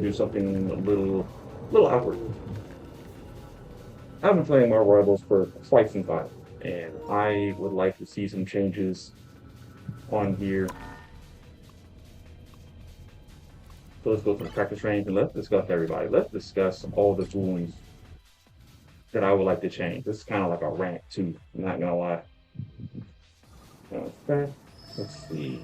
do something a little awkward. I've been playing Marvel Rivels for quite some time, and I would like to see some changes on here. So let's go to the practice range and let's discuss everybody. Let's discuss all the tools that I would like to change. This is kind of like a rant too. I'm not gonna lie. Okay, let's see.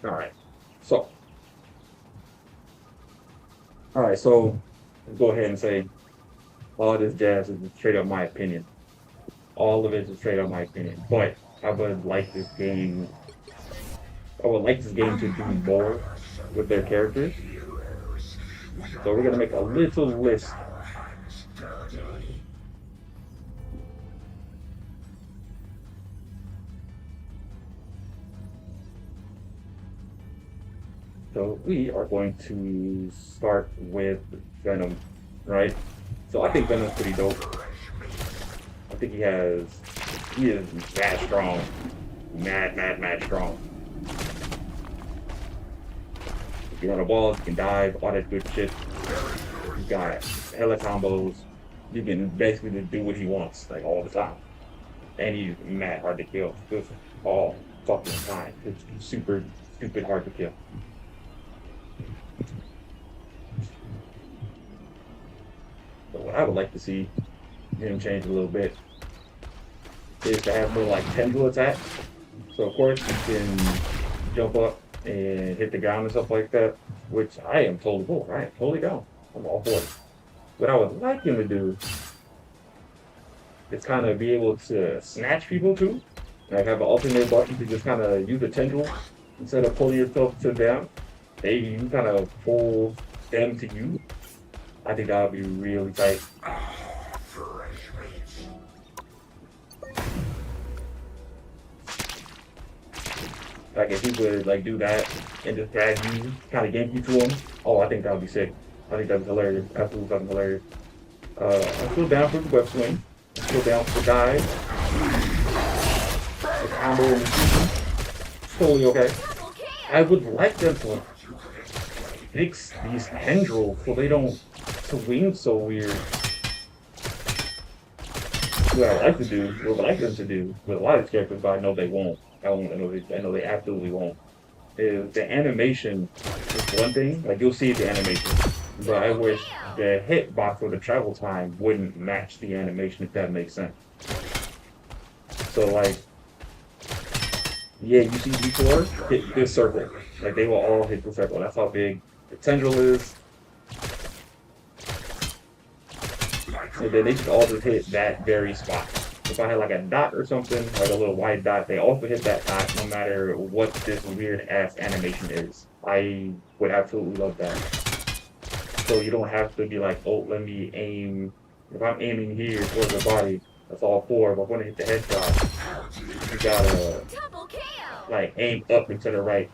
All right. So, all right. So, let's go ahead and say all this jazz is just straight up my opinion. All of it is straight up my opinion. But I would like this game. I would like this game to do more with their characters. So we're gonna make a little list. So we are going to start with Venom, right? So I think Venom's pretty dope. I think he is mad strong. Mad strong. If you run a ball, you can dive, all that good shit. You got hella combos. You can basically just do what he wants, like all the time. And he's mad hard to kill. Just all fucking time. It's super stupid hard to kill. So what I would like to see him change a little bit is to have more like tendril attacks. So of course you can jump up and hit the ground and stuff like that, which I am totally cool. I am totally down. I'm all for it. What I would like him to do is kind of be able to snatch people too. Like have an alternate button to just kind of use the tendril instead of pulling yourself to them. You kind of pull them to you. I think that would be really tight. Like if he would like do that and just drag you, kind of yank you to him. Oh, I think that would be sick. I think that'd be hilarious. Absolutely fucking hilarious. I'm still down for the web swing. I'm still down for the dive. The combo and the shooting. Totally okay. I would like them to fix these tendrils so they don't swing so weird. What I like to do, what I like them to do with a lot of these characters, but I know they won't. I know they absolutely won't. Is the animation is one thing, like you'll see the animation, but I wish the hitbox or the travel time wouldn't match the animation if that makes sense. So like, yeah, you see before hit this circle, like they will all hit the circle. That's how big the tendril is. And then they should all just hit that very spot. If I had like a dot or something, like a little white dot, they also hit that dot no matter what this weird ass animation is. I would absolutely love that. So you don't have to be like, oh, let me aim. If I'm aiming here towards the body, that's all four. But when I hit the headshot, you gotta like aim up and to the right.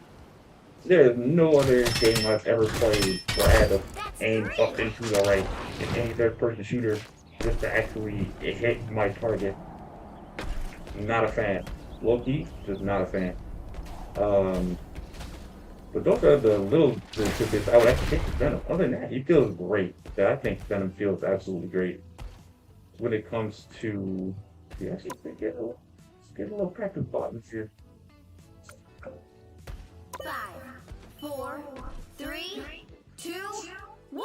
There is no other game I've ever played where I had to aim up and to the right in any third-person shooter just to actually hit my target. Not a fan. Low-key, just not a fan. But those are the little tidbits I would actually take with Venom. Other than that, he feels great. Yeah, I think Venom feels absolutely great. When it comes to, yeah, actually get a little practice buttons here. 5, 4, 3, 2, 1.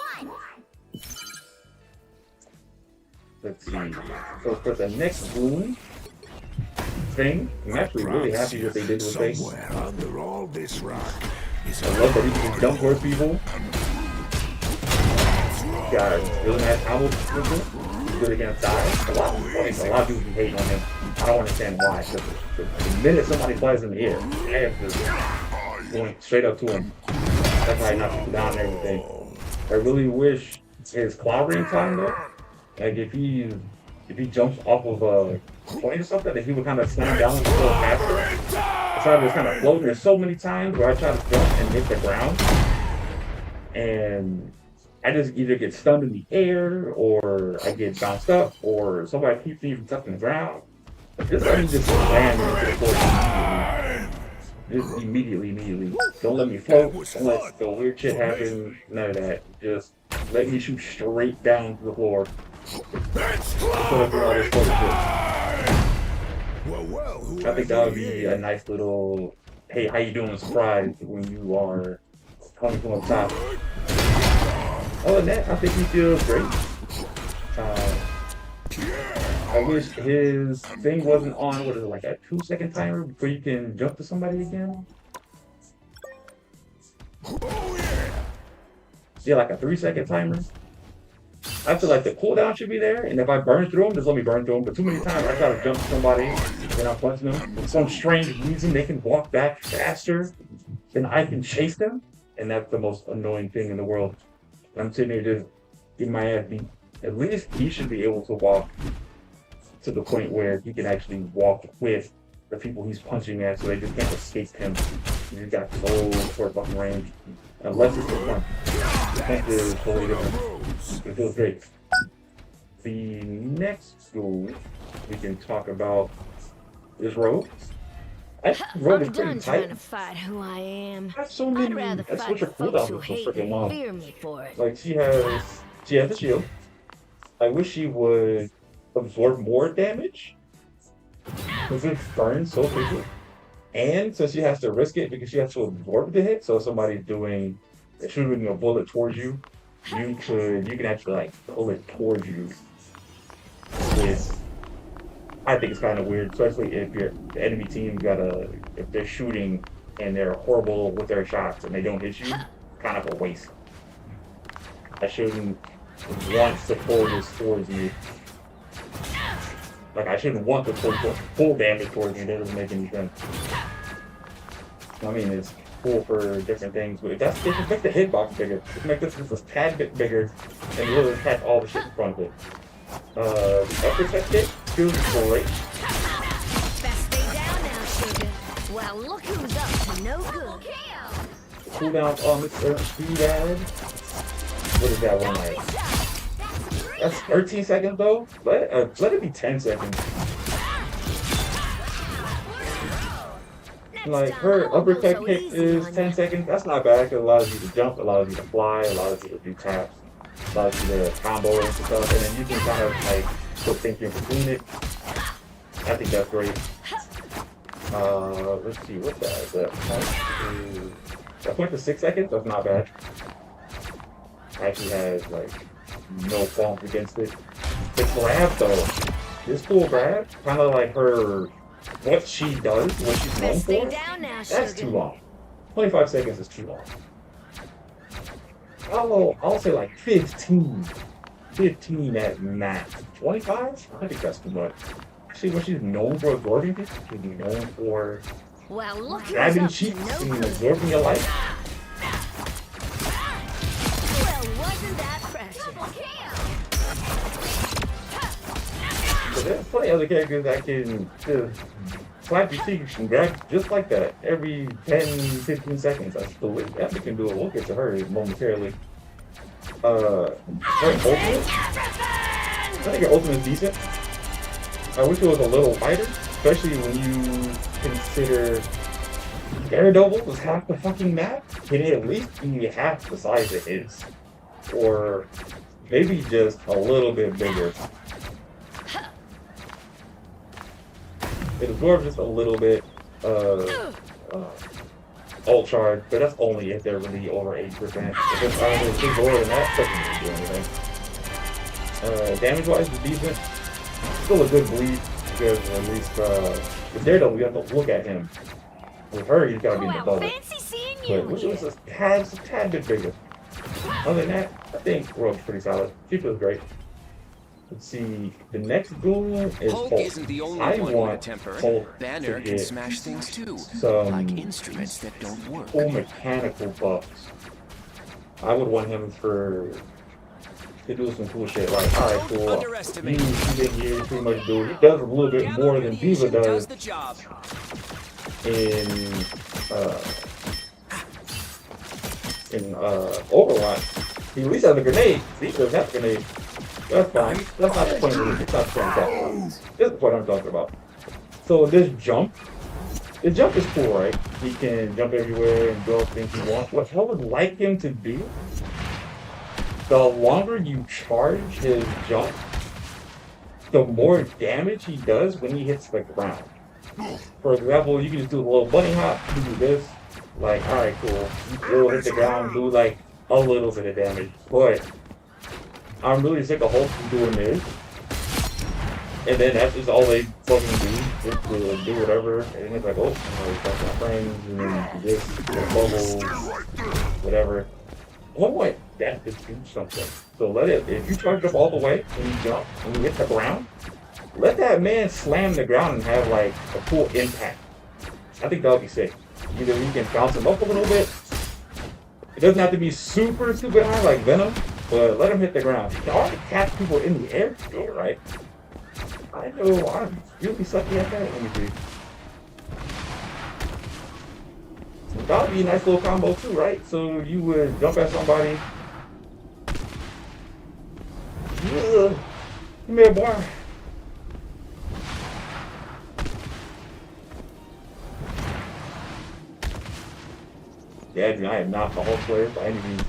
Let's see. So for the next wound thing, I'm actually really happy what they did with things. Under all this rock is I love that he can just jump towards people. Got a really nice combo with him. He's good against dive. A lot of people be hating on him. I don't understand why. The minute somebody flies in the air, I have to going straight up to him. That's how he knocks people down and everything. I really wish his clobbering time though. Like if he jumps off of a point or something, that he would kind of slam down and go faster. decided to kind of float. There's so many times where I try to jump and hit the ground, and I just either get stunned in the air, or I get bounced up, or somebody keeps me from touching the ground. Just let me just land into the floor immediately. Don't let me float. Don't let the weird shit happen. None of that. Just let me shoot straight down to the floor. Instead of doing all this floating shit. I think that would be a nice little, hey, how you doing surprise when you are coming from up top. Other than that, I think he feels great. I wish his thing wasn't on, what is it, like a 2-second timer before you can jump to somebody again? Yeah, like a 3-second timer. I feel like the cooldown should be there, and if I burn through them, just let me burn through them. But too many times I try to jump to somebody, and I'm punching them. For some strange reason, they can walk back faster than I can chase them, and that's the most annoying thing in the world. I'm sitting here just getting my ass beat. At least he should be able to walk to the point where he can actually walk with the people he's punching at, so they just can't escape him. He's got so short fucking range. Unless it's the front. The punch is totally different. It feels great. The next school we can talk about is Rogue. Rogue is pretty tight. To fight who I am. I have so many. I'd rather That's fight what your the folks who cooldown is so hate freaking and long. fear me for it. Like she has the shield. I wish she would absorb more damage because it burns so quickly. And so she has to risk it because she has to absorb the hit. So if somebody's shooting a bullet towards you, you can actually like pull it towards you. I think it's kind of weird, especially if the enemy team if they're shooting and they're horrible with their shots and they don't hit you, kind of a waste. I shouldn't want to pull this towards me. Like I shouldn't want to pull full damage towards me. That doesn't make any sense. I mean, it's cool for different things, but if that's the case, just make the hitbox bigger. Just make this just a tad bit bigger, and really attack all the shit in front of it. The upper tech kit feels great. Best stay down now, sugar. Well, look who's up to no good. The cooldown on this speed add. What is that one like? That's 13 seconds though. Let it be 10 seconds. Like her uppercut kick is 10 seconds. That's not bad because it allows you to jump, allows you to fly, allows you to do taps, allows you to combo and stuff, and then you can kind of like put things in between it. I think that's great. Let's see what that is. That point to 6 seconds. That's not bad. Actually has like no qualms against it. The grab though, this cool grab, kind of like her. What she does, what she's known for, that's too long. 25 seconds is too long. I'll say like 15. 15 at max. 25? I think that's too much. See what she's known for absorbing people? She's known for grabbing cheeks and absorbing your life. Well, wasn't that precious? But there's plenty of other characters that can just slap your cheeks and grab just like that every 10-15 seconds. I believe Epic can do it. We'll get to her momentarily. Her ultimate? I think her ultimate is decent. I wish it was a little lighter, especially when you consider Daredevil was half the fucking map. Can it at least be half the size it is? Or maybe just a little bit bigger. It absorbs just a little bit ult charge, but that's only if they're really over 80%. If it's lower than that, doesn't really do anything. Damage wise is decent. Still a good bleed because at least with Daredevil you have to look at him. With her he's gotta be in the bubble. But which was a tad bit bigger. Other than that, I think Rogue's pretty solid. She feels great. Let's see, the next goal is Hulk. Isn't the only I one want with a temper. Hulk Banner to can get smash things too, some like instruments that don't work. full mechanical buffs. I would want him to do some cool shit like, alright, cool. He didn't here pretty much do it. He does a little bit more than Diva does. uh, in Overwatch, he at least has a grenade. He doesn't have a grenade. That's fine. That's not the point of it. It's not the point of that. This is what I'm talking about. So the jump is cool, right? He can jump everywhere and do all the things he wants. What I would like him to do, the longer you charge his jump, the more damage he does when he hits the ground. For example, you can just do a little bunny hop, you do this, like, alright, cool. It'll hit the ground, do like a little bit of damage. But I'm really sick of Hulk doing this. And then that's just all they fucking do, just to do whatever. And it's like, oh, I'm talking to my friends, and then this, bubble, whatever. I want that to do something. So let it, if you charge up all the way and you jump and you hit the ground, let that man slam the ground and have like a cool impact. I think that would be sick. Either you can bounce him up a little bit. It doesn't have to be super, super high like Venom, but let him hit the ground. You can already catch people in the air, yeah, right? I know, I'm really sucky at that. Let me see. That would be a nice little combo too, right? So you would jump at somebody. Give me a bar. Yeah, I am not the Hulk player by any means.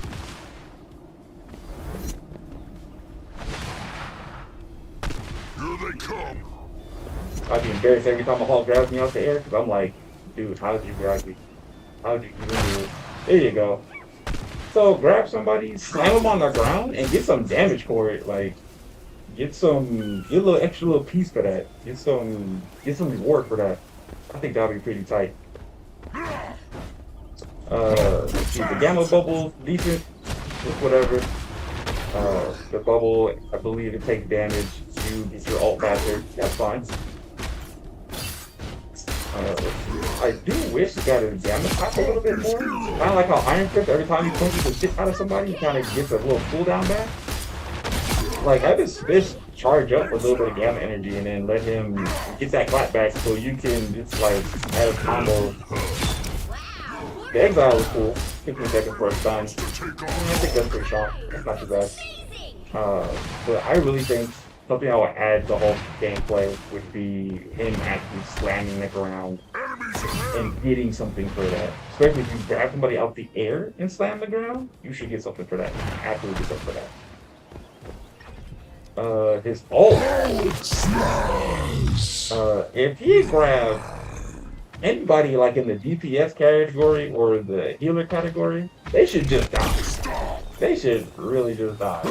Here they come. I'd be embarrassed every time a Hulk grabs me out the air because I'm like, dude, how did you grab me? How did you even do it? There you go. So grab somebody, slam them on the ground, and get some damage for it. Like, get a little extra little piece for that. Get some reward for that. I think that'll be pretty tight. Let's see, the gamma bubble, decent, just whatever. The bubble, I believe it takes damage. You get your ult faster, that's fine. I do wish it got a damage pop a little bit more. Kind of like how Iron Fist, every time he punches the shit out of somebody, he kind of gets a little cooldown back. Like, have his fist charge up with a little bit of gamma energy and then let him get that clap back so you can just like add a combo. The exile is cool. 15 seconds for a stun. I think that's pretty strong. That's not too bad. But I really think something I would add to Hulk gameplay would be him actually slamming the ground and getting something for that. Especially if you grab somebody out the air and slam the ground, you should get something for that. Absolutely get something for that. His ult. If he grabbed anybody like in the DPS category or the healer category, they should just die. They should really just die.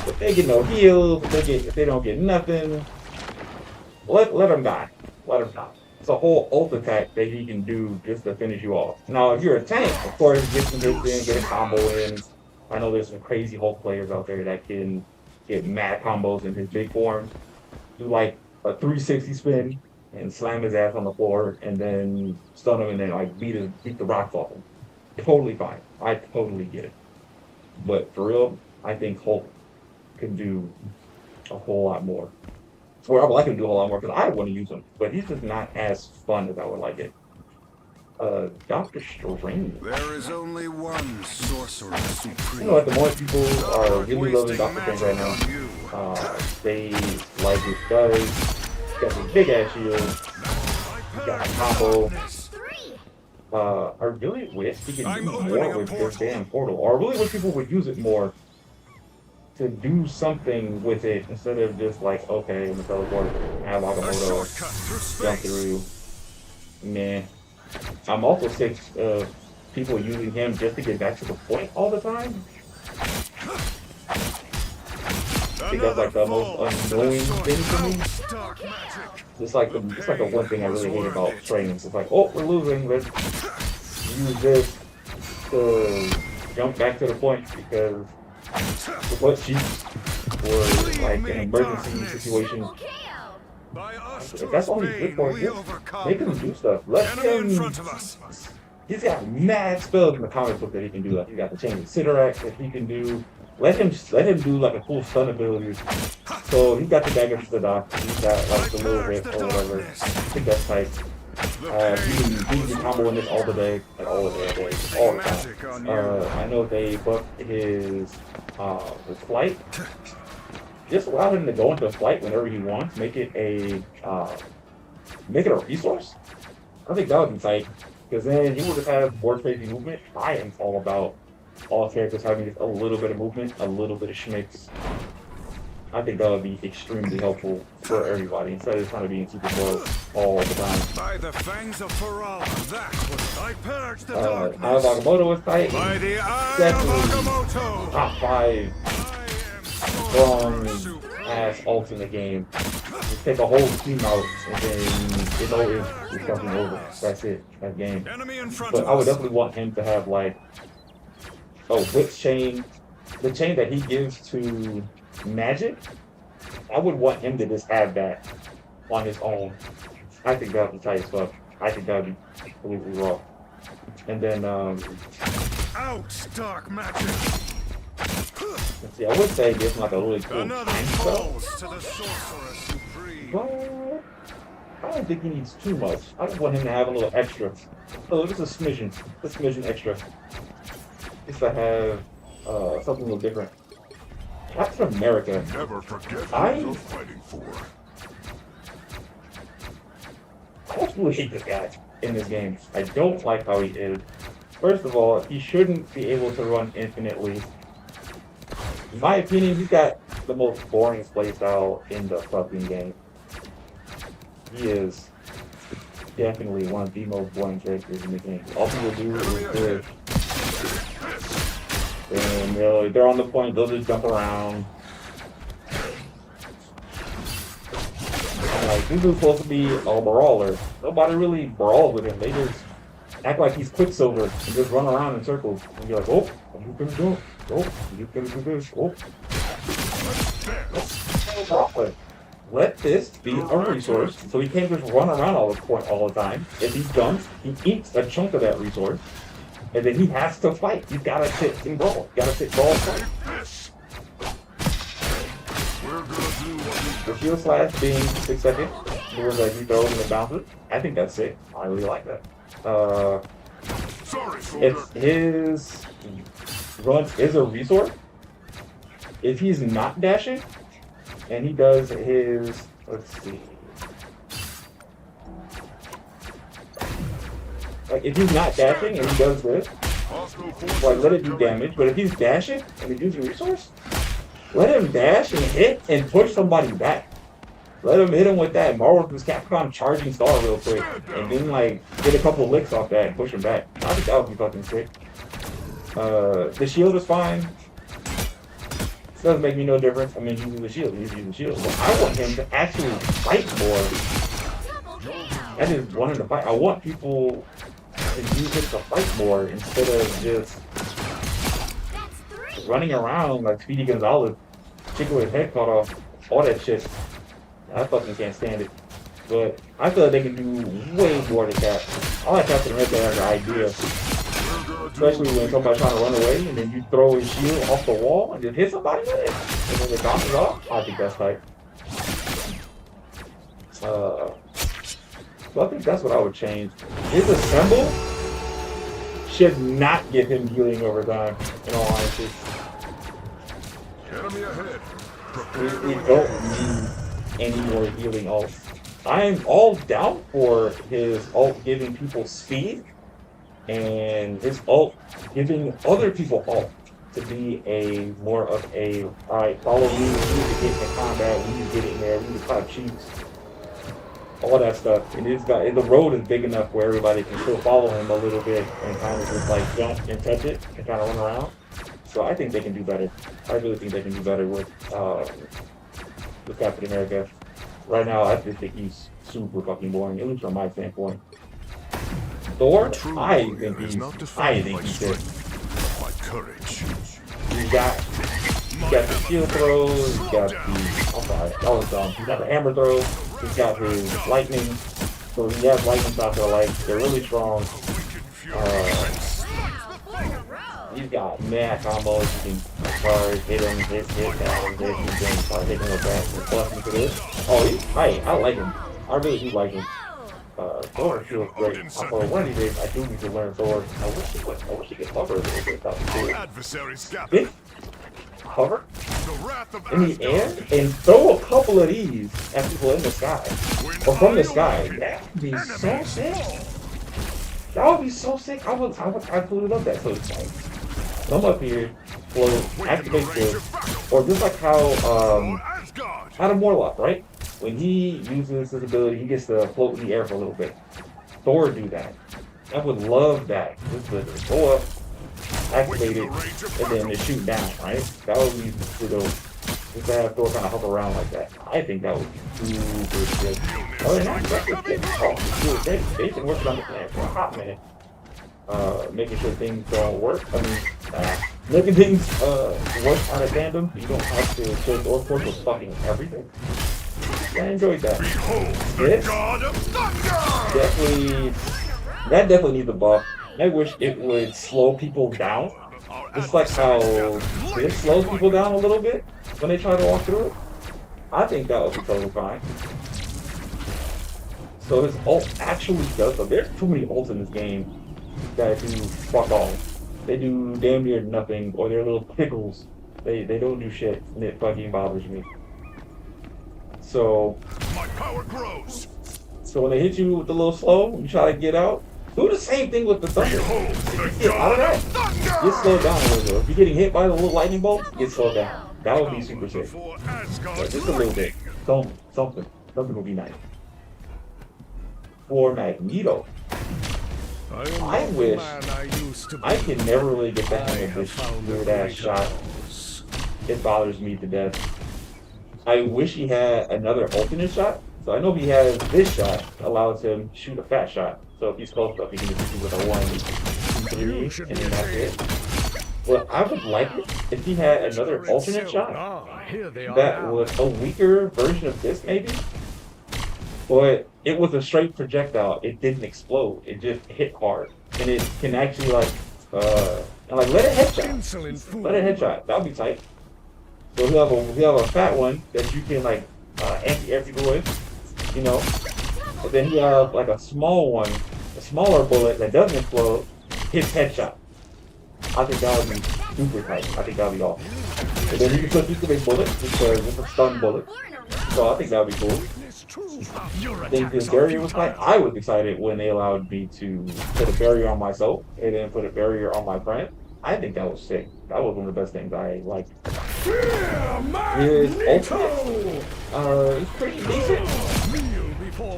If they get no heals, if they don't get nothing, let them die. Let them die. It's a whole ult attack that he can do just to finish you off. Now, if you're a tank, of course, get some hits in, get a combo in. I know there's some crazy Hulk players out there that can get mad combos in his big form. Do like a 360 spin and slam his ass on the floor and then stun him and then like beat the rocks off him. Totally fine. I totally get it. But for real, I think Hulk can do a whole lot more. Or I would like him to do a whole lot more because I want to use him. But he's just not as fun as I would like it. Doctor Strange. There is only one sorcerer supreme. You know, at the moment people are really loving Doctor Strange right now. They like his guys. He's got this big ass shield. He's got a combo. I really wish he could do more with this damn portal. Or I really wish people would use it more to do something with it instead of just like, okay, I'm gonna teleport, have Agamotto, jump through. Man. I'm also sick of people using him just to get back to the point all the time. I think that's like the most annoying thing for me. It's like the one thing I really hate about trains. It's like, oh, we're losing, let's use this to jump back to the point because what sheets were like an emergency situation. If that's all he's good for, make him do stuff. Let him. He's got mad spells in the comic book that he can do. Like, he got the Chain of Sidorak that he can do. let him do like a cool stun ability. So he got the dagger to the dock. He's got like the little whip or whatever. I think that's tight. You can combo in this all the day, like all the day, all the time. I know they buffed his flight. Just allow him to go into flight whenever he wants. Make it a resource. I think that would be tight because then he would just have more crazy movement. I am all about all characters having just a little bit of movement, a little bit of schmicks. I think that would be extremely helpful for everybody instead of trying to be in super slow all the time. By the fangs of Pharrell, that was I purged the Eye of darkness. Agamotto is tight. By the eye Definitely of Agamotto. top 5 strong ass ults in the game. Just take a whole team out and then it's fucking over. That's it. That game. Enemy in front But of I would us. definitely want him to have like a whip chain. The chain that he gives to Magic, I would want him to just have that on his own. I think that would be tight as fuck. I think that would be completely raw. And then, Out, dark magic. let's see, I would say give him like a really cool Another time spell. falls to the sorcerer supreme. But I don't think he needs too much. I just want him to have a little extra. Just a smidgen extra. Just to have something a little different. Captain America. Never forget who I- you're fighting for. I actually hate this guy in this game. I don't like how he is. First of all, he shouldn't be able to run infinitely. In my opinion, he's got the most boring playstyle in the fucking game. He is definitely one of the most boring characters in the game. All people do is good. And they're on the point, they'll just jump around. Like, this is supposed to be a brawler. Nobody really brawls with him. They just act like he's Quicksilver and just run around in circles. And you're like, oh, you can do it. Oh, you can do this. Oh. Let this be a resource so he can't just run around all the time. If he jumps, he eats a chunk of that resource. And then he has to fight. He's gotta sit and brawl. Gotta sit, brawl, fight. We're gonna do what we The shield slash being 6 seconds, the ones that he throws and it bounces. I think that's sick. I really like that. Sorry, soldier. If his runs is a resource, if he's not dashing, and he does his, let's see. Like, if he's not dashing and he does this, Hostile forces like, let it do incoming. damage. But if he's dashing and he uses a resource, let him dash and hit and push somebody back. Let him hit him with that Marvel vs. Capcom charging star real quick. And then, like, get a couple licks off that and push him back. I think that would be fucking sick. The shield is fine. It doesn't make me no difference. I mean, he's using the shield. He's using the shield. But I want him to actually fight more. I just want him to fight. I want people to use it to fight more instead of just running around like Speedy Gonzalez, chicken with his head cut off, all that shit. I fucking can't stand it. But I feel like they can do way more than that. I like Captain America as an idea. Especially when somebody's trying to run away and then you throw his shield off the wall and just hit somebody with it. And then it bounces off. I think that's tight. So I think that's what I would change. His assemble should not give him healing over time, in all honesty. Enemy ahead. We don't need any more healing ults. I'm all down for his ult giving people speed and his ult giving other people ult to be a more of a, alright, follow me, we need to get in the combat, we need to get in there, we need to clap cheeks. All that stuff. And the road is big enough where everybody can still follow him a little bit and kind of just like jump and touch it and kind of run around. So I think they can do better. I really think they can do better with Captain America. Right now, I just think he's super fucking boring, at least from my standpoint. Thor, I think he's good. By courage. You got the shield throws, you got the, I'm sorry, that was dumb. You got the hammer throws, he's got his lightning, so he has lightning shots that are like, they're really strong. He's got mad combos. You can charge, hit him, hit that, and this, and then start hitting with that, and plus into this. Oh, he's tight. I like him. I really do like him. Thor feels great. For one of these days, I do need to learn Thor. I wish he could hover a little bit. That would be cool. Adversaries gather. Big hover The wrath of in the air Asgard. and throw a couple of these at people in the sky or from the sky. That would be so sick. That would be so sick. I would absolutely love that. So it's like, come up here, float, activate this, or just like how Asgard. Adam Warlock, right? When he uses his ability, he gets to float in the air for a little bit. Thor do that. I would love that. Just to go up, activate it, and then to shoot down, right? That would be super dope. Just to have Thor kind of hover around like that. I think that would be super good. Oh, and that's good. They've been working on the plan for a hot minute. Making sure things don't work. I mean, making things work on a tandem. You don't have to kill Thor force with fucking everything. I enjoyed that. Behold the This god of thunder. definitely needs a buff. I wish it would slow people down. Just like how this slows people down a little bit when they try to walk through it. I think that would be totally fine. So his ult actually does so. There's too many ults in this game that do fuck all. They do damn near nothing, or they're little pickles. They don't do shit, and it fucking bothers me. So My power grows. when they hit you with the little slow, you try to get out. Do the same thing with the thunder. Behold the Get out of god that. of thunder. Get slowed down a little bit. If you're getting hit by the little lightning bolts, get slowed down. That would be super sick. Before Asgard But just a little bit. Something would be nice. For Magneto, I wish I can never really get the hang of this weird ass shot. It bothers me to death. I wish he had another alternate shot. So I know he has this shot allows him to shoot a fat shot. So if he's close up, he can just shoot with a 1, 2, 3, and then that's it. Well, I would like it if he had another alternate shot that was a weaker version of this, maybe. But it was a straight projectile. It didn't explode. It just hit hard, and it can actually let it headshot. Let it headshot. That'll be tight. So he'll have a fat one that you can anti-everything with, you know. And then he have like a small one, a smaller bullet that doesn't explode, hits headshot. I think that would be super tight. I think that would be awesome. And then you can put big bullets because it's a stun bullet. So I think that would be cool. I think this barrier was tight. I was excited when they allowed me to put a barrier on myself and then put a barrier on my friend. I think that was sick. That was one of the best things I liked. His ultimate, it's pretty decent.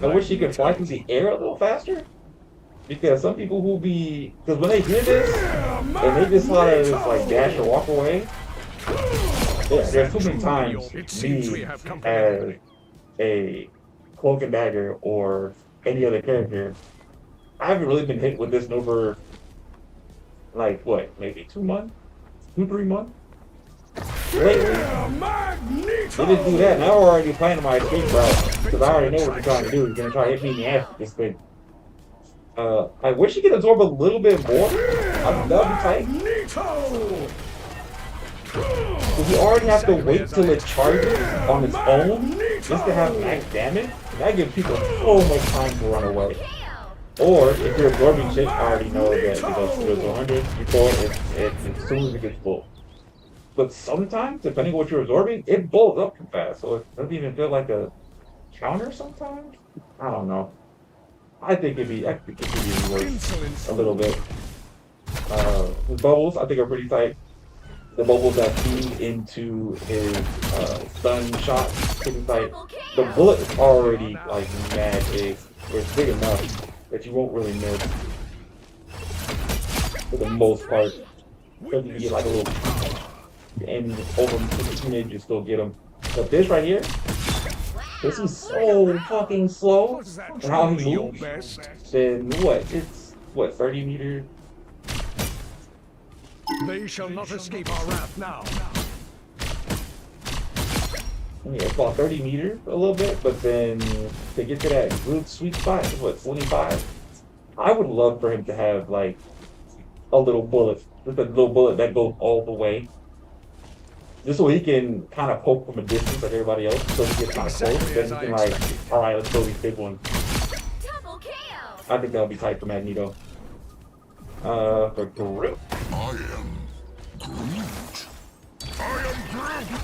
I wish he could fly through the air a little faster. Because some people who because when they hear this, and they just want to dash or walk away, there's too many times me as a Cloak and Dagger or any other character, I haven't really been hit with this in over, maybe 2 months? 2-3 months? Lately, they just do that, and I'm already planning my escape route, because I already know what you're trying to do. You're going to try to hit me in the ass with this thing. I wish he could absorb a little bit more. That would be tight. Because you already have to wait till it charges on its own just to have max damage. That gives people so much time to run away. Or if you're absorbing shit, I already know that it goes to 100 before as soon as it gets full. But sometimes, depending on what you're absorbing, it blows up too fast. So it doesn't even feel like a counter sometimes. I don't know. I think it could be worse a little bit. The bubbles, I think, are pretty tight. The bubbles that feed into his stun shot, pretty tight. The bullet is already mad big, or it's big enough that you won't really miss for the most part. Because you can get a little, and over the teenage you still get them. But this right here, this is so fucking slow, and how he moves. Then it's 30 meters. They shall not escape our wrath now. Yeah, it's about 30 meters a little bit, but then to get to that good sweet spot is 25? I would love for him to have a little bullet Just a little bullet that goes all the way. Just so he can kind of poke from a distance like everybody else. So he gets kind of close. Exactly Then as he I can like, expected. alright, let's go these big ones. Double kill. I think that would be tight for Magneto. For Groot. I am Groot. I am Groot.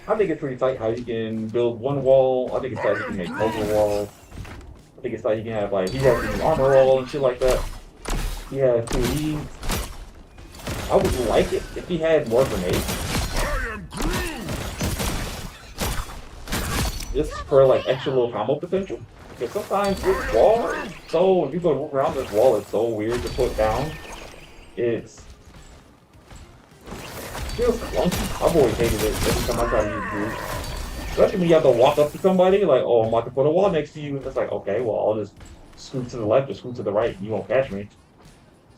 I think it's pretty tight how you can build one wall. I think it's tight you can make multiple walls. I think it's tight you can have like, he has an armor wall and shit like that. Yeah, so I would like it if he had more grenades. I am Groot. Just for like extra little combo potential. Because sometimes this wall is so, if you go around this wall, it's so weird to put down. It's feels clunky. I've always hated it every time I try to use Groot. Especially when you have to walk up to somebody, like, oh, I'm about to put a wall next to you, and it's like, okay, well, I'll just scoot to the left or scoot to the right, you won't catch me.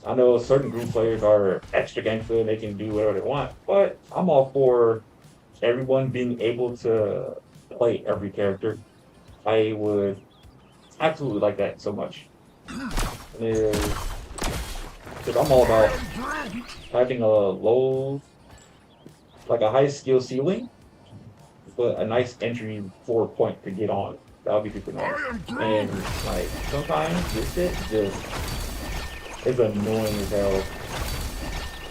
I know certain Groot players are extra gangster and they can do whatever they want, but I'm all for everyone being able to play every character. I would absolutely like that so much. Because I'm all about having a low, like a high skill ceiling, but a nice entry for point to get on. That would be super nice. And like sometimes this shit just is annoying as hell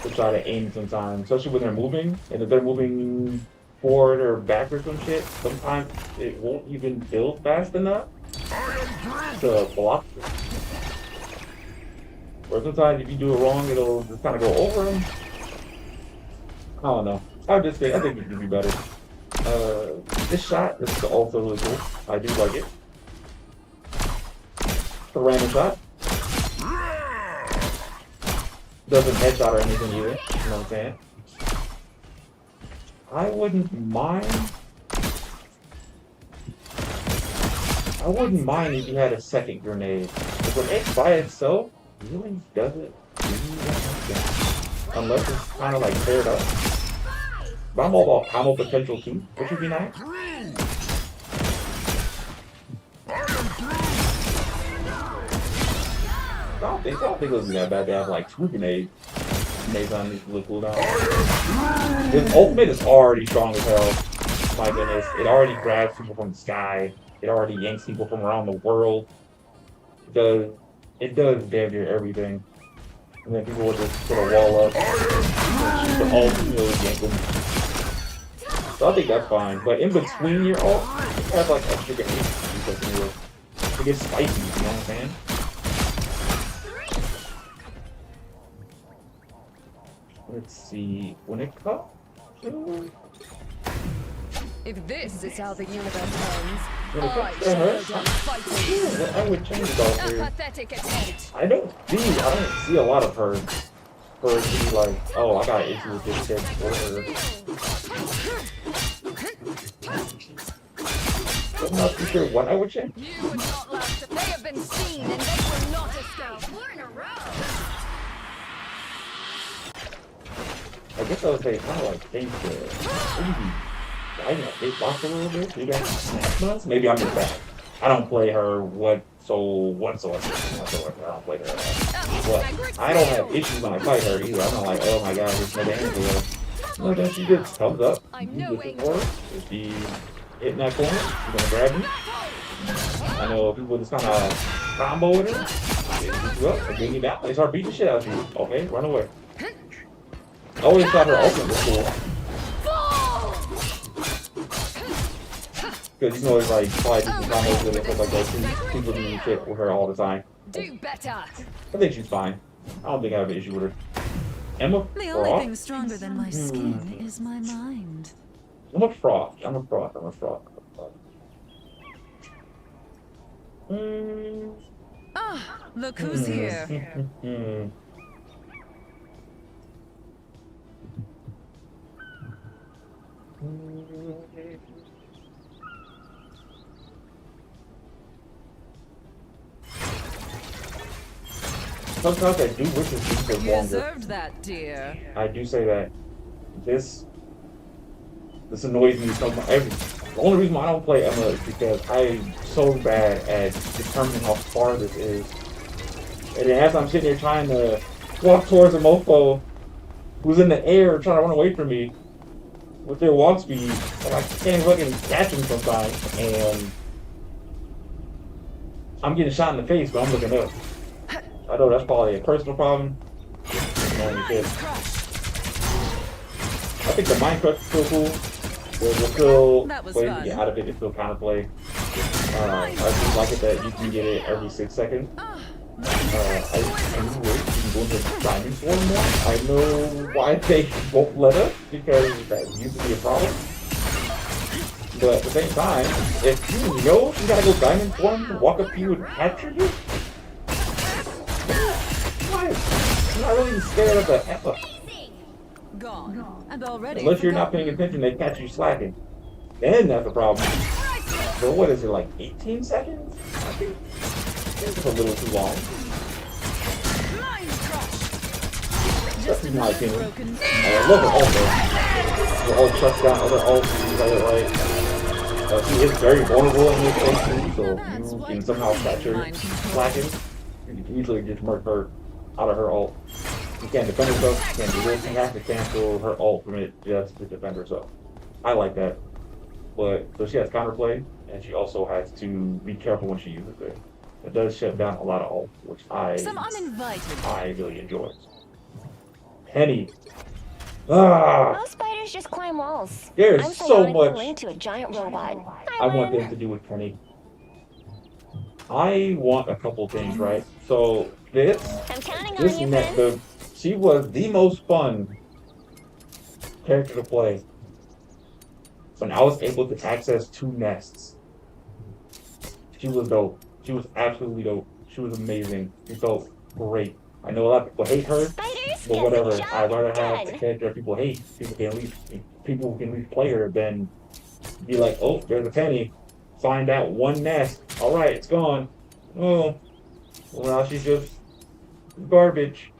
to try to aim sometimes, especially when they're moving, and if they're moving forward or back or some shit, sometimes it won't even build fast enough to block it. Or sometimes if you do it wrong, it'll just kind of go over them. I don't know. I think it could be better. This shot is also really cool. I do like it. It's a random shot. Doesn't headshot or anything either. You know what I'm saying? I wouldn't mind if you had a second grenade. The grenade by itself really doesn't do that. Unless it's kind of like paired up. But I'm all about combo potential too, which would be nice. I don't think it would be that bad to have like 2 grenades on this little cooldown. His ultimate is already strong as hell. My goodness, it already grabs people from the sky. It already yanks people from around the world. It does damn near everything. And then people will just put a wall up, shoot the ult, you know, yank them. So I think that's fine. But in between your ult, you have like extra grenades. It gets spicy, you know what I'm saying? Let's see, when it comes to... If this is how the universe ends, When it I comes to shall her, go down fighting. yeah, what I would change about A her. pathetic attempt. I don't see a lot of her. Her to be like, oh, I got an issue with this kid or I'm not too sure what I would change. You would not last. They have been seen and they will not escape. 4 in a row. I guess I would say kind of like change the I know they box a little bit. You got snap nuts. Maybe I'm just bad. I don't play her whatsoever. I don't play her at all. But I don't have issues when I fight her either. I'm not like, oh my god, there's no damage to her. No, then she just comes up. I'm You no get angel. support. If she hitting that corner, she's gonna grab me. I know people just kind of combo with her. They beat you up, they bring you down. They start beating the shit out of you. Okay, run away. I always thought her ultimate was cool. Because you can always like fly different combos with it, stuff like that. People do shit with her all the time. Do better. I think she's fine. I don't think I have an issue with her. Emma The only Frost? thing stronger than my skin is my mind. I'm a Frost. Ah, look who's here. Sometimes I do wish this thing was You longer. deserved that, dear. I do say that. This annoys me so much. The only reason why I don't play Emma is because I'm so bad at determining how far this is. And then as I'm sitting there trying to walk towards a mofo who's in the air trying to run away from me with their walk speed, and I can't fucking catch him sometimes, and I'm getting shot in the face, but I'm looking up. I know that's probably a personal problem. I think the Minecraft is still cool. We'll still That was play to fun. get out of it, it's still kind of play. I just like it that you can get it every 6 seconds. I can wait, you can go into diamond form more. I know why they won't let us, because that used to be a problem. But at the same time, if you know you gotta go diamond form to walk up to you and capture you, why? I'm not really scared of the F up. Gone. And already. Unless you're not paying attention, they catch you slacking. Then that's a problem. But what is it, like 18 seconds? I think it's a little too long. That's in my opinion. I love her ult though. The ult shuts down other ults, you got it right. She is very vulnerable in this ult, so you can somehow catch her slacking. You can easily just murk her out of her ult. You can't defend herself, you can't do this, you have to cancel her ult from it just to defend herself. I like that. But, so she has counterplay, and she also has to be careful when she uses it. It does shut down a lot of ult, which Some uninvited. I really enjoy. Penny. Ah! Most spiders just climb walls. There's I'm so psionically much linked to a giant robot. I want them to do with Penny. I want a couple things, right? So, I'm counting on you, friend. she was the most fun character to play when I was able to access 2 nests. She was dope. She was absolutely dope. She was amazing. She felt great. I know a lot of people hate her, Spiders but get whatever. the job I'd rather have a done. character people hate. People who can at least play her than be like, oh, there's a Penny. Find out 1 nest. All right, it's gone. Oh, well now she's just garbage.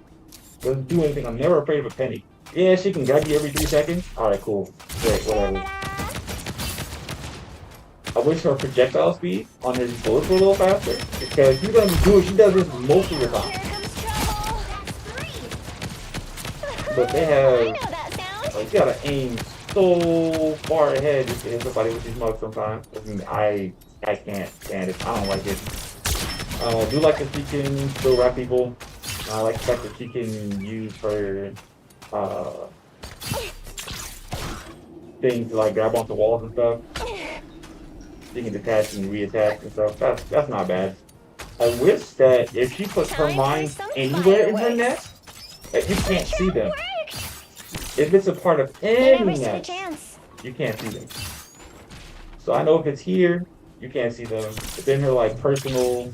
Doesn't do anything. I'm never afraid of a Penny. Yeah, she can grab you every 3 seconds. All right, cool. Great, whatever. I wish her projectile speed on his bullets were a little faster, because you're gonna do it. She does this most of the time. Here comes trouble. But they I have, know that sound. like, you gotta aim so far ahead just to hit somebody with these mugs sometimes. I mean, I can't stand it. I don't like it. I do like that she can still wrap people. I like the fact that she can use her things to like grab onto walls and stuff. She can detach and reattach and stuff. That's not bad. I wish that if she puts her Time for mines some anywhere in her fireworks. nest, that you can't see them. Worked. If it's a part of You any never stood a nest, chance. you can't see them. So I know if it's here, you can't see them. If in her like personal,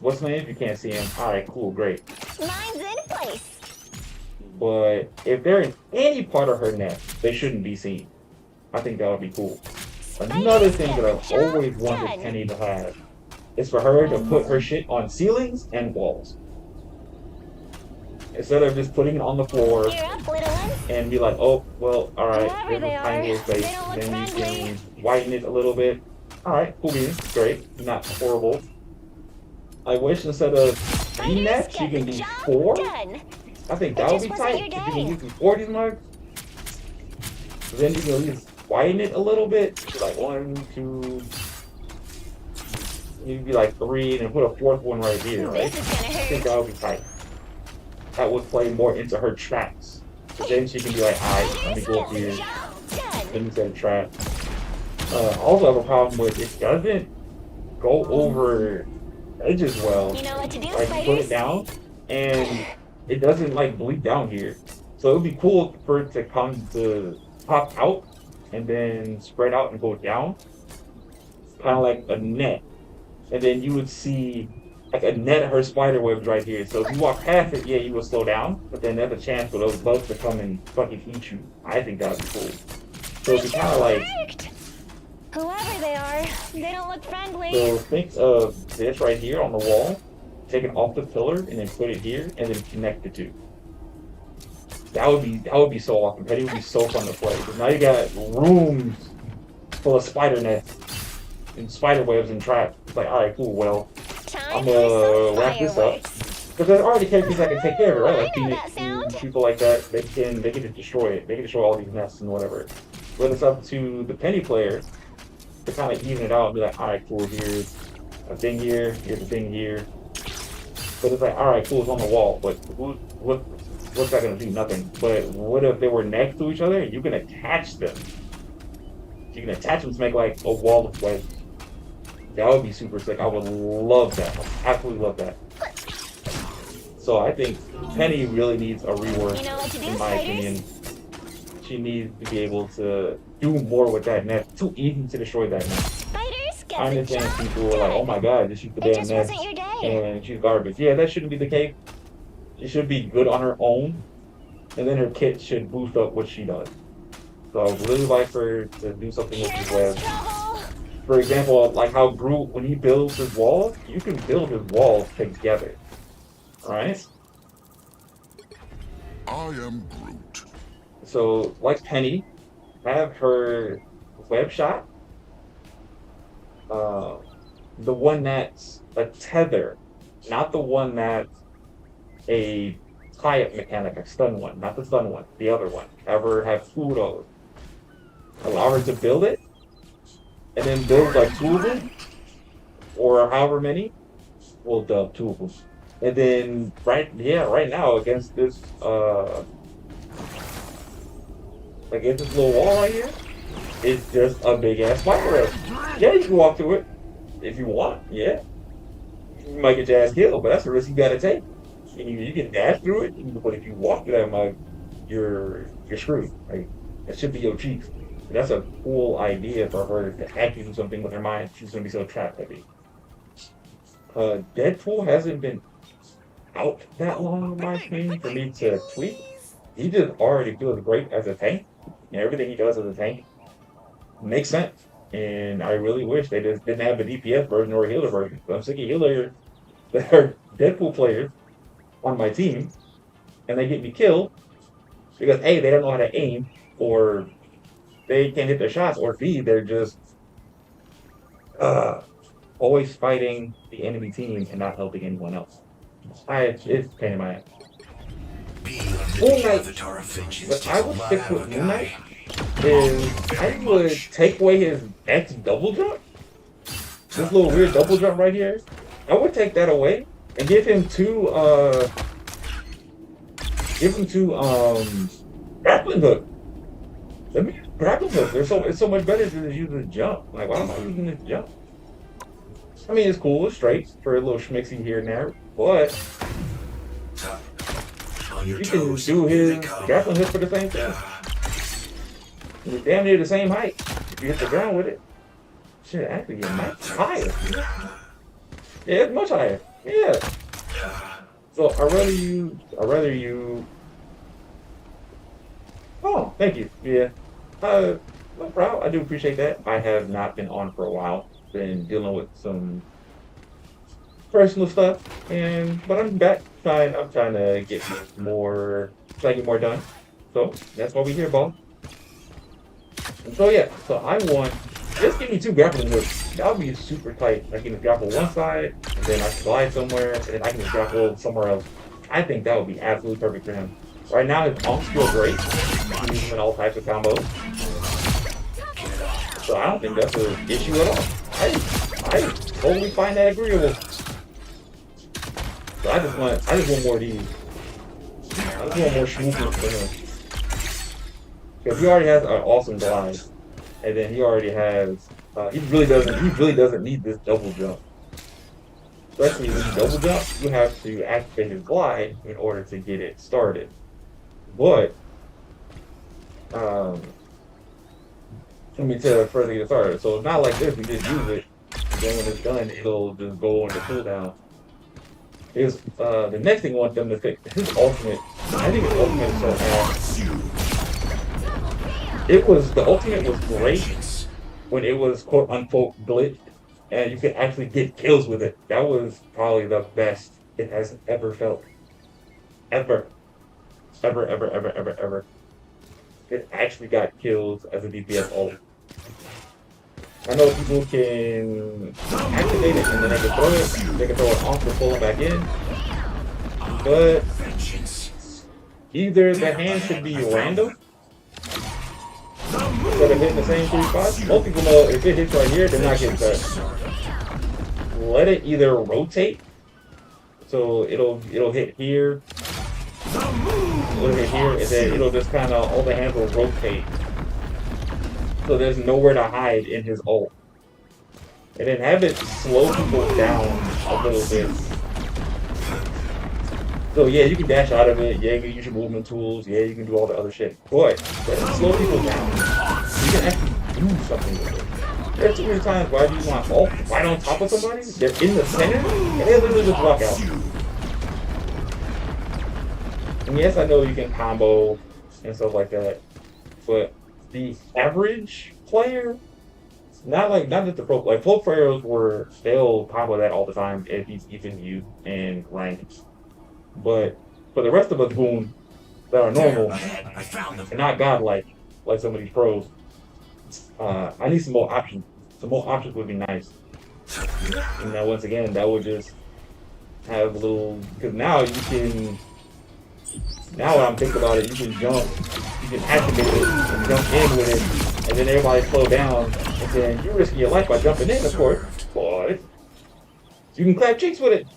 what's the name? You can't see them. All right, cool, great. Mine's in place. But if they're in any part of her nest, they shouldn't be seen. I think that would be cool. Another thing that I've always wanted Penny to have is for her to put her shit on ceilings and walls. Instead of just putting it on the floor You're up, little one. and be like, oh, well, alright, Whoever there's they a tiny are, little space. they don't look Then you friendly. can whiten it a little bit. Alright, cool beans, great, not horrible. I wish instead of 3 nets, you Get can the do job 4. done. I think It that would just be wasn't tight. your If you can day. use 4 of these mugs. Then you can at least widen it a little bit. Like 1, 2. You'd be like 3, and then put a 4th one right here, right? This is gonna I think hurt. that would be tight. That would play more into her traps. So then she can be like, alright, let me go up Get the here. job done. Let me set a trap. I also have a problem with it doesn't go over edges well. You know what to do, Like you put it spiders? down, and it doesn't like bleed down here. So it would be cool for it to come to pop out and then spread out and go down, kind of like a net. And then you would see like a net of her spider webs right here. So if you walk past it, yeah, you will slow down, but then there's a chance for those bugs to come and fucking eat you. I think that would be cool. So it'd be kind of like, Worked. Whoever they are, they don't look friendly. so think of this right here on the wall, take it off the pillar and then put it here and then connect the two. That would be so awesome. Petty would be so fun to play. Because now you got rooms full of spider nets and spider webs and traps. It's like, alright, cool, well, Time I'm for gonna some wrap this up. fireworks. Because there's already characters that can take care of it, right? Like I know Phoenix that sound. and people like that. They can just destroy it. They can destroy all these nests and whatever. But it's up to the penny player to kind of even it out and be like, all right, cool, here's a thing here, here's a thing here. But it's like, all right, cool, it's on the wall, but what's that gonna do? Nothing. But what if they were next to each other? You can attach them. You can attach them to make like a wall of wedge. That would be super sick. I would love that. Absolutely love that. So I think Penny really needs a rework, You know what to do, in my spiders? opinion. She needs to be able to do more with that net. It's too easy to destroy that net. Spiders get I the understand job people were like, oh my god, just shoot the It damn just net wasn't your day. and she's garbage. Yeah, that shouldn't be the case. She should be good on her own, and then her kit should boost up what she does. So I would really like her to do something with Here his comes web. trouble. For example, like how Groot, when he builds his walls, you can build his walls together. Alright? I am Groot. So, like Penny, have her web shot. The one that's a tether, not the one that's a tie-up mechanic, a stun one, not the stun one, the other one. Have her have two of those. Allow her to build it, and then build like two of them, or however many. Well, two of them. And then right now against this little wall right here, it's just a big ass spider web. Yeah, you can walk through it if you want. Yeah, you might get your ass killed, but that's the risk you gotta take. And you can dash through it, but if you walk through that mug, you're screwed. Like that should be your chief. That's a cool idea for her to actually do something with her mind. She's gonna be so trap heavy. Deadpool hasn't been out that long, in my opinion, for me to tweak. He just already feels great as a tank, and everything he does as a tank makes sense. And I really wish they just didn't have a DPS version or a healer version. But I'm sick of healers that are Deadpool players on my team, and they get me killed because A, they don't know how to aim, or they can't hit their shots, or B, they're just always fighting the enemy team and not helping anyone else. It's a pain in my ass. Moon Knight, but I would stick with Moon Knight is I would take away his X double jump. This little weird double jump right here. I would take that away and give him two grappling hook. Let me grappling hook. It's so much better than just using the jump. Like why am I using this jump? I mean it's cool, it's straight for a little schmixy here and there, but you can do his grappling hook for the same thing. It's damn near the same height. If you hit the ground with it, shit, actually get much higher. Yeah, it's much higher. Yeah. So I'd rather you. Oh, thank you. Yeah. No problem. I do appreciate that. I have not been on for a while. Been dealing with some personal stuff, but I'm back. I'm trying to get more done. So that's why we here, ball. And so yeah, so I want just give me two grappling hooks. That would be super tight. I can grapple one side, and then I can glide somewhere, and then I can just grapple somewhere else. I think that would be absolutely perfect for him. Right now his umps feel great. He's using all types of combos. So I don't think that's an issue at all. I totally find that agreeable. So I just want more of these. I just want more swoopers for him. Because he already has an awesome glide, and then he already has. He really doesn't need this double jump. Especially when you double jump, you have to activate his glide in order to get it started. But let me tell you further get started. So it's not like this. You just use it, and then when it's done, it'll just go on the cooldown. The next thing I want them to fix his ultimate. I think his ultimate is so ass. The ultimate was great when it was quote unquote glitched and you could actually get kills with it. That was probably the best it has ever felt. Ever. It actually got kills as a DPS ult. I know people can activate it and then they can throw it off and pull it back in. but either the hand should be random instead of hitting the same 3 spots. Most people know if it hits right here, they're not getting touched. Let it either rotate, so it'll hit here, it'll hit here, and then it'll just kind of, all the hands will rotate. So there's nowhere to hide in his ult. And then have it slow people down a little bit. So yeah, you can dash out of it, yeah, you can use your movement tools, yeah, you can do all the other shit. But slow people down. You can actually do something with it. There's too many times why do you want ult right on top of somebody? They're in the center, and they literally just walk out. And yes, I know you can combo and stuff like that, but the average player, not just the pro, like pro players they'll combo that all the time if he's even you in ranked. But for the rest of us, boom, that are normal and not godlike like some of these pros, I need some more options. Some more options would be nice. And now once again, that would just have a little, because now you can. Now when I'm thinking about it, you can jump, you can activate it and jump in with it, and then everybody slow down, and then you risk your life by jumping in, of course, but you can clap cheeks with it.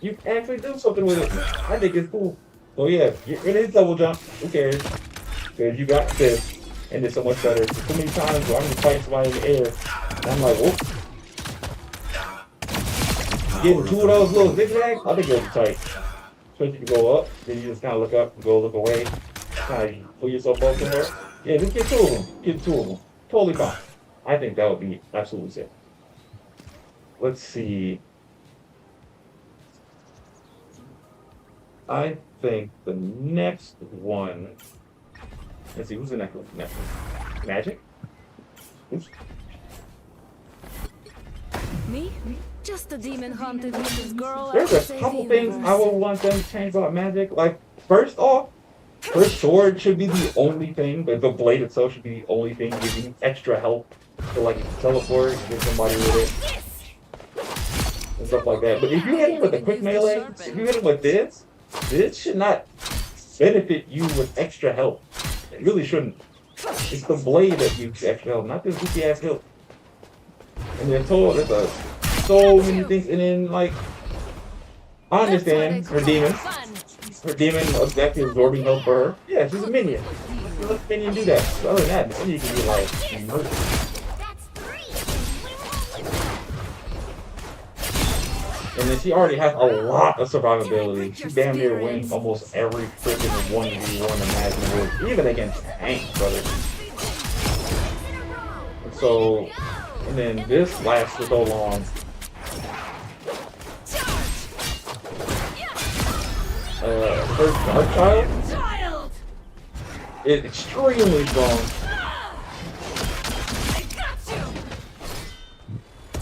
You can actually do something with it. I think it's cool. So yeah, get rid of his double jump. Who cares? Because you got this, and it's so much better. So many times where I'm just fighting somebody in the air, and I'm like, whoop. Getting 2 of those little zigzags, I think those are tight. Especially you go up, then you just kind of look up, go look away, kind of pull yourself up somewhere. Yeah, just get 2 of them. Get 2 of them. Totally fine. I think that would be absolutely sick. Let's see. I think the next one. Let's see, who's the next one? Magic? Oops. Me? Just a demon hunted with this girl. There's a couple things I would want them to change about Magic. Like, first off, her sword should be the only thing, but the blade itself should be the only thing giving extra help to like teleport, get somebody with it, and stuff like that. But if you hit him with a quick melee, if you hit him with this should not benefit you with extra help. It really shouldn't. It's the blade that gives extra help, not this goofy ass help. And then there's so many things, and then like I understand her demon is actually absorbing health for her. Yeah, she's a minion. You let the minion do that. So other than that, the minion can be like murdered. And then she already has a lot of survivability. She damn near wins almost every freaking 1v1 imaginable, even against tanks, brother. So, and then this lasts for so long. First Dark Child is extremely strong.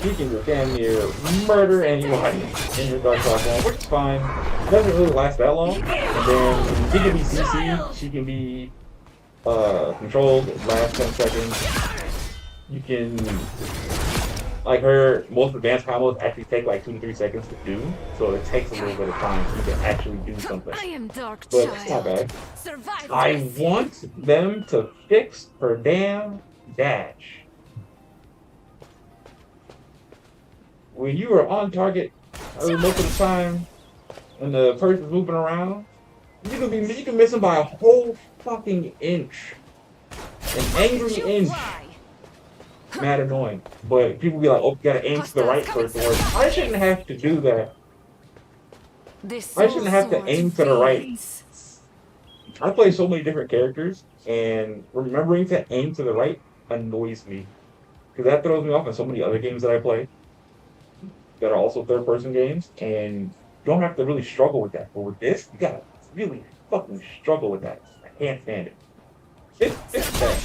You can just damn near murder anyone in your Dark Child form, which is fine. It doesn't really last that long. And then she can be CC, she can be controlled, last 10 seconds. You can, like her most advanced combos actually take like 2 to 3 seconds to do, so it takes a little bit of time so you can actually do something. I am Dark But Child. it's not bad. Survive I this. want them to fix her damn dash. When you are on target most of the time and the person's moving around, you can miss them by a whole fucking inch. An angry inch. Mad annoying. But people be like, oh, you gotta aim to the right for it to work. I shouldn't have to do that. I shouldn't have to aim to the right. I play so many different characters, and remembering to aim to the right annoys me. Because that throws me off in so many other games that I play that are also third-person games, and you don't have to really struggle with that. But with this, you gotta really fucking struggle with that. I can't stand it. It's bad.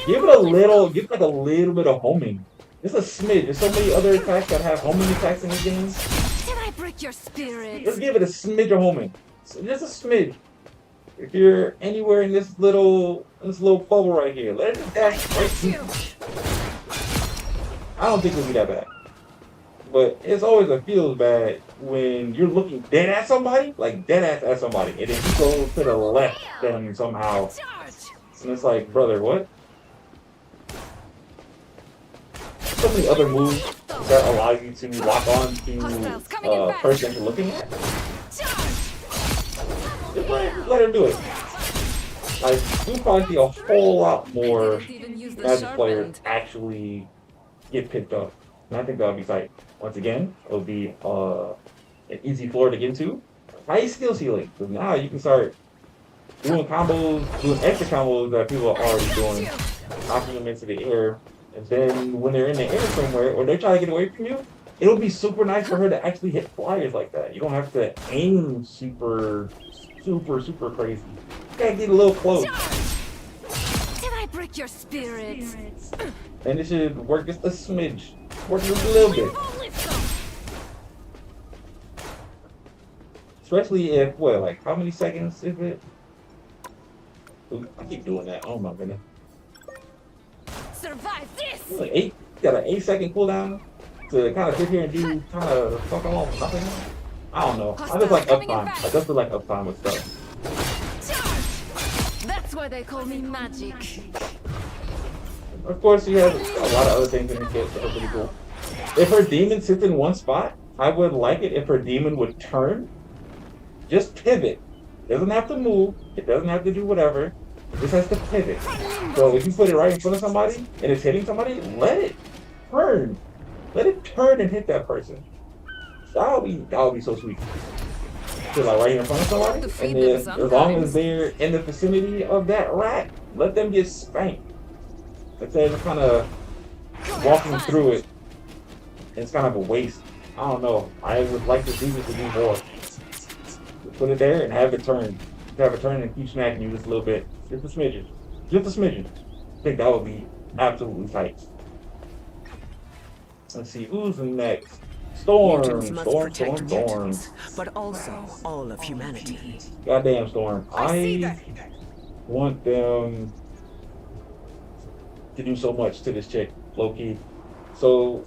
Give it like a little bit of homing. Just a smidge. There's so many other attacks that have homing attacks in the game. Did I break your spirit? Just give it a smidge of homing. Just a smidge. If you're anywhere in this little bubble right here, let it just dash right through. I don't think it'll be that bad. But it's always a feels bad when you're looking dead at somebody, like dead ass at somebody, and then you go to the left, then somehow, and it's like, brother, what? So many other moves that allow you to lock on to person you're looking at. Just let her do it. Like, we probably see a whole lot more Magic players actually get picked up. And I think that would be tight. Once again, it'll be an easy floor to get into. High skill ceiling. Because now you can start doing combos, doing extra combos that people are already doing, knocking them into the air. And then when they're in the air somewhere, or they're trying to get away from you, it'll be super nice for her to actually hit flyers like that. You don't have to aim super crazy. You gotta get a little close. Did I break your spirit? And it should work just a smidge. Work just a little bit. Especially if, what, like, how many seconds is it? Ooh, I keep doing that. Oh my goodness. Survive this! Like 8, you got an 8-second cooldown to kind of sit here and do kind of fuck all nothing. I don't know. I just like uptime. I just feel like uptime with stuff. That's why they call me magic. Of course, you have a lot of other things in the kit that are pretty cool. If her demon sits in one spot, I would like it if her demon would turn. Just pivot. It doesn't have to move. It doesn't have to do whatever. It just has to pivot. So if you put it right in front of somebody and it's hitting somebody, let it turn. Let it turn and hit that person. That would be so sweet. So like right in front of somebody, and then as long as they're in the vicinity of that rack, let them get spanked. Instead of kind of walking through it, it's kind of a waste. I don't know. I would like the demons to do more. Put it there and have it turn. Have it turn and keep smacking you just a little bit. Just a smidgen. Just a smidgen. I think that would be absolutely tight. Let's see, who's next? Storm. Mutants must protect Storm. mutants, but also all of humanity. Goddamn Storm. I want them to do so much to this chick, low-key. So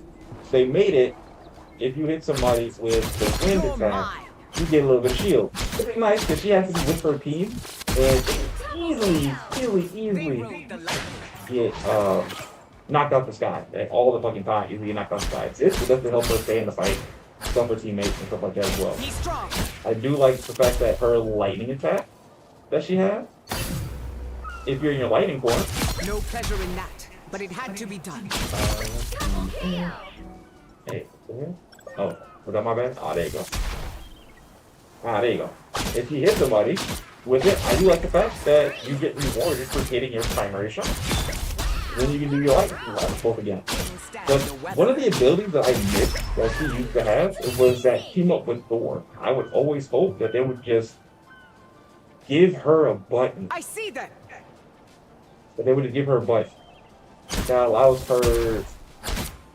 they made it, if you hit somebody with the wind attack, you get a little bit of shield. It's nice because she has to be with her team and easily get knocked out the sky. Like, all the fucking time, easily get knocked out the sky. This does to help her stay in the fight, help her teammates and stuff like that as well. I do like the fact that her lightning attack that she has, if you're in your lightning form. No pleasure in that, but it had to be done. Hey, oh, was that my bad? Oh, there you go. Ah, there you go. If you hit somebody with it, I do like the fact that you get rewarded for hitting your primary shot. Then you can do your lightning both again. But one of the abilities that I missed that she used to have was that team up with Thor. I would always hope that they would just give her a button. I see that. That they would give her a button that allows her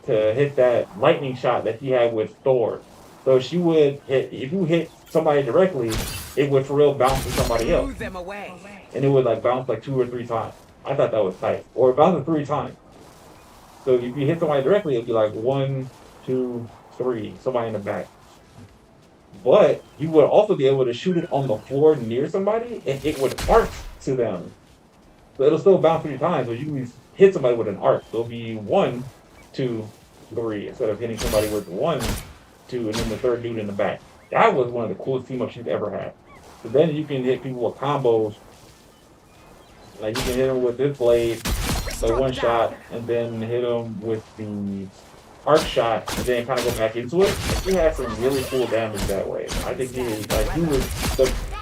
to hit that lightning shot that she had with Thor. So she would hit, if you hit somebody directly, it would for real bounce to somebody else. Move them away. And it would like bounce like 2 or 3 times. I thought that was tight. Or bounce 3 times. So if you hit somebody directly, it'd be like 1, 2, 3, somebody in the back. But you would also be able to shoot it on the floor near somebody, and it would arc to them. So it'll still bounce 3 times, but you can hit somebody with an arc. So it'll be 1, 2, 3, instead of hitting somebody with 1, 2, and then the third dude in the back. That was one of the coolest team-ups she's ever had. So then you can hit people with combos. Like you can hit them with this blade, like one shot, and then hit them with the arc shot, and then kind of go back into it. And she had some really cool damage that way. I think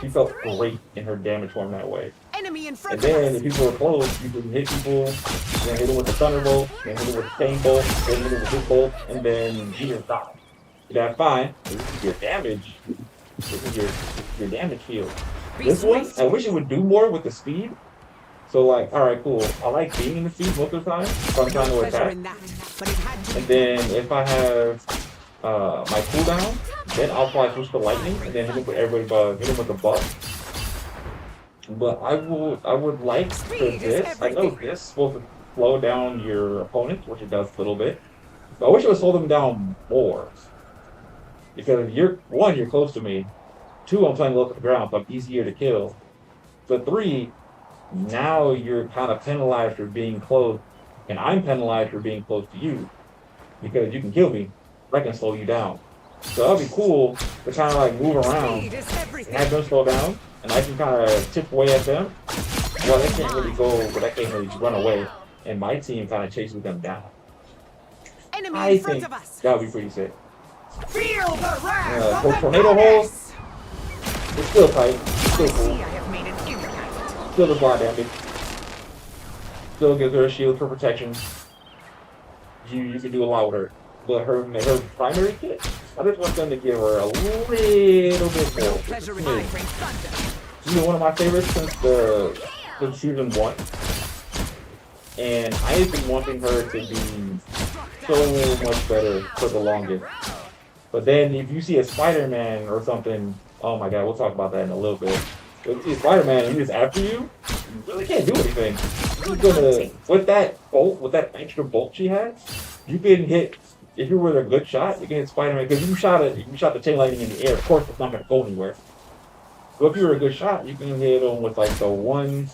she felt great in her damage form that way. Enemy in front And then if people were close, you can hit people, then hit them with the thunderbolt, then hit them with the chain bolt, then hit them with this bolt, and then you just die. That's fine. This is your damage. This is your damage field. This one, I wish it would do more with the speed. So like, alright, cool. I like being in the speed most of the time if I'm trying to attack. And then if I have my cooldown, then I'll probably switch to lightning and then hit him with hit him with the buff. But I would like for this. I know this is supposed to slow down your opponent, which it does a little bit. But I wish it would slow them down more. Because you're close to me. Two, I'm playing low to the ground, so I'm easier to kill. But three, now you're kind of penalized for being close, and I'm penalized for being close to you because you can kill me. I can slow you down. So that'd be cool to kind of like move around Speed is and everything. have them slow down, and I can kind of chip away at them. Well, they can't really go, but I can't really run away, and my team kind of chases them down. Enemy I in front think of us. that would be pretty sick. Feel the wrath For of the tornado holes, goddess. it's still tight. It's still I cool. see I have made an impact. Still does a lot of damage. Still gives her a shield for protection. You can do a lot with her. But her primary kit, I just want them to give her a little bit more. Pleasure in my bring thunder. She's been one of my favorites since season 1. And I have been wanting her to be so much better for the longest. But then if you see a Spider-Man or something, oh my god, we'll talk about that in a little bit. If you see a Spider-Man and he's after you, you really can't do anything. You're gonna, with that extra bolt she has, you can hit, if you were a good shot, you can hit Spider-Man, because you shot the chain lightning in the air, of course it's not gonna go anywhere. But if you were a good shot, you can hit him with like the one,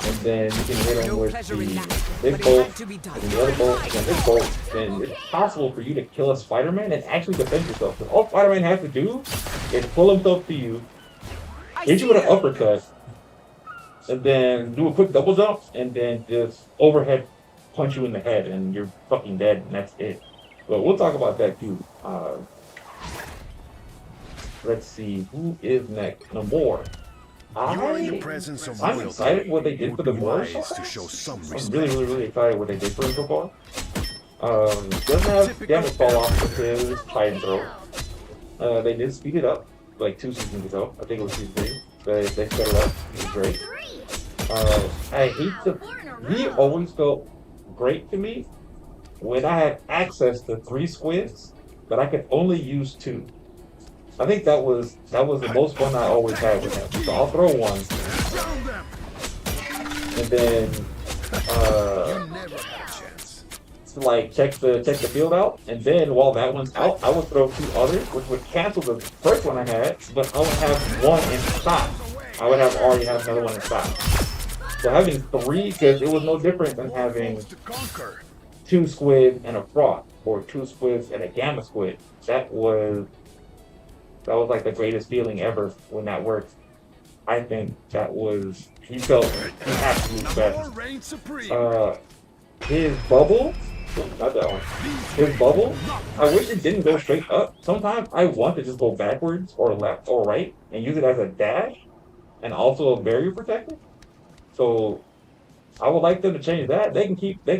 and then you can hit him No with pleasure in that, this but it bolt, had to be done. and the other bolt, and this bolt, then it's possible for you to kill a Spider-Man and actually defend yourself. Because all Spider-Man has to do is pull himself to you, I hit see you with an them. uppercut, and then do a quick double jump, and then just overhead punch you in the head, and you're fucking dead, and that's it. But we'll talk about that too. Let's see, who is next? Namor. You are in the presence of I'm royalty. excited what they did for the Namor. Wise to show some I'm respect. really excited what they did for him so far. Doesn't have damage fall off with his Titan throw. They did speed it up like 2 seasons ago. I think it was season 3. They sped it up. It was great. I hate to. He always felt great to me when I had access to 3 squids, but I could only use 2. I think that was the most fun I always had with him. So I'll throw one, and then Never had a chance. like check the field out, and then while that one's out, I would throw 2 others, which would cancel the first one I had, but I would have one in stock. I would have already have another one in stock. So having 3, because it was no different than having To conquer. 2 squid and a frog, or 2 squids and a gamma squid. That was like the greatest feeling ever when that worked. I think that was, he felt the absolute Namor best. reigns supreme. His bubble, not that one. His bubble, I wish it didn't go straight up. Sometimes I want to just go backwards or left or right and use it as a dash and also a barrier protector. So I would like them to change that. They can keep the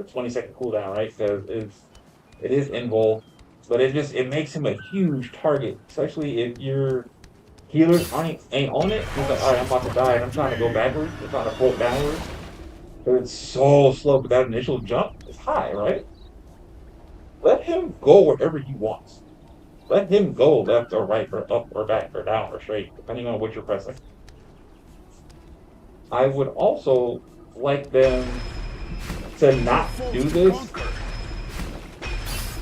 20-second cooldown, right? Because it is invul, but it makes him a huge target, especially if your healers ain't on it. He's like, all right, I'm about to die, and I'm trying to go backwards. I'm trying to float downwards. But it's so slow, but that initial jump is high, right? Let him go wherever he wants. Let him go left or right or up or back or down or straight, depending on what you're pressing. I would also like them to not do this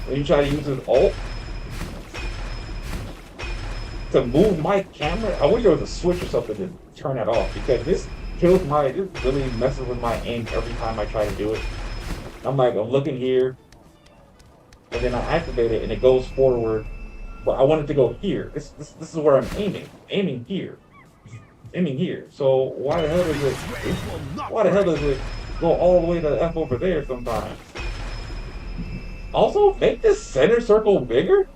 when you try to use his ult to move my camera. I wish there was a switch or something to turn that off, because this really messes with my aim every time I try to do it. I'm looking here, and then I activate it and it goes forward, but I want it to go here. This is where I'm aiming here. So why the hell does it go all the way to F over there sometimes? Also, make this center circle bigger.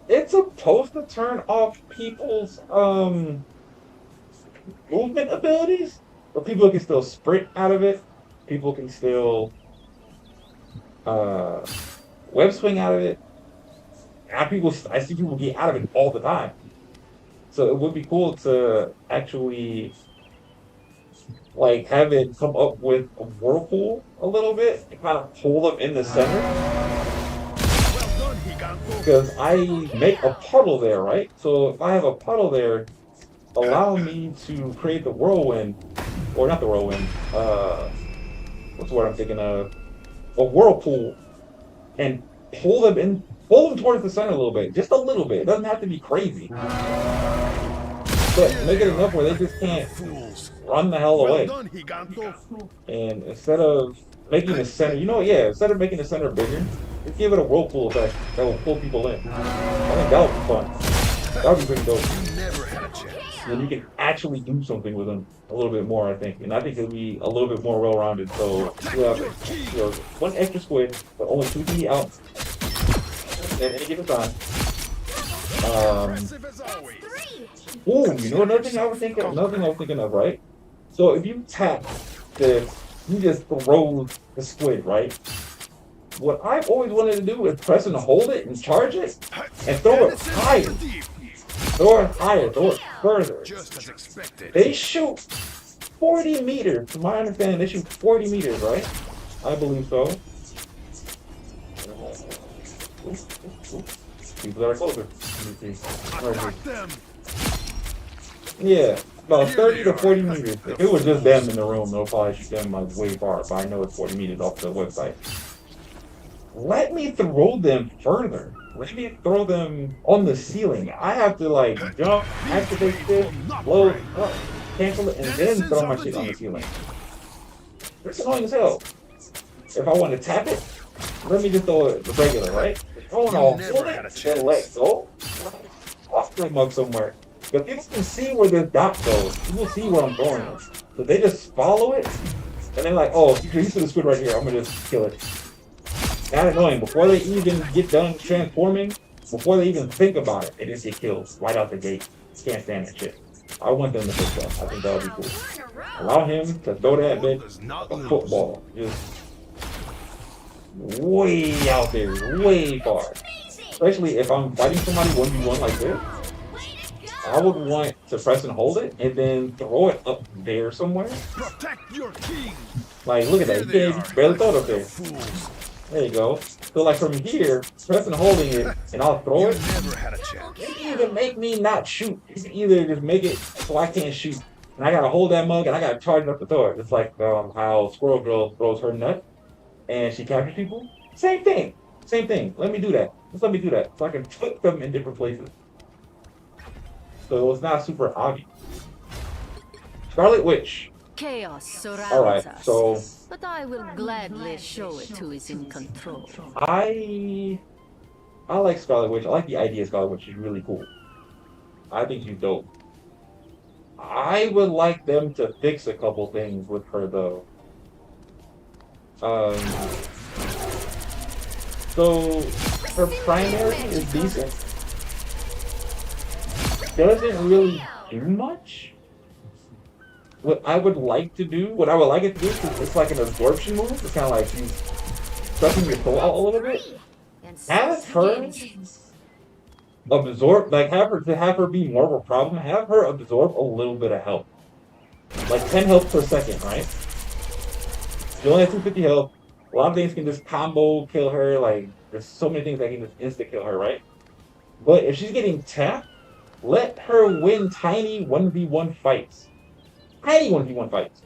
It's supposed to turn off people's movement abilities, but people can still sprint out of it. People can still web swing out of it. I see people get out of it all the time. So it would be cool to actually like have it come up with a whirlpool a little bit and kind of pull them in the center. Because I make a puddle there, right? So if I have a puddle there, allow me to create the whirlwind, or not the whirlwind, what's the word I'm thinking of? A whirlpool, and pull them pull them towards the center a little bit, just a little bit. It doesn't have to be crazy, but make it enough where they just can't Fools. run the hell Well away. done, Giganto. And instead of making the center, instead of making the center bigger, just give it a whirlpool effect that will pull people in. I think that would be fun. That would be pretty dope. You never had a chance. Then you can actually do something with them a little bit more, I think. And I think it'll be a little bit more well-rounded. So you have one extra squid, but only 2 can be out at any given time. Impressive as always. Ooh, another thing I was thinking of, right? So if you tap this, you just throw the squid, right? What I've always wanted to do is press and hold it and charge it and throw it higher. Throw it higher, throw it further. Just as expected. They shoot 40 meters. From my understanding, they shoot 40 meters, right? I believe so. People that are closer. Let me see. Where is Attack them. it? Yeah, about 30 to 40 meters. If it was just them in the room, they'll probably shoot them like way far. But I know it's 40 meters off the website. Let me throw them further. Let me throw them on the ceiling. I have to like jump, activate this, load up, cancel it, and then throw my shit on the ceiling. It's annoying as hell. If I want to tap it, let me just throw it regular, right? Oh no, hold it, then let go. Off the mug somewhere. But people can see where this dot goes. People see where I'm going. So they just follow it, and they're like, oh, you see the squid right here, I'm gonna just kill it. That annoying. Before they even get done transforming, before they even think about it, they just get killed right out the gate. Can't stand that shit. I want them to fix that. I think that would be cool. Allow him to throw that bitch like a football. Just way out there, way far. Especially if I'm fighting somebody 1v1 like this, I would want to press and hold it and then throw it up there somewhere. Protect your king. Like, look at that. You can't barely throw it up there. Fools. There you go. So like from here, press and holding it, and I'll throw You it. never had a chance. You can either make me not shoot. You can either just make it so I can't shoot. And I gotta hold that mug and I gotta charge it up the throw it. Just like how Squirrel Girl throws her nut and she captures people. Same thing. Same thing. Let me do that. Just let me do that. So I can put them in different places. So it's not super obvious. Scarlet Witch. Chaos surrounds Alright, us. so But I will gladly show it who is in control. I like Scarlet Witch. I like the idea of Scarlet Witch. She's really cool. I think she's dope. I would like them to fix a couple things with her though. So her primary is decent. Doesn't really do much. What I would like it to do, is it's like an absorption move. It's kind of like she's sucking your soul out a little bit. Have her absorb, like have her be more of a problem. Have her absorb a little bit of health, like 10 health per second, right? She only has 250 health. A lot of things can just combo kill her. Like there's so many things that can just insta kill her, right? But if she's getting tapped, let her win tiny 1v1 fights. Tiny 1v1 fights.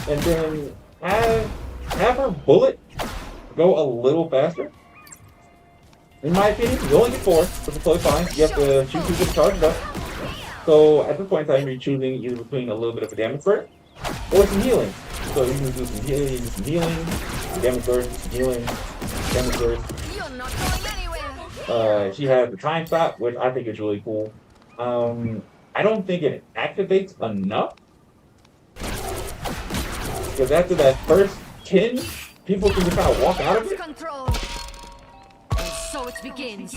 And then have her bullet go a little faster. In my opinion, you only get 4, which is totally fine. You have to choose people to charge it up. So at this point in time, you're choosing either between a little bit of a damage burst or some healing. So you can do some healing, damage burst, some healing, damage burst. You're not going anywhere. She has the time stop, which I think is really cool. I don't think it activates enough. Because after that first tinge, people can just kind of walk out of it. Control. And so it begins.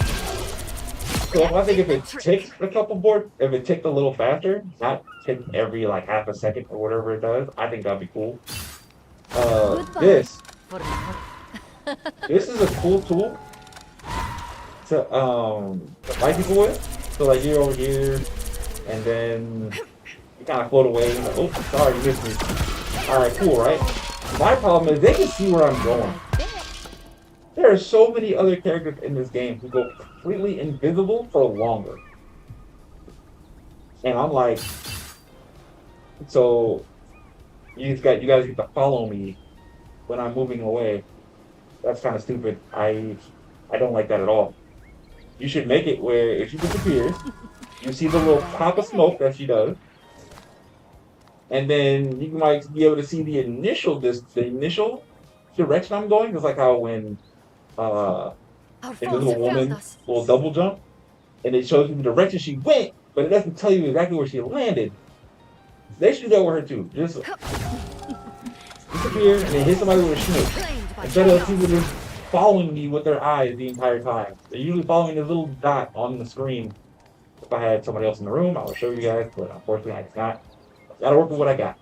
So I think if it ticks a couple boards, if it ticked a little faster, not tick every like half a second or whatever it does, I think that'd be cool. This is a cool tool to fight people with. So like you're over here, and then you kind of float away. Like, oh, sorry, you missed me. All right, cool, right? My problem is they can see where I'm going. There are so many other characters in this game who go completely invisible for longer. And I'm like, so you guys get to follow me when I'm moving away. That's kind of stupid. I don't like that at all. You should make it where if she disappears, you see the little pop of smoke that she does, and then you might be able to see the initial direction I'm going. It's like how when Our Invisible foes have found Woman us. will double jump, and it shows you the direction she went, but it doesn't tell you exactly where she landed. They should do that with her too. Just disappear and then hit somebody with a snake. Claimed by Instead of chaos. people just following me with their eyes the entire time. They're usually following this little dot on the screen. If I had somebody else in the room, I would show you guys, but unfortunately I cannot. Gotta work with what I got.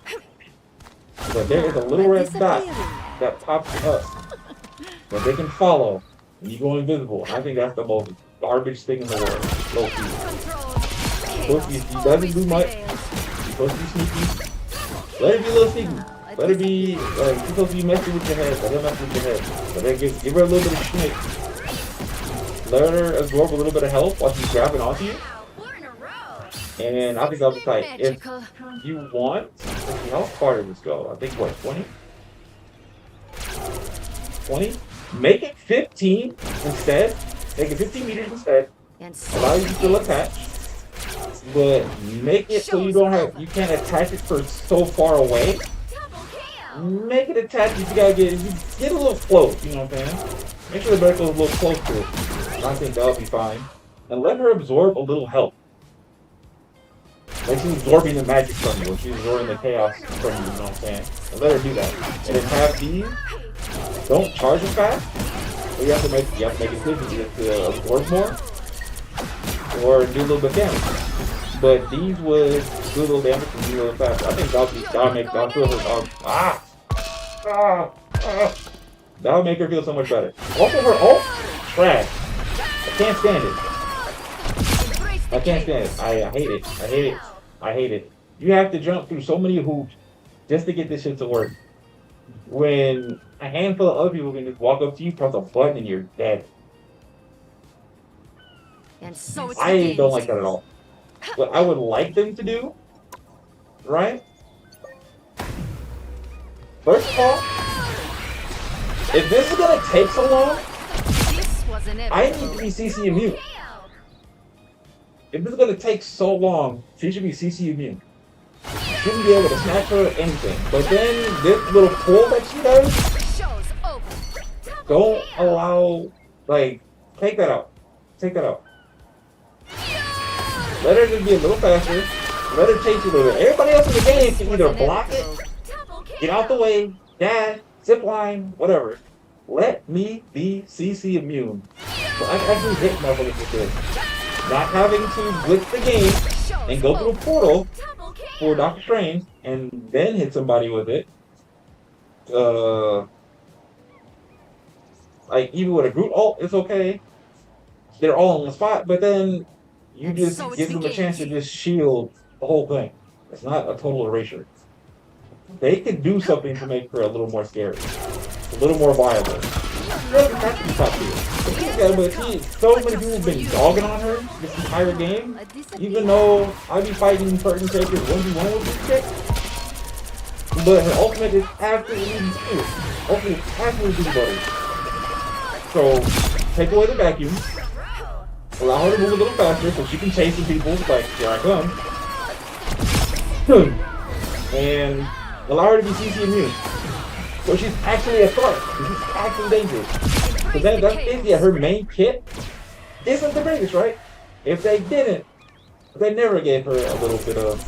But there is a little red dot that pops up that they can follow and you go invisible. I think that's the most garbage thing in the world. Low key. Control. She doesn't do much. She's supposed to be sneaky. Let her be a little sneaky. Let her be, like, she's supposed to be messing with your head. Let her mess with your head. But then give her a little bit of snake. Let her absorb a little bit of health while she's grabbing onto you. We're in a row. And I think that'll be tight. If Magical. you want, let's see, how far did this go? I think, what, 20? 20? Make it 15 instead. Make it 15 meters instead. And Allow you to so still attach. But make it so you can't attach it for so far away. double kill. Make it attach if you gotta get a little close, you know what I'm saying? Make sure the barrel goes a little close to it. And I think that'll be fine. And let her absorb a little health. Like she's absorbing the magic from you, or she's absorbing the chaos from you, you know what I'm saying? And let her do that. And then have these, don't charge them fast. But you have to make a decision either to absorb more or do a little bit of damage. But these would do a little damage and do a little faster. I think that'll make her feel so much better. Also her ult, trash. I can't stand it. I can't stand it. I hate it. I hate it. I hate it. You have to jump through so many hoops just to get this shit to work. When a handful of other people can just walk up to you, press a button, and you're dead. And so it I begins. don't like that at all. What I would like them to do, right? First of all, if this is gonna take so long, This was I need to be CC immune. If this is gonna take so long, she should be CC immune. Shouldn't be able to snatch her or anything. But then this little pull that she does, Show's over. don't allow, like, take that out. Take that out. Let her just be a little faster. Let her chase you a little bit. Everybody else in the game can either block it, get out the way, dash, zip line, whatever. Let me be CC immune. So I actually hit motherfuckers with this. Not having to blitz the game and go through a portal for Doctor Strange and then hit somebody with it. Like even with a Groot ult, it's okay. They're all on the spot, but then you just give them a chance to just shield the whole thing. It's not a total erasure. They could do something to make her a little more scary, a little more viable. She doesn't have to be top tier. But so many people have been dogging on her this entire game, even though I be fighting certain characters 1v1 with this chick. But her ultimate is absolutely stupid. Ultimate is absolutely butter. So take away the vacuum. Allow her to move a little faster so she can chase some people, like, here I come. And allow her to be CC immune. So she's actually a threat. She's actually dangerous. So then that's basically her main kit isn't the greatest, right? If they didn't, they never gave her a little bit of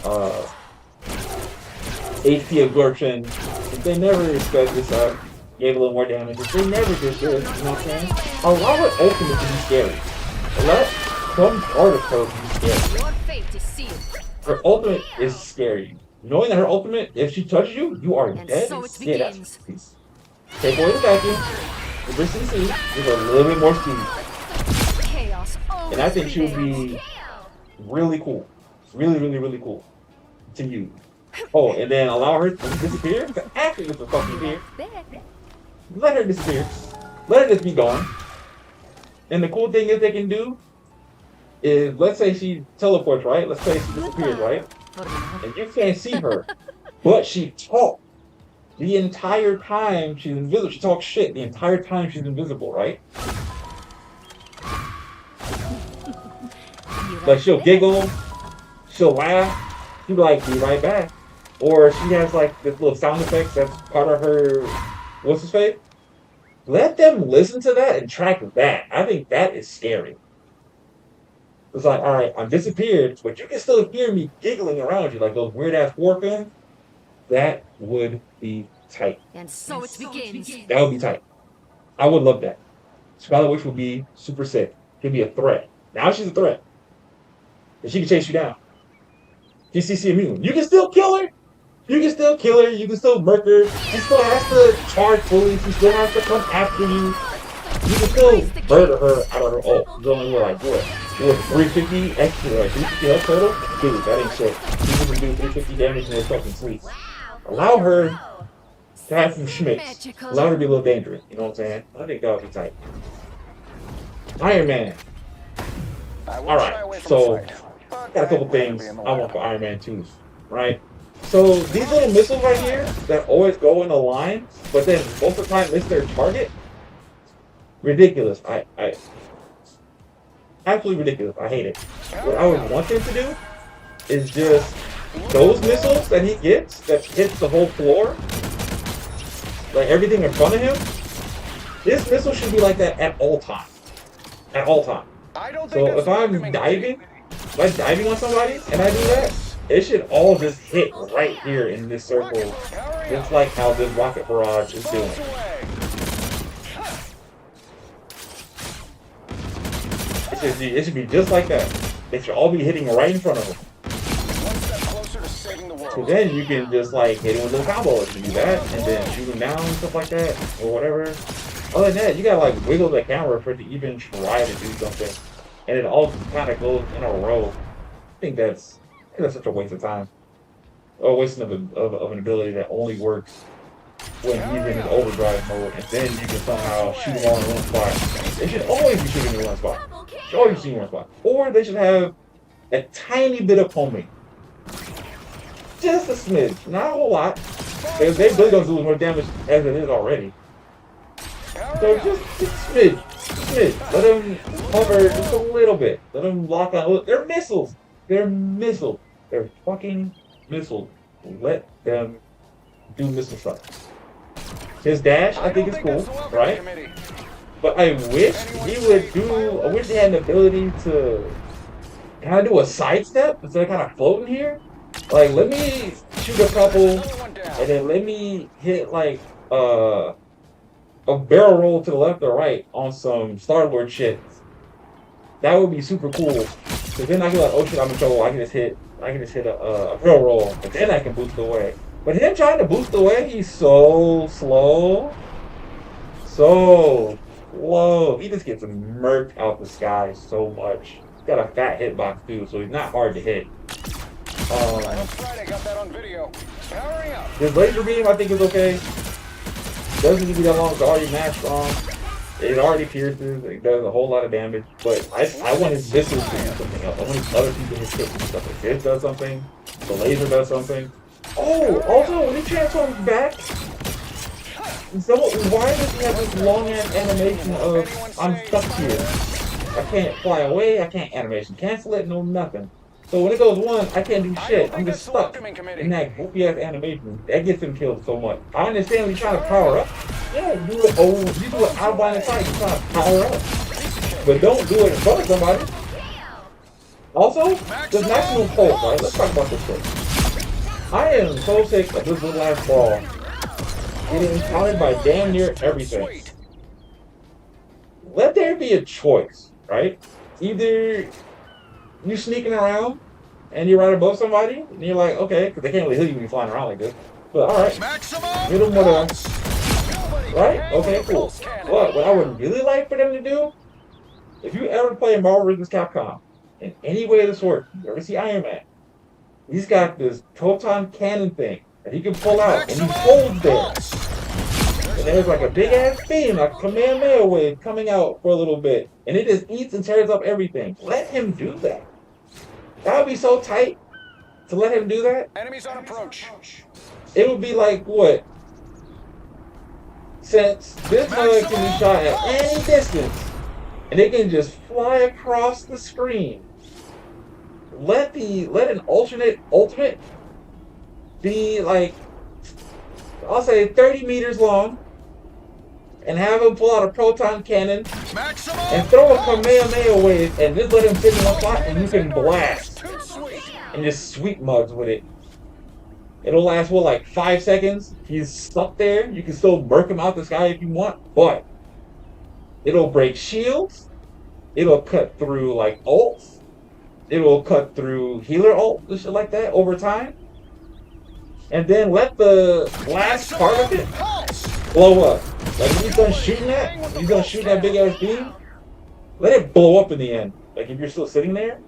HP absorption. If they never sped this up, gave a little more damage. If they never did this, you know what I'm saying? Allow her ultimate to be scary. Let some part of her be scary. Your fate is sealed. Her ultimate is scary. Knowing that her ultimate, if she touches you, you are And dead. so it Yeah, that's begins. peace. Take away the vacuum. With her CC, with a little bit more speed. Chaos And I think she would prevails. be really cool. Really, really, really cool to use. Oh, and then allow her to disappear? Actually, just a fucking disappear. Let her disappear. Let her just be gone. And the cool thing is they can do is, let's say she teleports, right? Let's say she disappears, right? And you can't see her, but she talks. the entire time she's invisible. She talks shit the entire time she's invisible, right? Like she'll giggle, she'll laugh, she'll be like, be right back. Or she has like this little sound effects that's part of her what's his face? Let them listen to that and track that. I think that is scary. It's like, alright, I'm disappeared, but you can still hear me giggling around you like those weird ass war guns. That would be tight. And so it begins. That would be tight. I would love that. Scarlet Witch would be super sick. She'd be a threat. Now she's a threat. And she can chase you down. She's CC immune. You can still kill her. You can still kill her. You can still murk her. She still has to charge fully. She still has to come after you. You can still murder her out of her ult. She's only like what? 350 extra, like 350 health total? Dude, that ain't shit. People can do 350 damage in their fucking sleep. Allow her to have some schmitz. Allow her to be a little dangerous. You know what I'm saying? I think that would be tight. Iron Man. Alright, so got a couple things I want for Iron Man 2, right? So these little missiles right here that always go in a line, but then most of the time miss their target. Ridiculous. I absolutely ridiculous. I hate it. What I would want him to do is just those missiles that he gets that hits the whole floor, like everything in front of him. This missile should be like that at all times. At all times. So if I'm diving on somebody and I do that, it should all just hit right here in this circle, just like how this rocket barrage is doing. It should be just like that. They should all be hitting right in front of them. So then you can just like hit him with little combos if you do that, and then shoot him down and stuff like that, or whatever. Other than that, you gotta like wiggle the camera for it to even try to do something, and it all kind of goes in a row. I think that's such a waste of time, or a waste of an ability that only works when he's in overdrive mode, and then you can somehow shoot him all in one spot. They should always be shooting in one spot. Should always be shooting in one spot, or they should have a tiny bit of homing. Just a smidge, not a whole lot, because they really don't do as much damage as it is already. So just smidge. Let them hover just a little bit. Let them lock on. They're missiles. They're missiles. They're fucking missiles. Let them do missile stuff. His dash, I think, is cool, right? But I wish he would do. I wish he had an ability to kind of do a sidestep instead of kind of floating here. Like, let me shoot a couple, and then let me hit like a barrel roll to the left or right on some Star-Lord shit. That would be super cool. Cause then I can like, oh shit, I'm in trouble. I can just hit a barrel roll, but then I can boost away. But him trying to boost away, he's so slow. So slow. He just gets murked out the sky so much. He's got a fat hitbox too, so he's not hard to hit. Friday, got that on video. Powering up. His laser beam, I think, is okay. Doesn't need to be that long. It's already matched strong. It already pierces. It does a whole lot of damage. But I want his missiles to do something else. I want his other people to hit stuff. Like this does something. The laser does something. Oh, also, when he transforms back, why does he have this long ass animation of I'm stuck here? I can't fly away. I can't animation cancel it. No nothing. So when it goes one, I can't do shit. I'm just stuck in that goofy ass animation. That gets him killed so much. I understand when you're trying to power up. Yeah, you do it out of line of sight. You're trying to power up. But don't do it in front of somebody. Also, there's maximum pulse, right? Let's talk about this first. I am so sick of this little ass ball getting counted by damn near everything. Let there be a choice, right? Either you sneaking around and you're right above somebody, and you're like, okay, because they can't really hit you when you're flying around like this. But alright, hit them with a. Right? Okay, cool. But what I would really like for them to do, if you ever play Marvel Rivels Capcom, in any way of the sort, you ever see Iron Man, he's got this proton cannon thing that he can pull out, and he holds there. And there's like a big ass beam, like a Kamehameha wave coming out for a little bit, and it just eats and tears up everything. Let him do that. That would be so tight to let him do that. Enemies on approach. It would be like what? since this mug can be shot at any distance, and it can just fly across the screen, let an alternate ultimate be like, I'll say 30 meters long, and have him pull out a proton cannon and throw a Kamehameha wave and just let him sit in one spot and you can blast and just sweep mugs with it. It'll last, what, like 5 seconds? He's stuck there. You can still murk him out the sky if you want, but it'll break shields. It'll cut through, like, ults. It'll cut through healer ult and shit like that over time. And then let the last part of it blow up. Like, when he's done shooting that, when he's done shooting that big-ass beam, let it blow up in the end. Like, if you're still sitting there,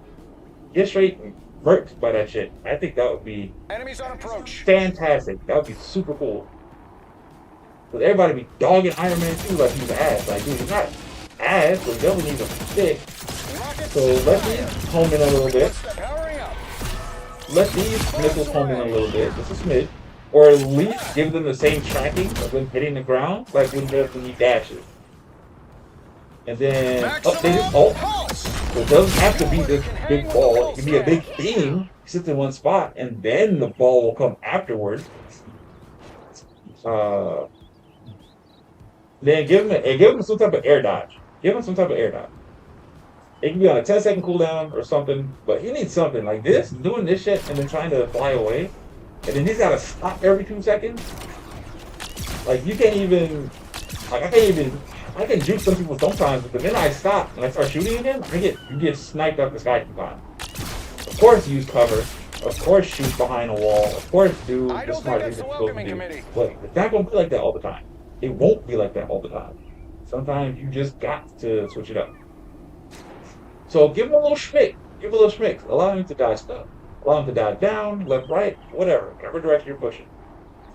get straight murked by that shit. I think that would be Enemies on approach. fantastic. That would be super cool. Because everybody be dogging Iron Man 2 like he's ass. Like, dude, he's not ass, but he definitely needs a stick. So let these home in a little bit. Powering up. Let these missiles home in a little bit, just a smidge. Or at least give them the same tracking of them hitting the ground, like when he dashes. And then, they just ult. So it doesn't have to be this big ball. It can be a big beam, sits in one spot, and then the ball will come afterwards. Then give him some type of air dodge. Give him some type of air dodge. It can be on a 10-second cooldown or something, but he needs something like this, doing this shit and then trying to fly away. And then he's gotta stop every 2 seconds. Like, you can't even, like, I can juke some people sometimes, but the minute I stop and I start shooting again, you get sniped up the sky sometimes. Of course, use cover. Of course, shoot behind a wall. Of course, do the smart thing that you're supposed to do. But it's not gonna be like that all the time. It won't be like that all the time. Sometimes you just got to switch it up. So give him a little schmick. Give him a little schmick. Allow him to dodge stuff. Allow him to dodge down, left, right, whatever. Whatever direction you're pushing.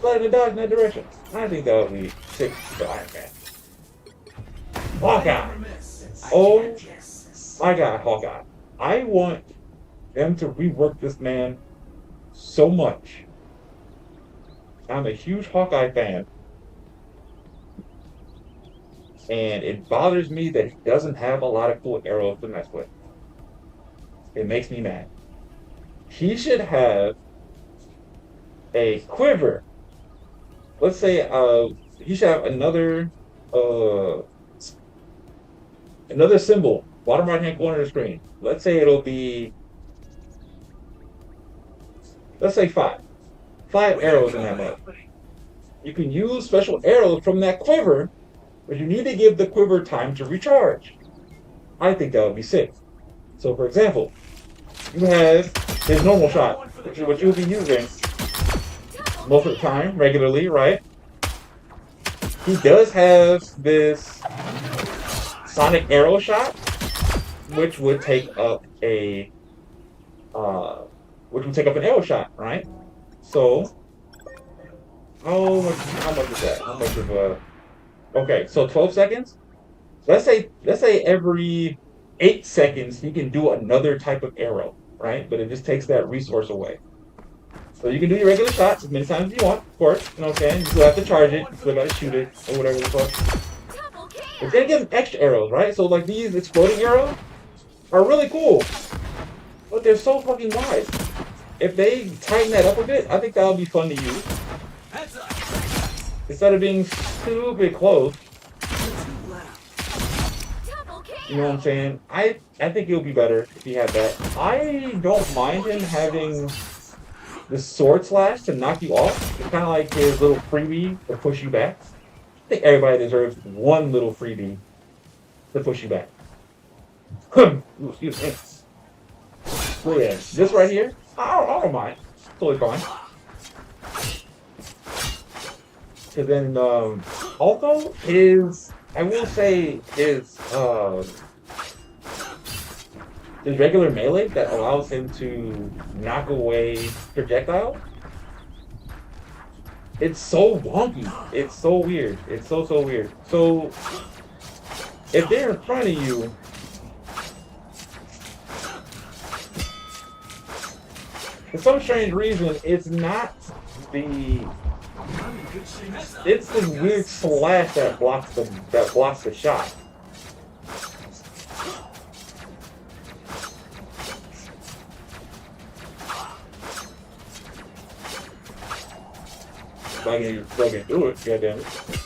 Let him dodge in that direction. I think that would be sick for Iron Man. Hawkeye. Oh my God, Hawkeye. I want them to rework this man so much. I'm a huge Hawkeye fan. And it bothers me that he doesn't have a lot of cool arrows to mess with. It makes me mad. He should have a quiver. Let's say he should have another symbol, bottom right hand corner of the screen. Let's say it'll be, let's say 5 arrows in that mug. You can use special arrows from that quiver, but you need to give the quiver time to recharge. I think that would be sick. So, for example, you have his normal shot, which is what you'll be using most of the time, regularly, right? He does have this sonic arrow shot, which would take up an arrow shot, right? So, how much is that? How much of a? Okay, so 12 seconds. Let's say every 8 seconds he can do another type of arrow, right? But it just takes that resource away. So you can do your regular shots as many times as you want, of course. You know what I'm saying? You still have to charge it, you still gotta shoot it, or whatever the fuck. But then give him extra arrows, right? So like these exploding arrows are really cool. But they're so fucking wide. If they tighten that up a bit, I think that'll be fun to use. Instead of being stupid close. You know what I'm saying? I think it would be better if he had that. I don't mind him having the sword slash to knock you off. It's kind of like his little freebie to push you back. I think everybody deserves one little freebie to push you back. Ooh, excuse me. So yeah, this right here, I don't mind. Totally fine. So then, also I will say his regular melee that allows him to knock away projectiles. It's so wonky. It's so weird. It's so weird. So if they're in front of you, for some strange reason, it's not the It's this weird slash that blocks the shot. If I can fucking do it, goddammit.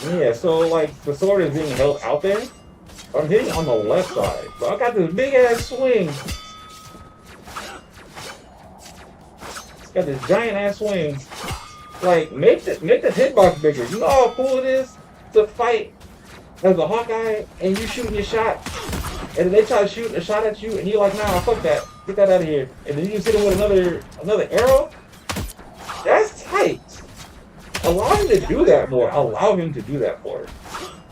Yeah, so like the sword is being held out there. I'm hitting on the left side, so I got this big ass swing. Got this giant ass swing. Like make the hitbox bigger. You know how cool it is to fight as a Hawkeye and you shooting your shot, and then they try to shoot a shot at you, and you're like, nah, fuck that, get that out of here, and then you just hit him with another arrow. That's tight. Allow him to do that more. Allow him to do that more.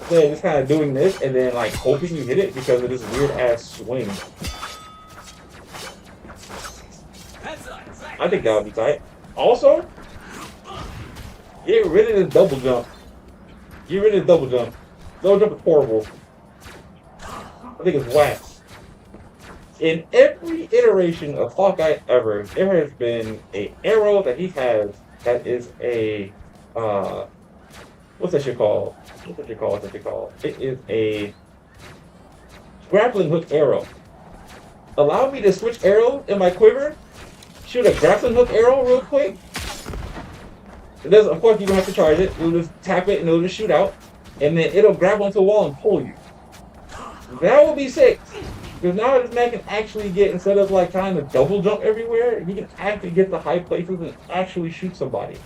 So just kind of doing this and then like hoping you hit it because of this weird ass swing. I think that would be tight. Also, get rid of the double jump. Get rid of the double jump. Double jump is horrible. I think it's whack. In every iteration of Hawkeye ever, there has been an arrow that he has that is a what's that shit called? It is a grappling hook arrow. Allow me to switch arrows in my quiver, shoot a grappling hook arrow real quick. It does, of course, you don't have to charge it. You'll just tap it and it'll just shoot out, and then it'll grab onto a wall and pull you. That will be sick. Because now this man can actually get, instead of like trying to double jump everywhere, he can actually get to high places and actually shoot somebody.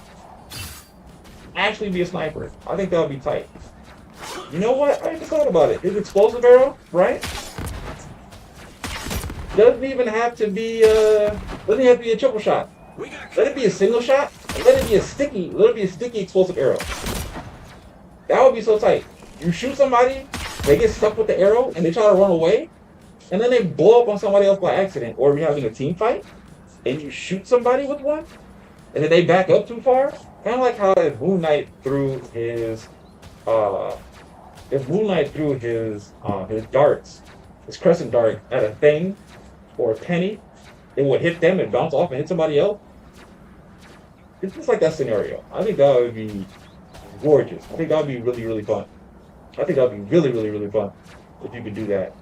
Actually be a sniper. I think that would be tight. You know what? I just thought about it. His explosive arrow, right? Doesn't even have to be a triple shot. Let it be a single shot. Let it be a sticky explosive arrow. That would be so tight. You shoot somebody, they get stuck with the arrow, and they try to run away, and then they blow up on somebody else by accident. Or you're having a team fight, and you shoot somebody with one, and then they back up too far. Kind of like how if Moon Knight threw his darts, his crescent dart at a thing or a penny, it would hit them and bounce off and hit somebody else. It's just like that scenario. I think that would be gorgeous. I think that would be really, really fun. I think that would be really, really, really fun if you could do that.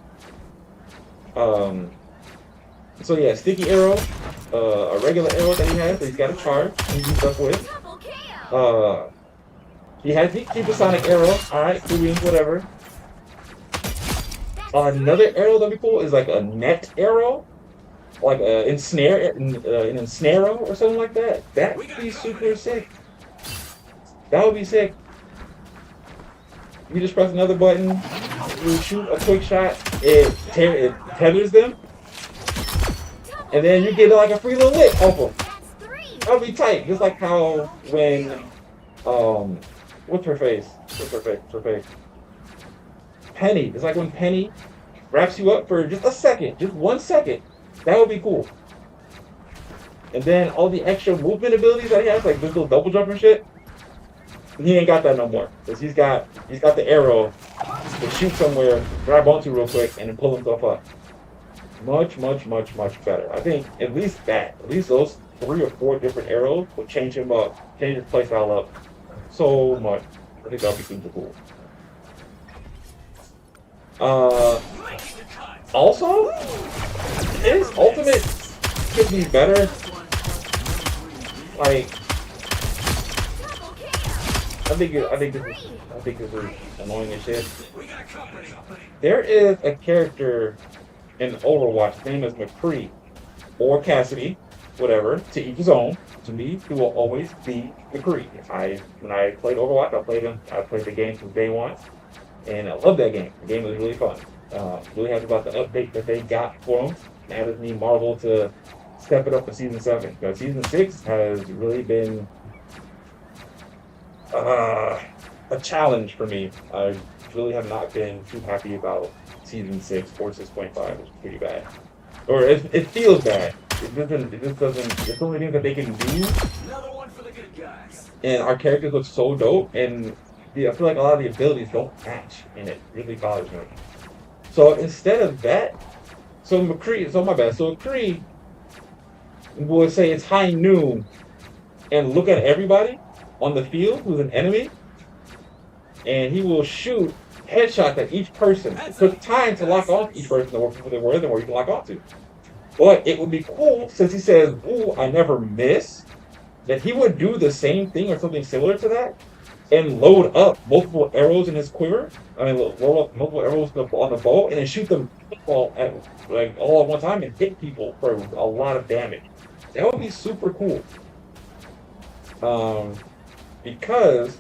So yeah, sticky arrow, a regular arrow that he has that he's got to charge and do stuff with. He has the supersonic arrow, alright, cool beans, whatever. Another arrow that'd be cool is like a net arrow, like an ensnaro or something like that. That would be super sick. That would be sick. You just press another button, you shoot a quick shot, it tethers them, and then you get like a free little lick off them. That would be tight, just like how when, what's her face? Penny. It's like when Penny wraps you up for just a second, just 1 second. That would be cool. And then all the extra movement abilities that he has, like this little double jump and shit, he ain't got that no more. Because he's got the arrow to shoot somewhere, grab onto real quick, and then pull himself up. Much, much, much, much better. I think at least those 3 or 4 different arrows will change him up, change his playstyle up so much. I think that'll be super cool. Also, his ultimate could be better. Like, I think this is annoying as shit. There is a character in Overwatch, his name is McCree, or Cassidy, whatever, to each his own. To me, he will always be McCree. When I played Overwatch, I played the game from day one, and I love that game. The game was really fun. Really happy about the update that they got for him. Now just need Marvel to step it up for Season 7. Because Season 6 has really been a challenge for me. I really have not been too happy about Season 6 or 6.5, which is pretty bad. Or it feels bad. It's only thing that they can do. Another one for the good guys. And our characters look so dope, and I feel like a lot of the abilities don't match, and it really bothers me. So instead of that, McCree, will say it's high noon and look at everybody on the field who's an enemy, and he will shoot headshots at each person. It took time to lock on each person, the more people there were, the more you can lock on to. But it would be cool, since he says, ooh, I never miss, that he would do the same thing or something similar to that and load up multiple arrows in his quiver. I mean, load up multiple arrows on the bow and then shoot them all at one time and hit people for a lot of damage. That would be super cool. Because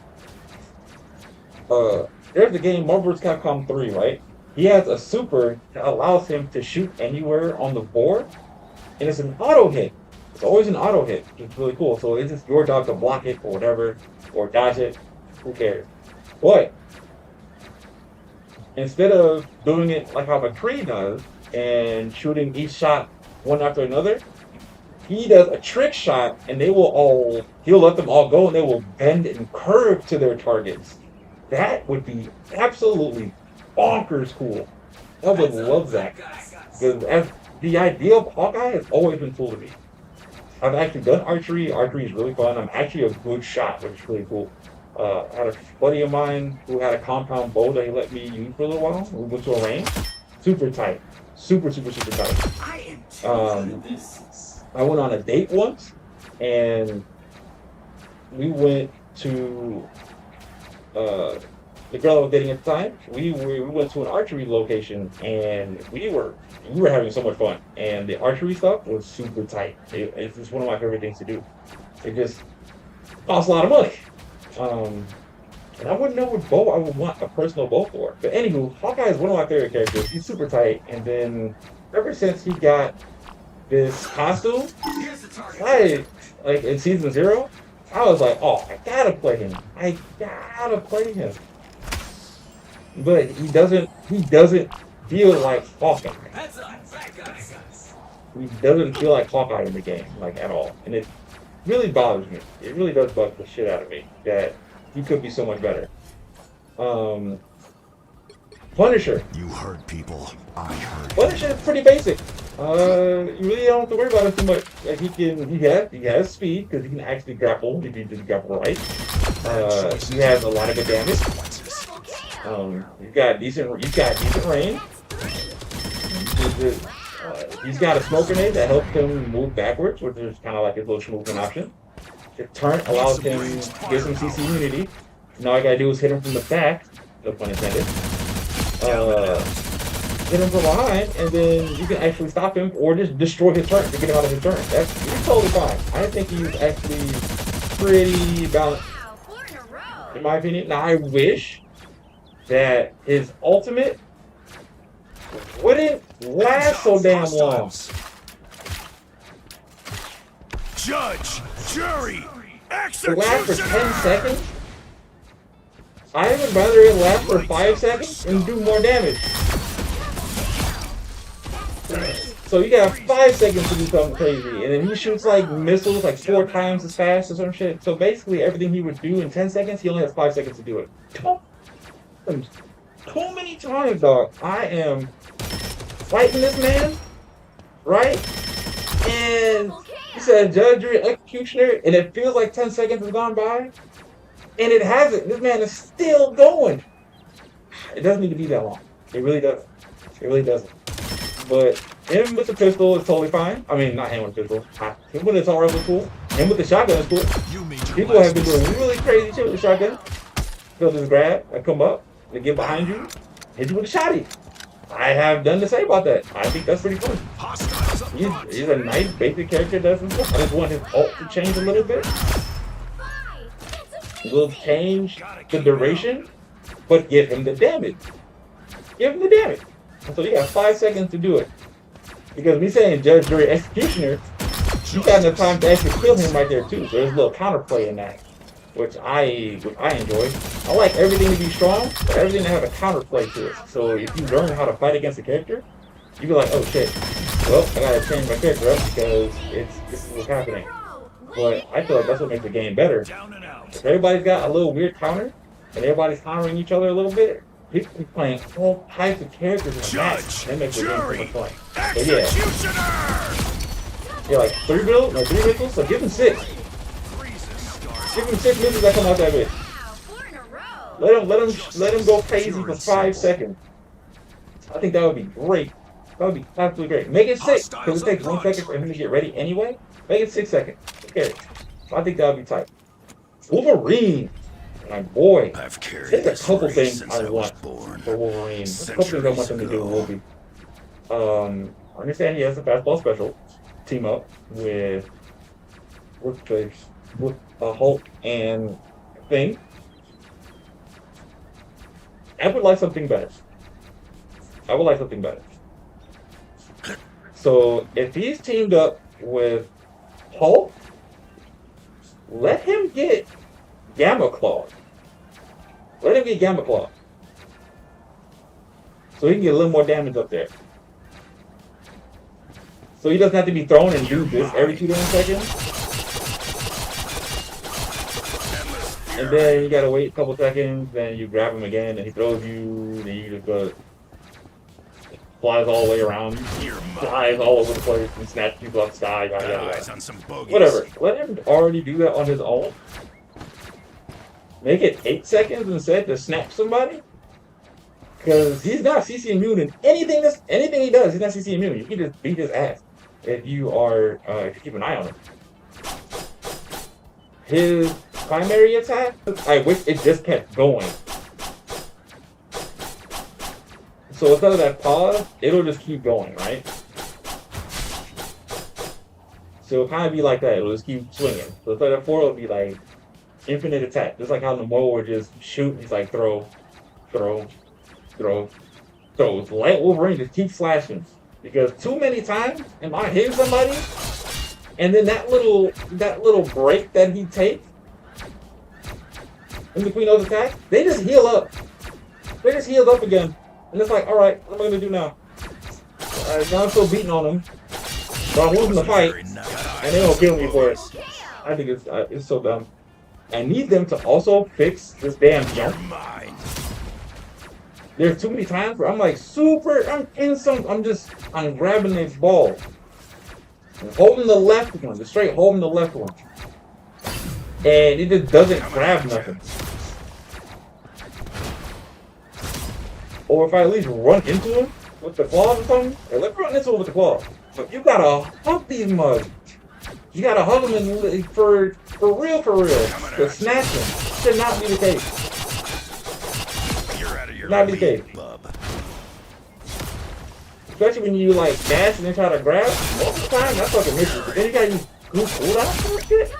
there's the game Marvel vs. Capcom 3, right? He has a super that allows him to shoot anywhere on the board, and it's an auto hit. It's always an auto hit. It's really cool. So it's just your job to block it or whatever, or dodge it. Who cares? But instead of doing it like how McCree does and shooting each shot one after another, he does a trick shot, and he'll let them all go, and they will bend and curve to their targets. That would be absolutely bonkers cool. I would love that. Because as the idea of Hawkeye has always been cool to me. I've actually done archery. Archery is really fun. I'm actually a good shot, which is really cool. I had a buddy of mine who had a compound bow that he let me use for a little while. We went to a range. Super tight. Super tight. I went on a date once, and we went to the girl I was dating at the time. We went to an archery location, and we were having so much fun. And the archery stuff was super tight. It's just one of my favorite things to do. It just costs a lot of money. And I wouldn't know what bow I would want a personal bow for. But anywho, Hawkeye is one of my favorite characters. He's super tight. And then ever since he got this costume, like in season 0, I was like, oh, I gotta play him. But he doesn't feel like Hawkeye. He doesn't feel like Hawkeye in the game, like at all. And it really bothers me. It really does bug the shit out of me that he could be so much better. Punisher. You heard people. I heard. Punisher is pretty basic. You really don't have to worry about it too much. Like he has speed because he can actually grapple if you do grapple right. He has a lot of good damage. He's got decent range. He's got a smoke grenade that helps him move backwards, which is kind of like his little movement option. The turn allows him, gives him CC immunity. Now all I gotta do is hit him from the back, no pun intended. Hit him from behind, and then you can actually stop him or just destroy his turn to get him out of his turn. He's totally fine. I think he's actually pretty balanced, in my opinion. Now I wish that his ultimate wouldn't last so damn long. Judge, jury, It lasts for 10 executioner! seconds? I would rather it last for 5 seconds and do more damage. So you got 5 seconds to do something crazy, and then he shoots like missiles like 4 times as fast or some shit. So basically everything he would do in 10 seconds, he only has 5 seconds to do it. Too many times, dog. I am fighting this man, right? And he said, Judge, you're an executioner, and it feels like 10 seconds has gone by, and it hasn't. This man is still going. It doesn't need to be that long. It really doesn't. It really doesn't. But him with the pistol is totally fine. I mean, not him with the pistol. Him with the assault rifle is cool. Him with the shotgun is cool. People have been doing really crazy shit with the shotgun. They'll just grab and come up, they get behind you, hit you with a shotty. I have done the same about that. I think that's pretty fun. He's a nice basic character, doesn't he? I just want his ult to change a little bit. We'll change the duration, but give him the damage. Give him the damage. And so you got 5 seconds to do it. Because me saying Judge, Jury, Executioner, you got enough time to actually kill him right there too. So there's a little counterplay in that, which I enjoy. I like everything to be strong, but everything to have a counterplay to it. So if you learn how to fight against a character, you be like, oh shit, well, I gotta change my character up because this is what's happening. But I feel like that's what makes the game better. If everybody's got a little weird counter, and everybody's countering each other a little bit, people be playing all types of characters in a match. That makes the game so much fun. But yeah, Yeah, like 3 builds, like 3 missiles. So give him 6. Give him 6 missiles that come out that way. Wow, 4 in a row. Let him go crazy for 5 seconds. I think that would be great. That would be absolutely great. Make it 6, because it takes 1 second for him to get ready anyway. Make it 6 seconds. Okay. I think that would be tight. Wolverine. My boy. I've carried There's this a couple race things since I I want was born. for Wolverine. There's a couple things I want them to do with Wolverine. I understand he has a fastball special. Team up with Hulk and Thing. I would like something better. So if he's teamed up with Hulk, let him get Gamma Claw. So he can get a little more damage up there. So he doesn't have to be thrown and do this every 2 damn seconds. And then you gotta wait a couple seconds, then you grab him again, and he throws you, then you just go, flies all the way around, flies all over the place, and snatches people off the sky, Got eyes on some bogeys. whatever. Let him already do that on his own. Make it 8 seconds instead to snap somebody. Because he's not CC immune in anything he does, he's not CC immune. You can just beat his ass if you keep an eye on him. His primary attack, I wish it just kept going. So instead of that pause, it'll just keep going, right? So it'll kind of be like that. It'll just keep swinging. So instead of 4, it'll be like infinite attack. Just like how the Moe would just shoot. He's like throw. Let Wolverine just keep slashing. Because too many times, am I hitting somebody? And then that little break that he takes in between those attacks, they just heal up. They just healed up again. And it's like, alright, what am I gonna do now? Now I'm still beating on them. But I'm losing the fight. And they don't kill me for it. I think it's so dumb. I need them to also fix this damn jump. There's too many times where I'm like I'm grabbing this ball. And holding the left one, just straight holding the left one. And it just doesn't grab nothing. Or if I at least run into him with the claws or something, or let's run into him with the claws. But you gotta hug these mugs. You gotta hug them for real. To snatch them. Should not be the case. Not be the case. Especially when you like dash and then try to grab. Most of the time, that's fucking misses. But then you gotta use glue cooldown for that shit.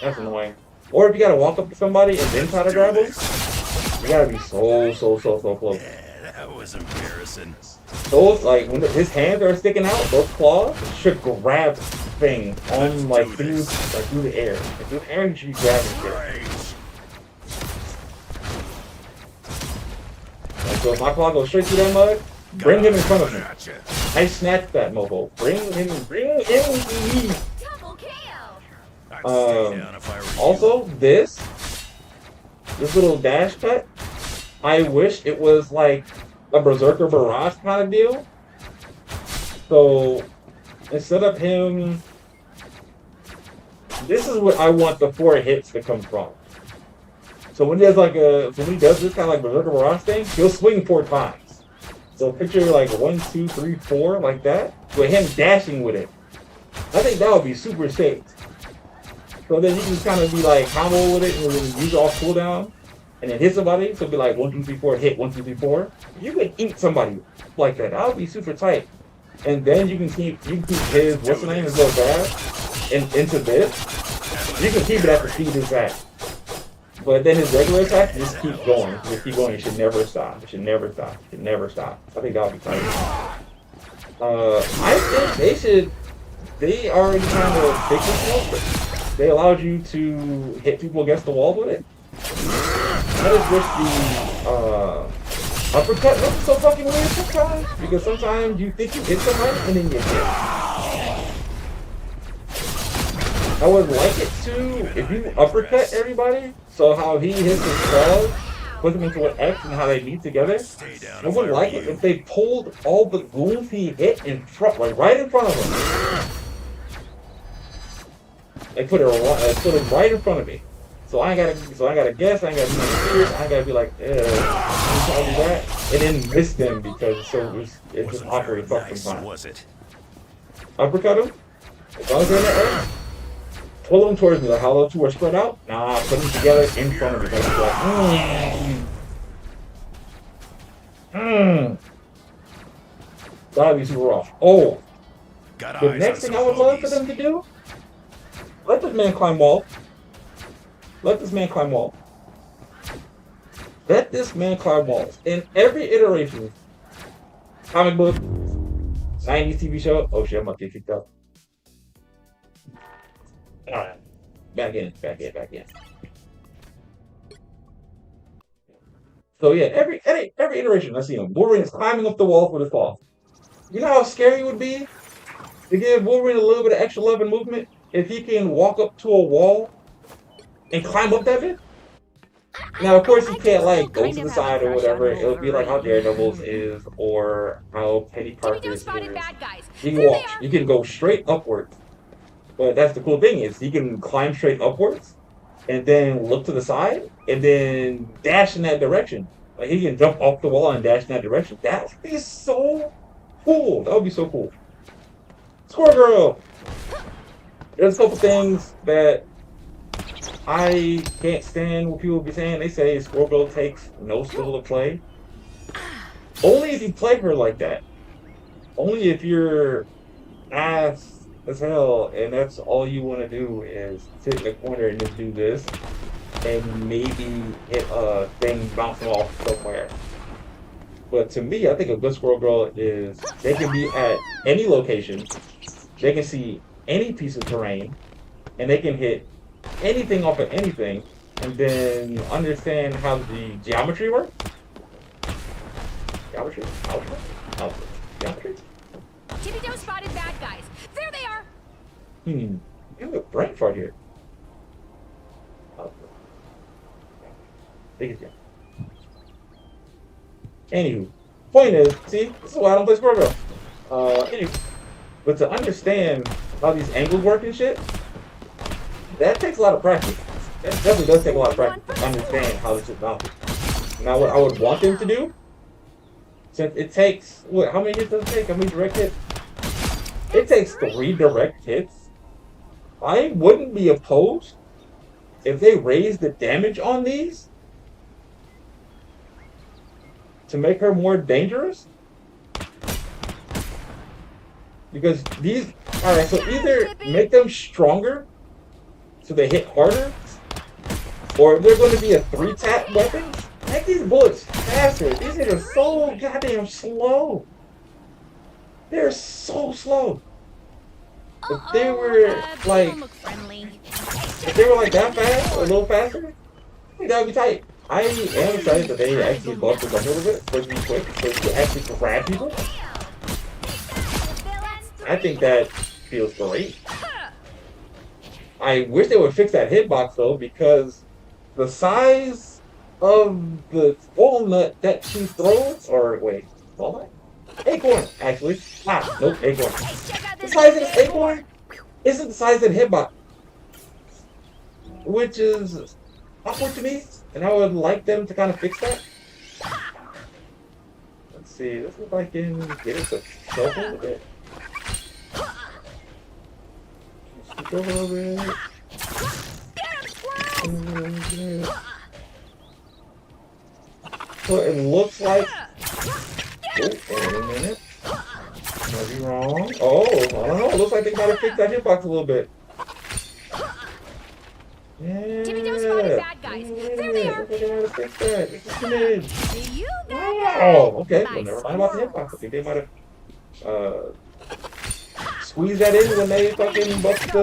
That's annoying. Or if you gotta walk up to somebody and then try to grab them, you gotta be so close. Yeah, that was embarrassing. Those, like, when his hands are sticking out, those claws should grab things on, like, through the air. Like, through the air, you should be grabbing shit. Like, so if my claw goes straight through that mug, bring him in front of me. I snatch that mofo. Bring him to me. Double KO. Also, this little dash cut, I wish it was like a Berserker Barrage kind of deal. So instead of him, this is what I want the 4 hits to come from. So when he does this kind of like Berserker Barrage thing, he'll swing 4 times. So picture like 1, 2, 3, 4 like that, with him dashing with it. I think that would be super safe. So then you can kind of be like combo with it and then use it off cooldown. And then hit somebody, so it'd be like 1, 2, 3, 4, hit 1, 2, 3, 4. You can eat somebody like that. That would be super tight. And then you can keep his his little grab into this. You can keep it at the speed it's at. But then his regular attack just keep going. It should never stop. I think that would be tight. I think they already kind of fixed this. They allowed you to hit people against the wall with it. I just wish the uppercut looks so fucking weird sometimes, because sometimes you think you hit somebody and then you hit. I would like it to, if you uppercut everybody, so how he hits his claws, put them into an X and how they meet together. I would like it if they pulled all the goons he hit in front, like right in front of him. They put it right in front of me. So I gotta guess. I ain't gotta be serious. I gotta be like, can you try to do that? And then miss them because it's just Wasn't awkward very as fuck nice, sometimes. was it? Uppercut them. As long as they're in the air, pull them towards me. Like how those two are spread out. Nah, put them together in front of me. Like, That'd be super rough. Oh, Got the eyes next on thing some I would love for bogeys. them to do, let this man climb wall. Let this man climb wall. Let this man climb walls. In every iteration, comic book, 90s TV show. Oh shit, I'm about to get kicked out. Alright. Back in. So yeah, every iteration I see him. Wolverine's climbing up the wall for the fall. You know how scary it would be to give Wolverine a little bit of extra love and movement if he can walk up to a wall and climb up that bit? Now, of course, he can't like go to the side or whatever. It'll be like how Daredevil's is, or how Penny Parker is. Spotted bad guys. He can walk. You can go straight upwards. But that's the cool thing is he can climb straight upwards, and then look to the side, and then dash in that direction. Like he can jump off the wall and dash in that direction. That would be so cool. That would be so cool. Squirrel Girl. There's a couple things that I can't stand what people be saying. They say Squirrel Girl takes no skill to play. Only if you play her like that. Only if you're ass as hell and that's all you want to do is sit in the corner and just do this and maybe hit a thing bouncing off somewhere. But to me, I think a good Squirrel Girl is they can be at any location, they can see any piece of terrain, and they can hit anything off of anything, and then understand how the geometry works. Geometry? Algebra? Algebra. Geometry? Tippy toe spotted bad guys. There they are. You have a brain fart here. Algebra. Think it's geometry. Anywho, point is, see, this is why I don't play Squirrel Girl. Anywho, but to understand how these angles work and shit, that takes a lot of practice. That definitely does take a lot of practice to understand how this is bounces. Now, what I would want them to do, since it takes, how many hits does it take? How many direct hits? It takes 3 direct hits. I wouldn't be opposed if they raise the damage on these to make her more dangerous. Because these, alright, so either make them stronger so they hit harder, or if they're going to be a 3-tap weapon, make these bullets faster. These things are so goddamn slow. They're so slow. If they were like, that fast, or a little faster, I think that would be tight. I am excited that they actually buffed the gun a little bit, so it can be quick, so you can actually grab people. I think that feels great. I wish they would fix that hitbox though, because the size of the walnut that she throws, or wait, walnut? Acorn, actually. Nope, acorn. The size of this acorn isn't the size of the hitbox, which is awkward to me, and I would like them to kind of fix that. Let's see, this is like in get it to shuffle a bit. Scoot over a bit. So it looks like. Oh, wait a minute. Might be wrong. Oh, I don't know. It looks like they gotta fix that hitbox a little bit. Yeah. Tippy toe spotted bad guys. There they are. They gotta fix that. It's a smidge. See you guys. Oh, okay. Well, Nice never mind about the squirrel. hitbox. I think they might have squeezed that in when they fucking buffed the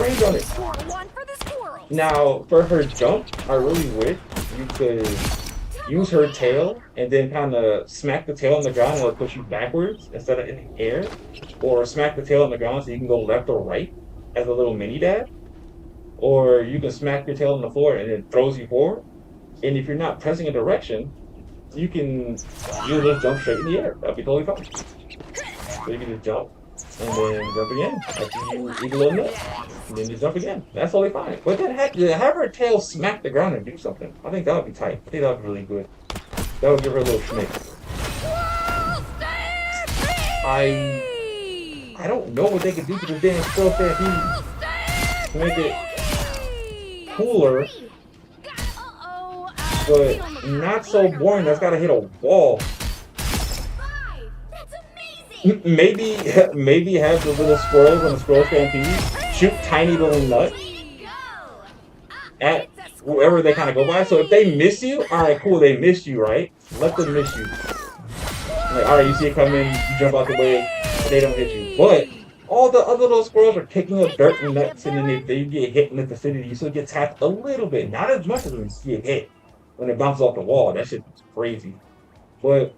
range on it. Squirrel one for the squirrels. Now, for her jump, I really wish you could use her tail and then kind of smack the tail on the ground and let it push you backwards instead of in the air. Or smack the tail on the ground so you can go left or right as a little mini dab. Or you can smack your tail on the floor and it throws you forward. And if you're not pressing a direction, you can just jump straight in the air. That'd be totally fine. So you can just jump and then jump again. After you eat a little nut, and then you jump again. That's totally fine. But then have her tail smack the ground and do something. I think that would be tight. I think that would be really good. That would give her a little schmick. I don't know what they could do to this damn Squirrel Stampede to make it cooler, but not so boring. That's gotta hit a wall. Maybe have the little squirrels on the Squirrel Stampede shoot tiny little nuts at whoever they kind of go by. So if they miss you, all right, cool, they missed you, right? Let them miss you. Like, all right, you see it coming, you jump out the way, they don't hit you. But all the other little squirrels are kicking up dirt and nuts, and then if they get hit in the vicinity, you still get tapped a little bit, not as much as when you get hit when it bounces off the wall. That shit's crazy. But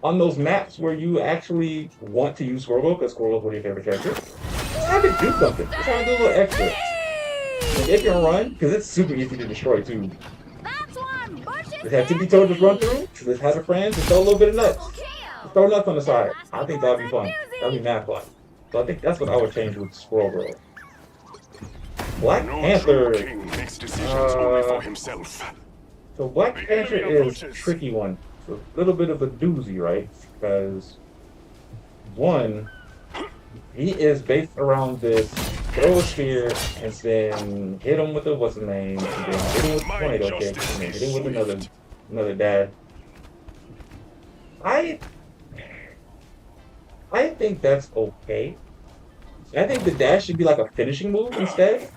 on those maps where you actually want to use Squirrel, because Squirrel is one of your favorite characters, just have it do something. Just have it do a little extra. And it can run, because it's super easy to destroy too. Just have Tippy Toe just run through, just have a friend, just throw a little bit of nuts. Just throw nuts on the side. I think that'd be fun. That'd be mad fun. So I think that's what I would change with Squirrel Girl. Black Panther. Makes decisions only for himself. So Black Panther is a tricky one. It's a little bit of a doozy, right? Because one, he is based around this throw a spear and then hit him with the what's the name, and then hit him with the tornado kick, and then hit him with another dad. I think that's okay. I think the dash should be like a finishing move instead.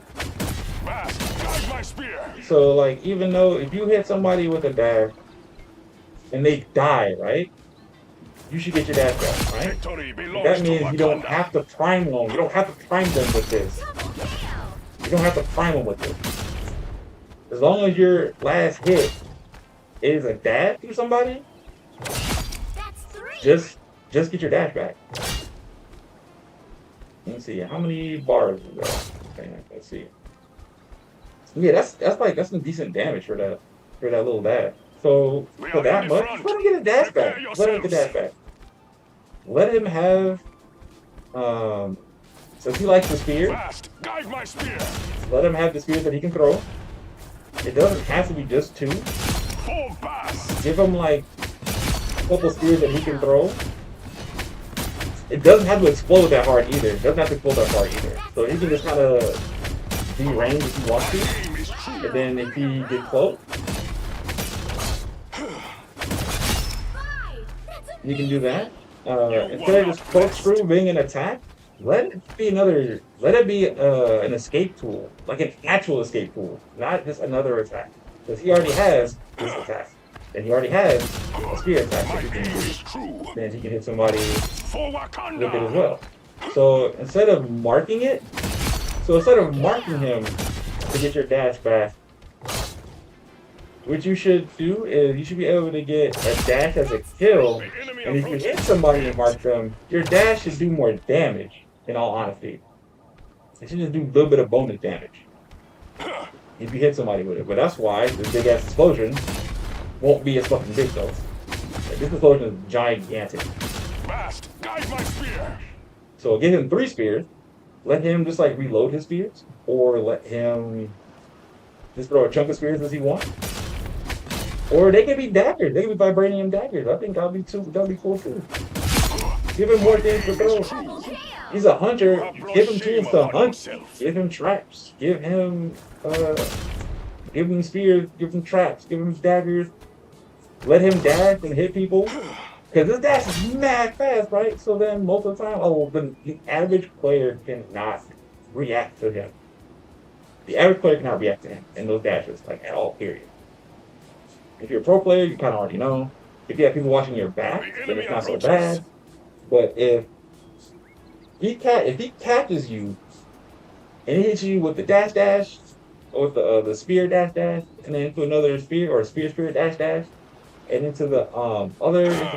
So like, even though if you hit somebody with a dash and they die, right? You should get your dash back, right? That means you don't have to prime them. You don't have to prime them with this. You don't have to prime them with this. As long as your last hit is a dash to somebody, just get your dash back. Let's see, how many bars is that? Okay, let's see. Yeah, that's some decent damage for that little dash. So for that much, let him get a dash back. Let him get a dash back. Let him have since he likes the spear, let him have the spears that he can throw. It doesn't have to be just two. Give him like a couple spears that he can throw. It doesn't have to explode that hard either. It doesn't have to explode that hard either. So he can just kind of be ranged if he wants to. And then if he gets close, you can do that. Instead of just corkscrew being an attack, let it be an escape tool. Like an actual escape tool. Not just another attack. Because he already has this attack. And he already has a spear attack that he can do. Then he can hit somebody with it as well. So instead of marking him to get your dash back, what you should do is you should be able to get a dash as a kill. And if you hit somebody and mark them, your dash should do more damage, in all honesty. It should just do a little bit of bonus damage if you hit somebody with it. But that's why this big ass explosion won't be as fucking big though. Like, this explosion is gigantic. So give him 3 spears. Let him just like reload his spears, or let him just throw a chunk of spears as he wants. Or they can be daggers. They can be vibranium daggers. I think that'll be cool too. Give him more things to throw. He's a hunter. Give him tools to hunt. Give him traps. Give him spears. Give him traps. Give him daggers. Let him dash and hit people. Because this dash is mad fast, right? So then most of the time, the average player cannot react to him. The average player cannot react to him in those dashes, like at all, period. If you're a pro player, you kind of already know. If you have people watching your back, then it's not so bad. But if he catches you and he hits you with the dash, or with the spear dash, and then into another spear or spear dash, and into the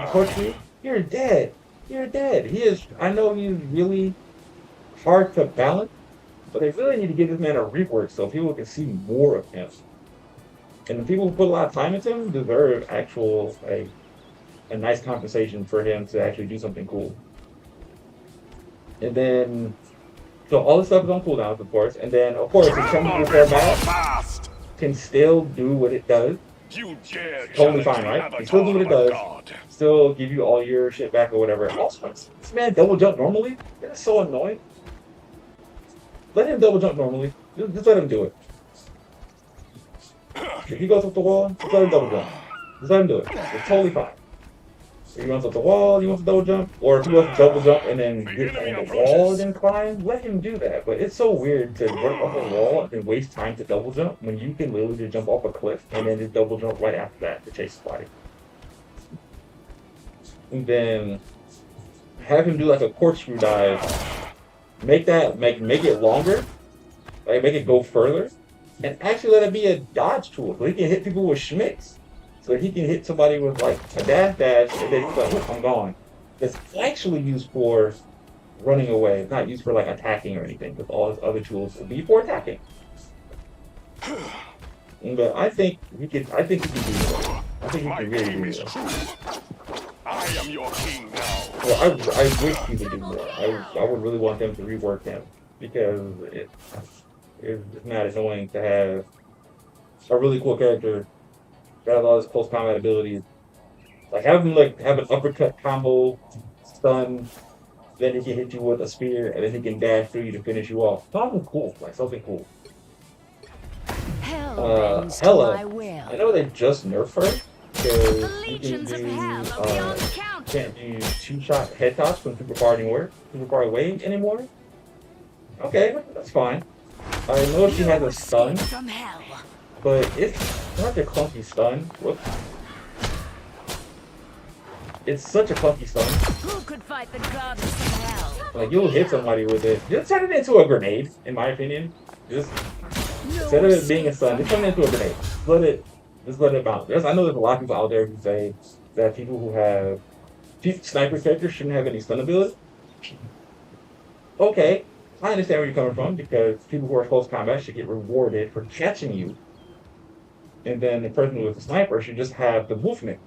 corkscrew, you're dead. You're dead. I know he's really hard to balance, but they really need to give this man a rework so people can see more of him. And the people who put a lot of time into him deserve a nice compensation for him to actually do something cool. And then, so all this stuff is on cooldowns, of course. And then, of course, if some people fare bad, can still do what it does. You dare Totally fine, right? Can still do what it does. Still give you all your shit back or whatever. Also, this man double jump normally? That's so annoying. Let him double jump normally. Just let him do it. If he goes up the wall, just let him double jump. Just let him do it. It's totally fine. If he runs up the wall, he wants to double jump, or if he wants to double jump and then get on the wall and then climb, let him do that. But it's so weird to run off a wall and waste time to double jump when you can literally just jump off a cliff and then just double jump right after that to chase somebody. And then have him do like a corkscrew dive. Make it longer, like make it go further, and actually let it be a dodge tool so he can hit people with schmicks. So he can hit somebody with like a dash, and then he's like, "Look, I'm gone." It's actually used for running away. It's not used for like attacking or anything. With all his other tools, would be for attacking. But I think he could. I think he can do that. I think he can really do that. I am your king now. Well, I wish he would do that. I would really want them to rework him because it's not annoying to have a really cool character that has all his close combat abilities. Like have him have an uppercut combo, stun, then he can hit you with a spear, and then he can dash through you to finish you off. Something cool, like something cool. Hell bends to Hella. my will. I know they just nerfed her. The Because you legions of can hell do, are beyond count. can't do 2-shot headshots from super far away anymore. Okay, that's fine. I know she has a stun, From hell. but it's such a clunky stun. Whoops. It's such a clunky stun. Who could fight the goddess of hell? Like you'll hit somebody with it. Just turn it into a grenade, in my opinion. Just instead of it being a stun, just turn it into a grenade. Just let it bounce. I know there's a lot of people out there who say that people who have sniper characters shouldn't have any stun ability. Okay, I understand where you're coming from because people who are close combat should get rewarded for catching you. And then the person with the sniper should just have the movement.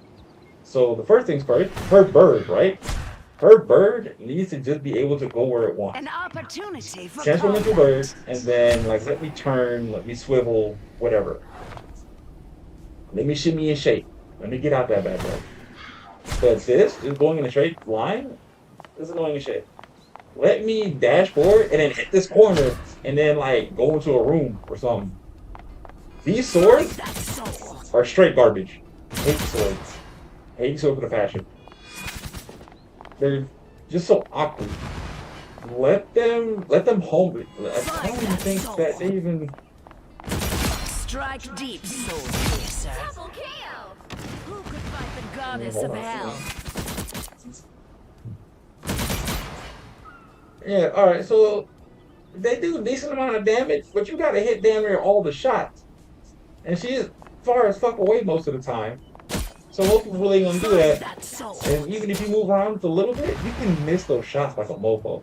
So the first things first, her bird, right? Her bird needs to just be able to go where it wants. An opportunity for Transform into a combat. bird, and then like let me turn, let me swivel, whatever. Let me shimmy and shake. Let me get out that bad boy. But this is going in a straight line. This is going in shit. Let me dash forward and then hit this corner and then like go into a room or something. These swords That soul. are straight garbage. Hate swords. Hate swords with a passion. They're just so awkward. Let them hold it. I don't even think that they even. Strike deep, soul piercer. Double kill. Who could fight the goddess of hell? Yeah, alright, so they do a decent amount of damage, but you gotta hit damn near all the shots. And she's far as fuck away most of the time. So most people really ain't gonna do that. That soul. And even if you move around just a little bit, you can miss those shots like a mofo.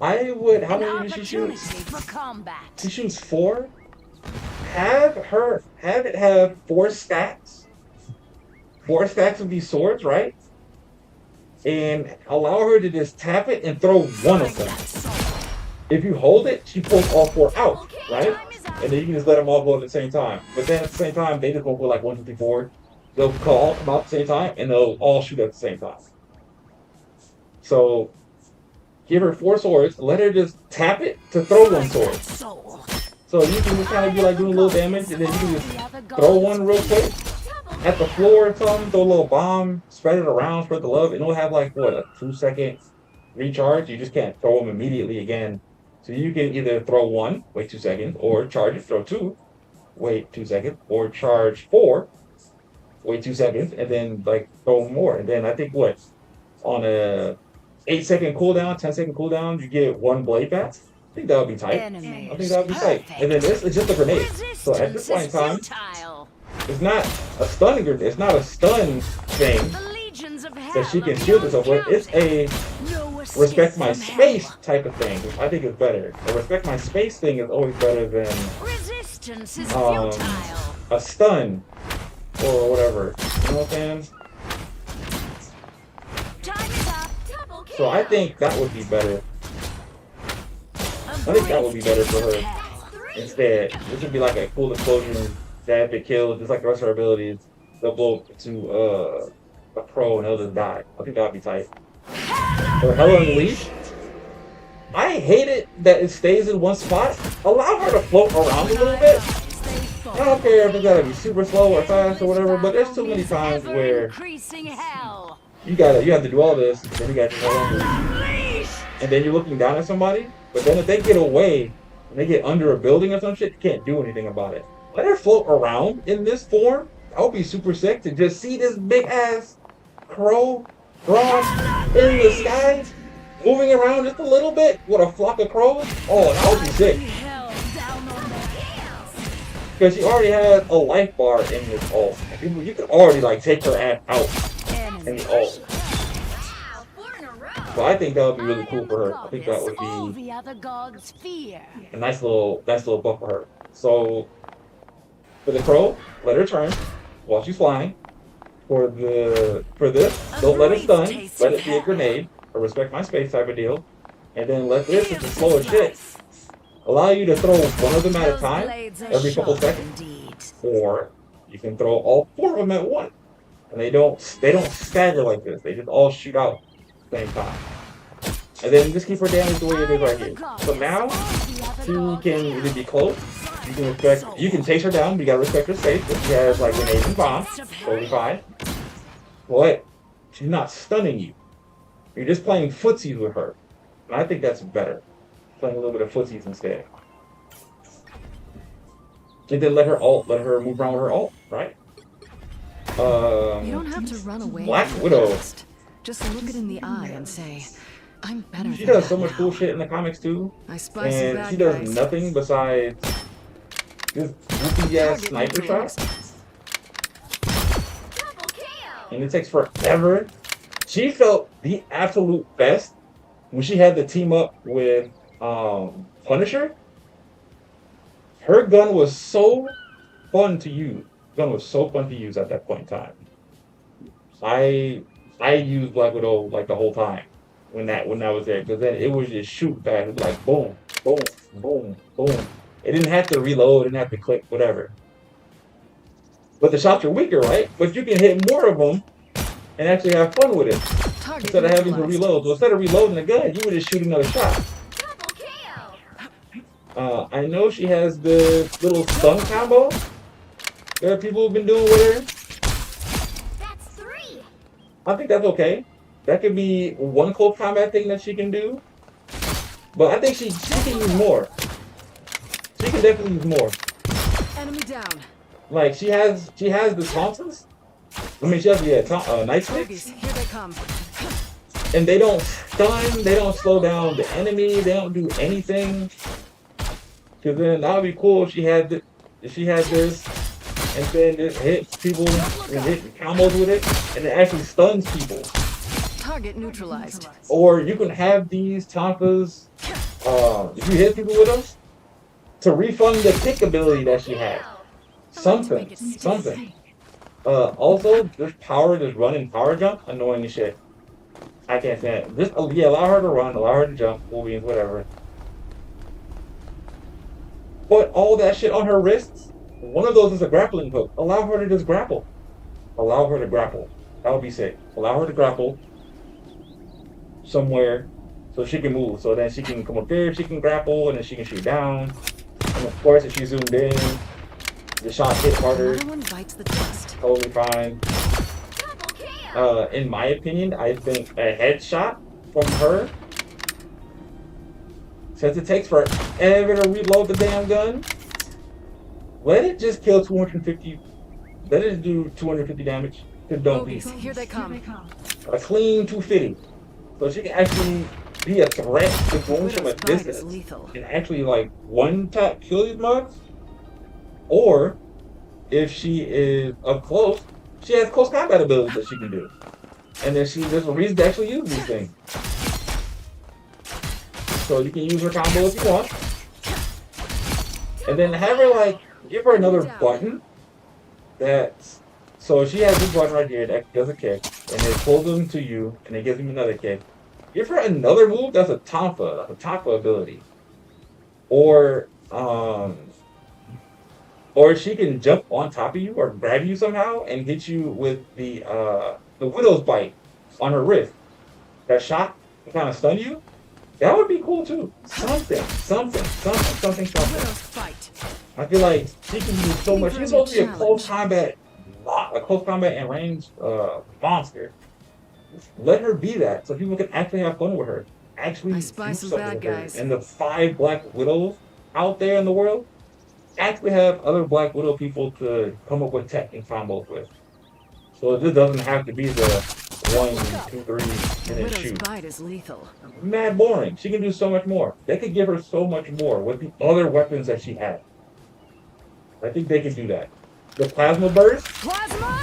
I would, how An many did she shoot? opportunity for combat. She shoots 4. Have it have 4 stacks. 4 stacks of these swords, right? And allow her to just tap it and throw one of them. That soul. If you hold it, she pulls all 4 out, Okay, right? time is up. And then you can just let them all go at the same time. But then at the same time, they just won't go like 1, 2, 3, 4. They'll all come out at the same time, and they'll all shoot at the same time. So, give her 4 swords, let her just tap it to throw 1 sword. That soul. So you can just kind of be like doing a little damage, and then you can just throw one real quick at the floor or something, throw a little bomb, spread it around, spread the love, and it'll have like, what, a 2-second recharge? You just can't throw them immediately again. So you can either throw 1, wait 2 seconds, or charge it, throw 2, wait 2 seconds, or charge 4, wait 2 seconds, and then like throw more. And then I think what, on a 8-second cooldown, 10-second cooldown, you get 1 blade back. I think that would be tight. Enemies. I think that would be tight. And then this is just a grenade. So at this point in time, futile. it's not a stun grenade. It's not a stun thing The legions of hell that she can are shield herself with. beyond It's a count. No escape respect my from space hell. type of thing, which I think is better. A respect my space thing is always better than Resistance is Um, futile. a stun or whatever. You know what I'm saying? Time is up. Double kill. So I think that would be better. I think that would be better for her. Instead, this would be like a cool explosion that if it kills, just like the rest of her abilities, they'll blow up to a pro and they'll just die. I think that would be tight. Or Hella Unleashed. I hate it that it stays in one spot. Allow her to float around a little bit. I don't care if it's gotta be super slow or fast or whatever, but there's too many times where you have to do all this, and then you got to Unleashed. And then you're looking down at somebody, but then if they get away and they get under a building or some shit, you can't do anything about it. Let her float around in this form. That would be super sick to just see this big ass crow drawn in the sky, moving around just a little bit with a flock of crows. Oh, that would be sick. Because she already has a life bar in this ult. You could already like take her ass out in the ult. So I think that would be really cool for her. I think that would be a nice little buff for her. So for the crow, let her turn while she's flying. For this, don't let it stun. Let it be a grenade. Or respect my space type of deal. And then let this, which is slow as shit, allow you to throw one of them at a time every couple seconds. Or you can throw all 4 of them at once. And they don't stagger like this. They just all shoot out at the same time. And then just keep her damage the way it is right here. So now she can either be close. You can chase her down, but you gotta respect her space. If she has like grenades and bombs, totally fine. But she's not stunning you. You're just playing footsies with her. And I think that's better. Playing a little bit of footsies instead. And then let her move around with her ult, right? You don't have to run away. Black Widow. Just look it in the eye and say, I'm better She than does that so much now. cool shit in the comics too. I spy some And bad she does guys. nothing besides this goofy ass Target sniper neutralized. shot. And it takes forever. She felt the absolute best when she had to team up with Punisher. Her gun was so fun to use. Gun was so fun to use at that point in time. I used Black Widow like the whole time when that was there, because then it was just shoot back. It was like boom, boom, boom, boom. It didn't have to reload, it didn't have to click, whatever. But the shots are weaker, right? But you can hit more of them and actually have fun with it. Target Instead of having to neutralized. reload. So instead of reloading the gun, you would just shoot another shot. I know she has the little stun combo that people have been doing with her. I think that's okay. That could be one close combat thing that she can do. But I think she can use more. She can definitely use more. Enemy down. Like she has the taunters. I mean, she has the night Bogeys, sticks, here they come. and they don't stun. They don't slow down the enemy. They don't do anything. Cause then that would be cool if she had this, and then just hit people and hit combos with it, and it actually stuns people. Target neutralized. Or you can have these Tonkas, if you hit people with them, to refund the kick ability that she had. Something. Also, this run and power jump, annoying as shit. I can't stand it. Just allow her to run, allow her to jump, cool beans, whatever. Put all that shit on her wrists. One of those is a grappling hook. Allow her to just grapple. Allow her to grapple. That would be sick. Allow her to grapple somewhere so she can move. So then she can come up there, she can grapple, and then she can shoot down. And of course, if she zoomed in, the shot hit harder. Another one bites the dust. Totally fine. In my opinion, I think a headshot from her, since it takes forever to reload the damn gun, let it just kill 250. Let it do 250 damage. Don't be Bogeys, here they come. a clean 250, so she can actually be a threat to goons from a Widow's bite is distance lethal. and actually like one tap kill these mugs. Or if she is up close, she has close combat abilities that she can do, and then there's a reason to actually use these things. So you can use her combo if you want, and then have her give her another button so she has this button right here that does a kick, and it pulls them to you, and it gives them another kick. Give her another move that's a Tonfa ability. or um, or she can jump on top of you or grab you somehow and hit you with the widow's bite on her wrist. That shot to kind of stun you. That would be cool too. Something. Widow's fight. I feel like she can do so much. She's supposed to be a Challenge. close combat and range monster. Let her be that, so people can actually have fun with her. Actually I do spy some something bad with her. guys. And the 5 Black Widows out there in the world actually have other Black Widow people to come up with tech and combos with. So this doesn't have to be the 1, 2, 3, and then Widow's shoot. bite is lethal. Mad boring. She can do so much more. They could give her so much more with the other weapons that she had. I think they can do that. The plasma burst Plasma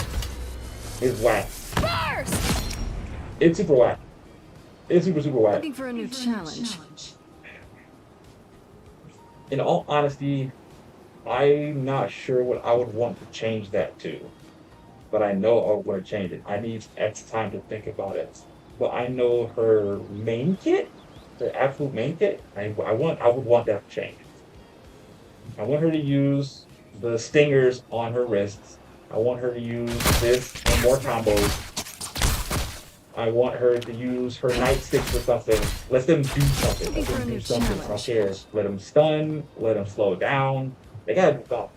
is whack. burst. It's super whack. It's super whack. Looking for a new challenge. In all honesty, I'm not sure what I would want to change that to. But I know I would want to change it. I need extra time to think about it. But I know her main kit, the absolute main kit, I would want that to change. I want her to use the stingers on her wrists. I want her to use this and more combos. I want her to use her nightsticks or something. Let them do something. Let them do something. I don't care. Let them stun. Let them slow down. They gotta do something.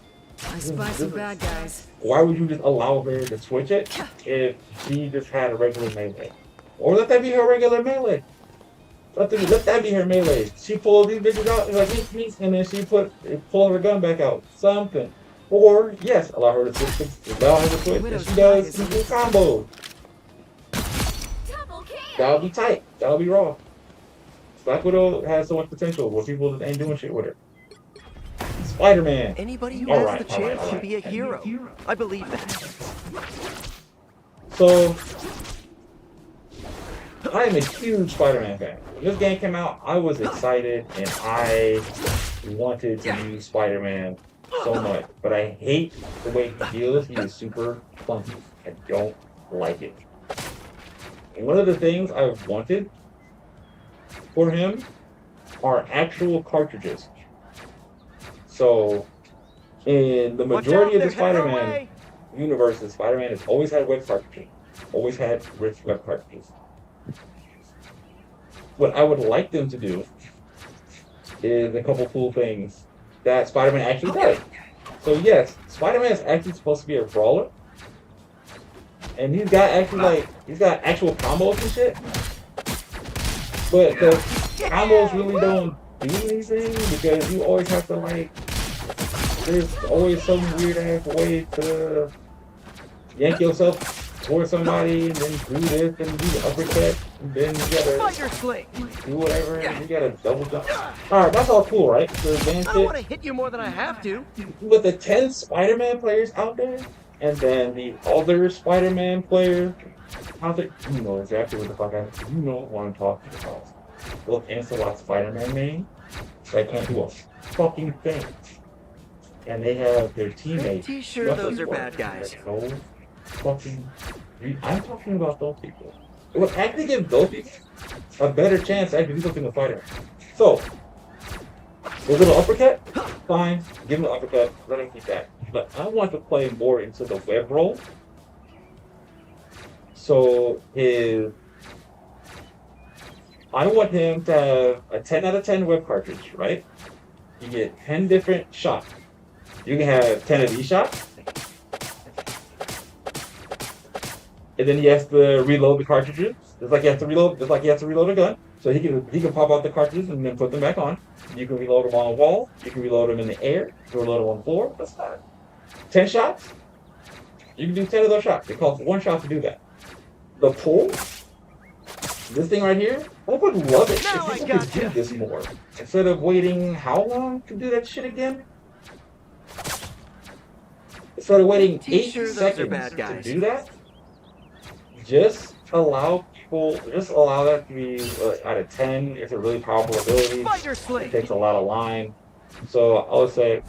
I spy some bad guys. Why would you just allow her to switch it if she just had a regular melee? Or let that be her regular melee. Let that be her melee. She pulls these bitches out and like meat, and then she pull her gun back out. Something. Or yes, allow her to switch. Allow her to switch. And she does some cool combos. That'll be tight. That'll be raw. Black Widow has so much potential where people just ain't doing shit with her. Spider-Man. Anybody who All has right, the chance all can right. be a hero. I believe that. So, I am a huge Spider-Man fan. When this game came out, I was excited and I wanted to use Spider-Man so much. But I hate the way he feels. He is super clunky. I don't like it. And one of the things I've wanted for him are actual cartridges. So, in the majority of the Spider-Man universes, Spider-Man has always had web cartridges. Always had rich web cartridges. What I would like them to do is a couple cool things that Spider-Man actually does. So yes, Spider-Man is actually supposed to be a brawler. And he's got actual combos and shit. But the combos really don't do anything because you always have to there's always some weird ass way to yank yourself towards somebody and then do this and do the uppercut and then you gotta do whatever and you gotta double jump. Alright, that's all cool, right? The advanced I don't want to hit you more than I have to. with the 10 Spider-Man players out there, and then the other Spider-Man players out there, you know exactly what the fuck you know what I'm talking about. Look into what Spider-Man main, they can't do a fucking thing. And they have their teammates. Pretty sure those are bad guys. No fucking. I'm talking about those people. It would actually give those people a better chance to actually do something with Spider-Man. So, the little uppercut, fine. Give him the uppercut. Let him keep that. But I want to play more into the web roll. So I want him to have a 10 out of 10 web cartridge, right? You get 10 different shots. You can have 10 of these shots. And then he has to reload the cartridges. Just like he has to reload a gun. So he can pop out the cartridges and then put them back on. You can reload them on a wall. You can reload them in the air. You can reload them on the floor. That's fine. 10 shots. You can do 10 of those shots. It costs 1 shot to do that. The pull, this thing right here, I would love it if people could do this more. Instead of waiting how long to do that shit again? Instead of waiting 8 seconds to do that, just allow that to be out of 10. It's a really powerful ability. It takes a lot of line. So I would say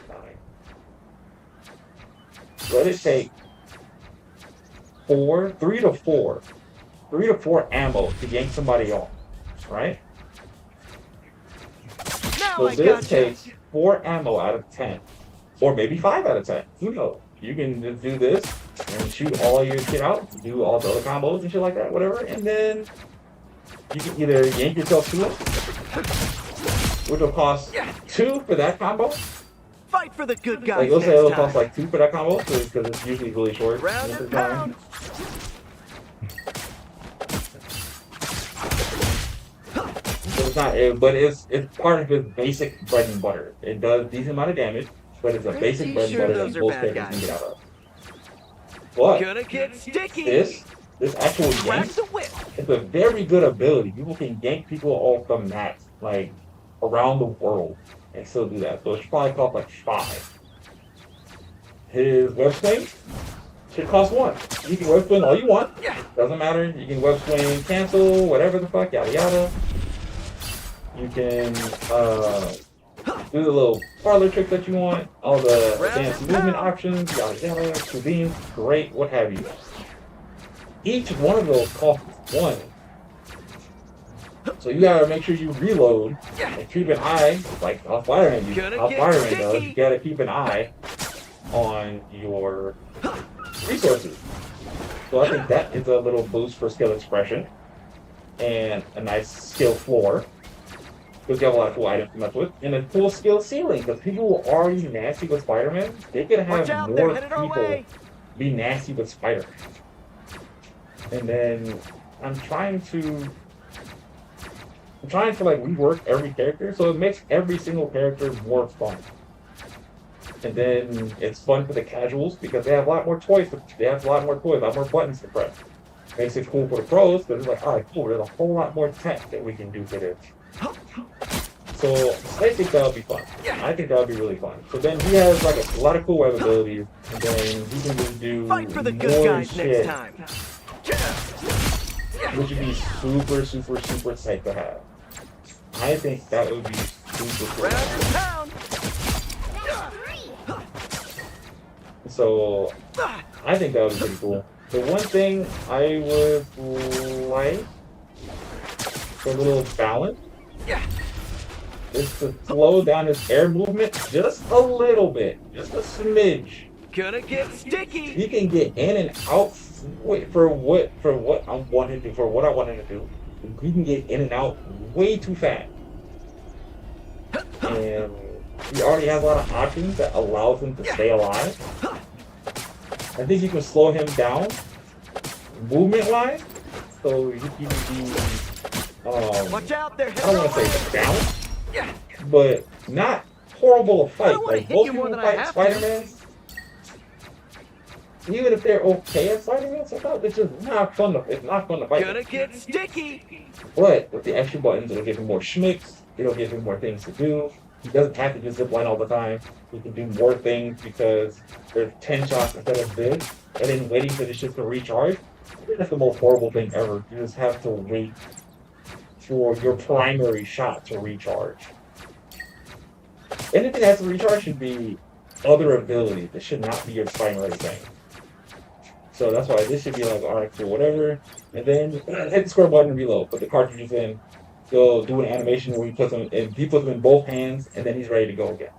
9. Let it take 3 to 4 ammo to yank somebody off, right? know I this gotcha. takes 4 ammo out of 10. Or maybe 5 out of 10. Who knows? You can just do this and shoot all your shit out, do all the other combos and shit like that, whatever, and then you can either yank yourself to it, which will cost 2 for that combo. Fight for the good guys Like, let's say next it'll time. cost like 2 for that combo, because it's usually really short. Round most of and the time. pound. So it's not, but it's part of his basic bread and butter. It does a decent amount of damage, but it's a basic Pretty bread and sure butter those that are most bad characters can guys. get out of. But Gonna get sticky. this actual Crack yank, the whip. it's a very good ability. People can yank people off the map, like around the world, and still do that. So it should probably cost like 5. His web swing should cost 1. You can web swing all you want. Doesn't matter. You can web swing, cancel, whatever the fuck, yada yada. You can do the little parlor trick that you want, all the advanced movement options, yada yada, cuisine, great, what have you. Each one of those costs 1. So you gotta make sure you reload and keep an eye, like how Fireman does, you gotta keep an eye on your resources. So I think that is a little boost for skill expression and a nice skill floor. Because you have a lot of cool items to mess with, and a cool skill ceiling. Because people who are already nasty with Spider-Man, they could have more people be nasty with Spider-Man. And then I'm trying to like rework every character, so it makes every single character more fun. And then it's fun for the casuals because they have a lot more toys. They have a lot more buttons to press. Makes it cool for the pros because it's like, all right, cool. There's a whole lot more tech that we can do for this. So I think that'll be fun. I think that'll be really fun. So then he has like a lot of cool web abilities, and then he can just do Fight for the good more guys shit, next time. which would be super, super, super sick to have. I think that would be super cool. Round and pound. So I think that would be pretty cool. The one thing I would like for a little balance is to slow down his air movement just a little bit, just a smidge. Gonna get sticky. He can get in and out. Wait, for what I wanted to do. He can get in and out way too fast. And he already has a lot of options that allows him to stay alive. I think you can slow him down movement-wise, so he can be Watch out, they're I don't want to heading say our way. down, but not horrible to fight. don't wanna Like hit most you people more than I fight have to. Spider-Man, even if they're okay at Spider-Man, sometimes it's just not fun to. It's not fun to fight. Gonna get sticky. But with the extra buttons, it'll give him more schmicks. It'll give him more things to do. He doesn't have to just zip line all the time. He can do more things because there's 10 shots instead of this, and then waiting for the shit to recharge. That's the most horrible thing ever. You just have to wait for your primary shot to recharge. Anything that has to recharge should be other abilities. It should not be your primary thing. So that's why this should be like, alright, cool, whatever. And then hit the square button and reload. Put the cartridges in. He'll do an animation where he puts them in both hands, and then he's ready to go again.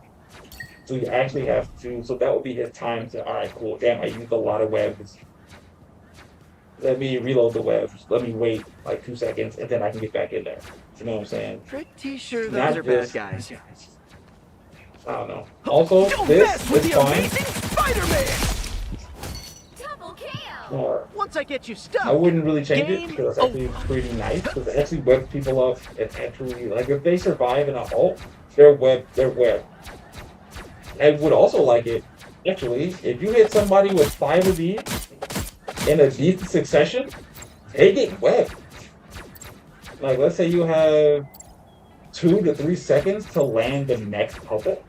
So you actually have to, so that would be his time to, alright, cool, damn, I used a lot of webs. Let me reload the webs. Let me wait like 2 seconds, and then I can get back in there. You know what I'm saying? Pretty sure those Not are bad just- guys. I don't know. Also, Don't this mess with is the fine. amazing Spider-Man. Double kill! Once I get you stuck. I wouldn't really change it Game because it's actually pretty nice. Because it actually webs people up. It's actually like if they survive in a halt, they're webbed. I would also like it actually if you hit somebody with 5 of these in a decent succession, they get webbed. Like let's say you have 2 to 3 seconds to land the next couple,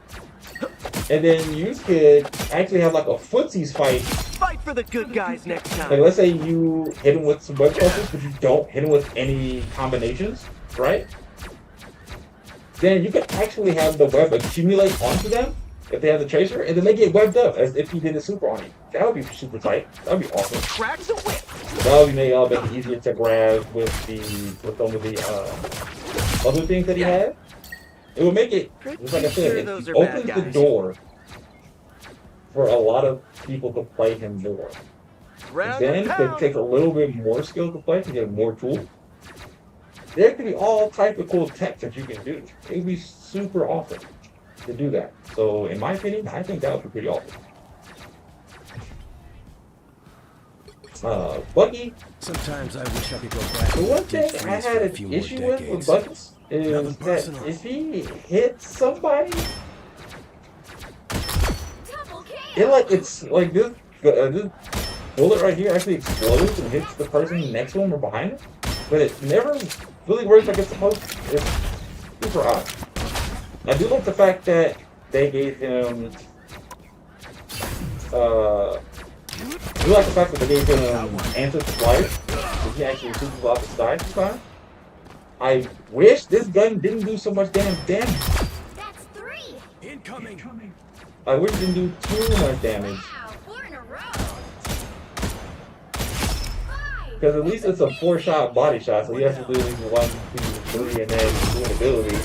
and then you could actually have like a footsies fight. Fight for the good guys next Like time. let's say you hit him with some web crosses, but you don't hit him with any combinations, right? Then you could actually have the web accumulate onto them if they have the tracer, and then they get webbed up as if he did a super on you. That would be super tight. That would be awesome. Crack the whip. That would make it easier to grab with some of the other things that he had. It would make it, just like I said, it Those are bad opens the guys. door for a lot of people to play him more. Round Then and it pound. takes a little bit more skill to play to get more tools. There could be all type of cool tech that you can do. It would be super awesome to do that. So in my opinion, I think that would be pretty awesome. Bucky, Sometimes I wish I could go back. the one and deep thing I freeze had for a an few more issue with decades. Bucky Nothing is that personal. if he hits somebody, it's like this bullet right here actually explodes and hits the person next to him or behind him, but it never really works like it's supposed to. It's super odd. I do like the fact that they gave him I do like the fact that they gave him answer to flight, so he actually shoots off the side sometimes. I wish this gun didn't do so much damage. That's 3. Incoming. I wish it didn't do too much damage. Wow, 4 in a row. 5. Because at least it's a 4-shot body shot, so he has to do at least 1, 2, 3, and then do an ability.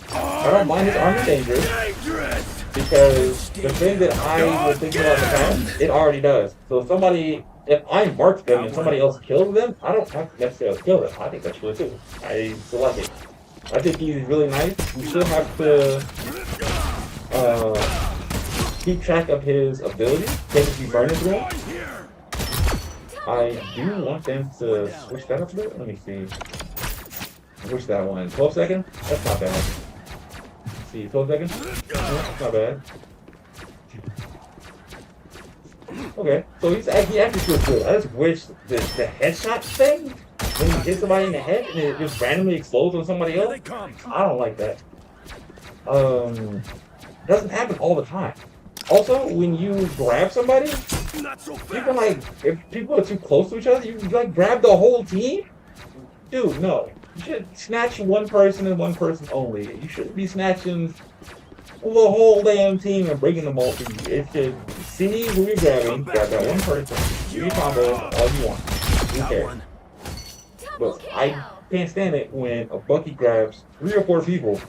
I don't mind his armor danger, because the thing that I was thinking about in the past, it already does. So if I mark them and somebody else kills them, I don't have to necessarily kill them. I think that's really cool. I still like it. I think he's really nice. We still have to keep track of his abilities, technically burning through him. I do want them to switch that up a bit. Let me see. Switch that one. 12 seconds? That's not bad. Let's see, 12 seconds? No, that's not bad. Okay, so he actually feels good. I just wish the headshot thing, when you hit somebody in the head and it just randomly explodes on somebody else, I don't like that. It doesn't happen all the time. Also, when you grab somebody, you can if people are too close to each other, you can grab the whole team? Dude, no. You should snatch one person and one person only. You shouldn't be snatching the whole damn team and bringing them all to you. It should see who you're grabbing, grab that one person, do your combo all you want. Who cares? But I can't stand it when a Bucky grabs 3 or 4 people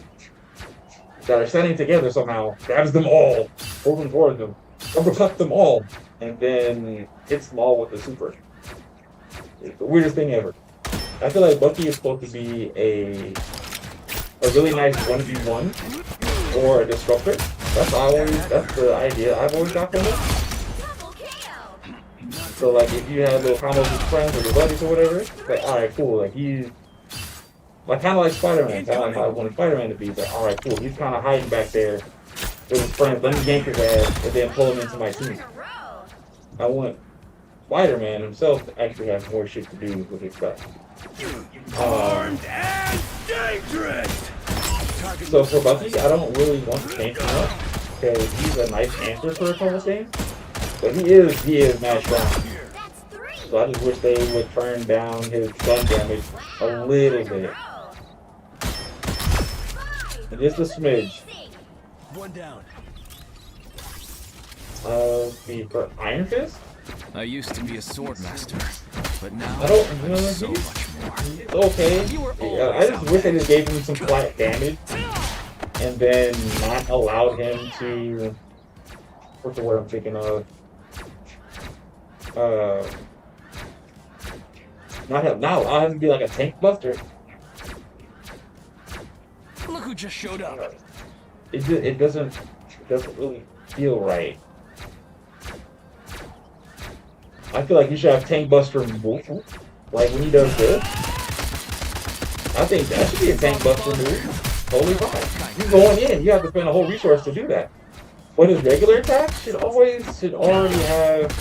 that are standing together somehow, grabs them all, moving towards them, uppercut them all, and then hits them all with the super. It's the weirdest thing ever. I feel like Bucky is supposed to be a really nice 1v1 or a disruptor. That's the idea I've always got from him. So like if you have little combos with friends or your buddies or whatever, like alright cool, like he's kind of like Spider-Man. Kind of like how I wanted Spider-Man to be, but alright cool, he's kind of hiding back there with his friends, let me yank his ass and then pull him into my team. I want Spider-Man himself to actually have more shit to do with his stuff. Armed and dangerous. So for Bucky, I don't really want to change him up because he's a nice answer for a couple things, but he is mad strong. So I just wish they would turn down his gun damage a little bit, and just a smidge. One down. See, for Iron Fist, I used to be a sword master, but now I don't, I'm so much more. it's okay. Yeah, I just wish they just gave him some flat damage, and then not allowed him to, what's the word I'm thinking of? Not allow him to be like a tank buster. Look who just showed up. It doesn't really feel right. I feel like you should have tank buster move, like when he does this. I think that should be a tank buster move. Totally fine. You're going in, you have to spend a whole resource to do that. But his regular attack should already have.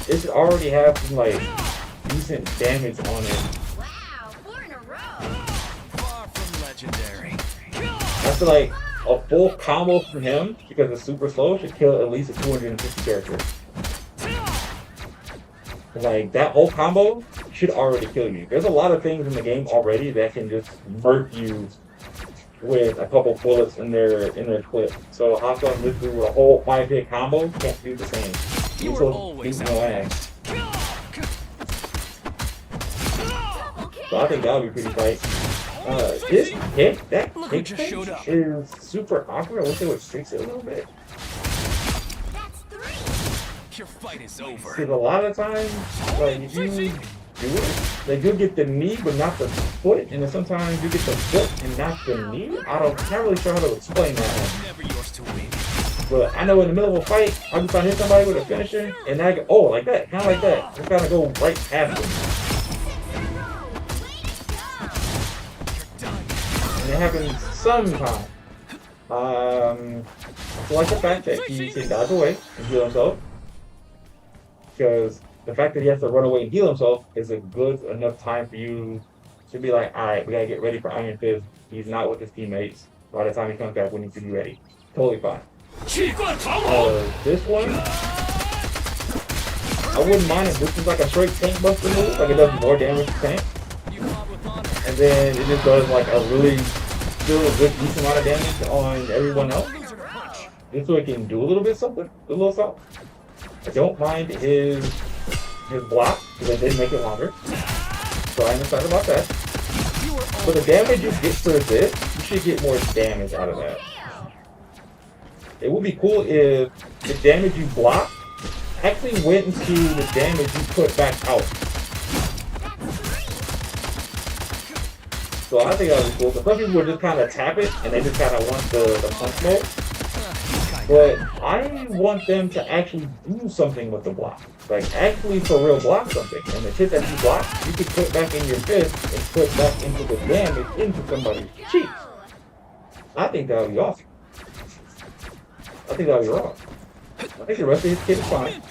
It should already have some like decent damage on it. Wow, 4 in a row. Far from legendary. I feel like a full combo from him, because it's super slow, should kill at least a 250 character. Like, that whole combo should already kill you. There's a lot of things in the game already that can just murk you with a couple bullets in their clip. So how come this dude with a whole 5-hit combo can't do the same? You were always no ass. So I think that would be pretty tight. This kick, that Look who kick just showed up. is super awkward. I wish they would fix it a little bit. Your fight is over. Because a lot of times, like, if you do it, like, you'll get the knee but not the foot, and then sometimes you get the foot and not the knee. Can't really sure how to explain that one. Never yours to win. But I know in the middle of a fight, I can hit somebody with a finisher, and I go, oh, like that, kind of like that. Just kind of go right past them. And it happens sometimes. I like the fact that he can dodge away and heal himself. Because the fact that he has to run away and heal himself is a good enough time for you to be like, alright, we gotta get ready for Iron Fist. He's not with his teammates. By the time he comes back, we need to be ready. Totally fine. This one, I wouldn't mind if this was like a straight tank buster move, like it does more damage to tank. And then it just does like a really, still a good decent amount of damage on everyone else. This way it can do a little bit something, a little something. I don't mind his block, because they did make it longer. So I'm excited about that. But the damage you get for this, you should get more damage out of that. It would be cool if the damage you block actually went into the damage you put back out. So I think that would be cool. So some people would just kind of tap it, and they just kind of want the punch mode. But I want them to actually do something with the block. Like, actually for real block something. And the hit that you block, you can put back in your fist and put back into the damage into somebody's cheeks. I think that would be awesome. I think that would be wrong. I think the rest of his kit is fine.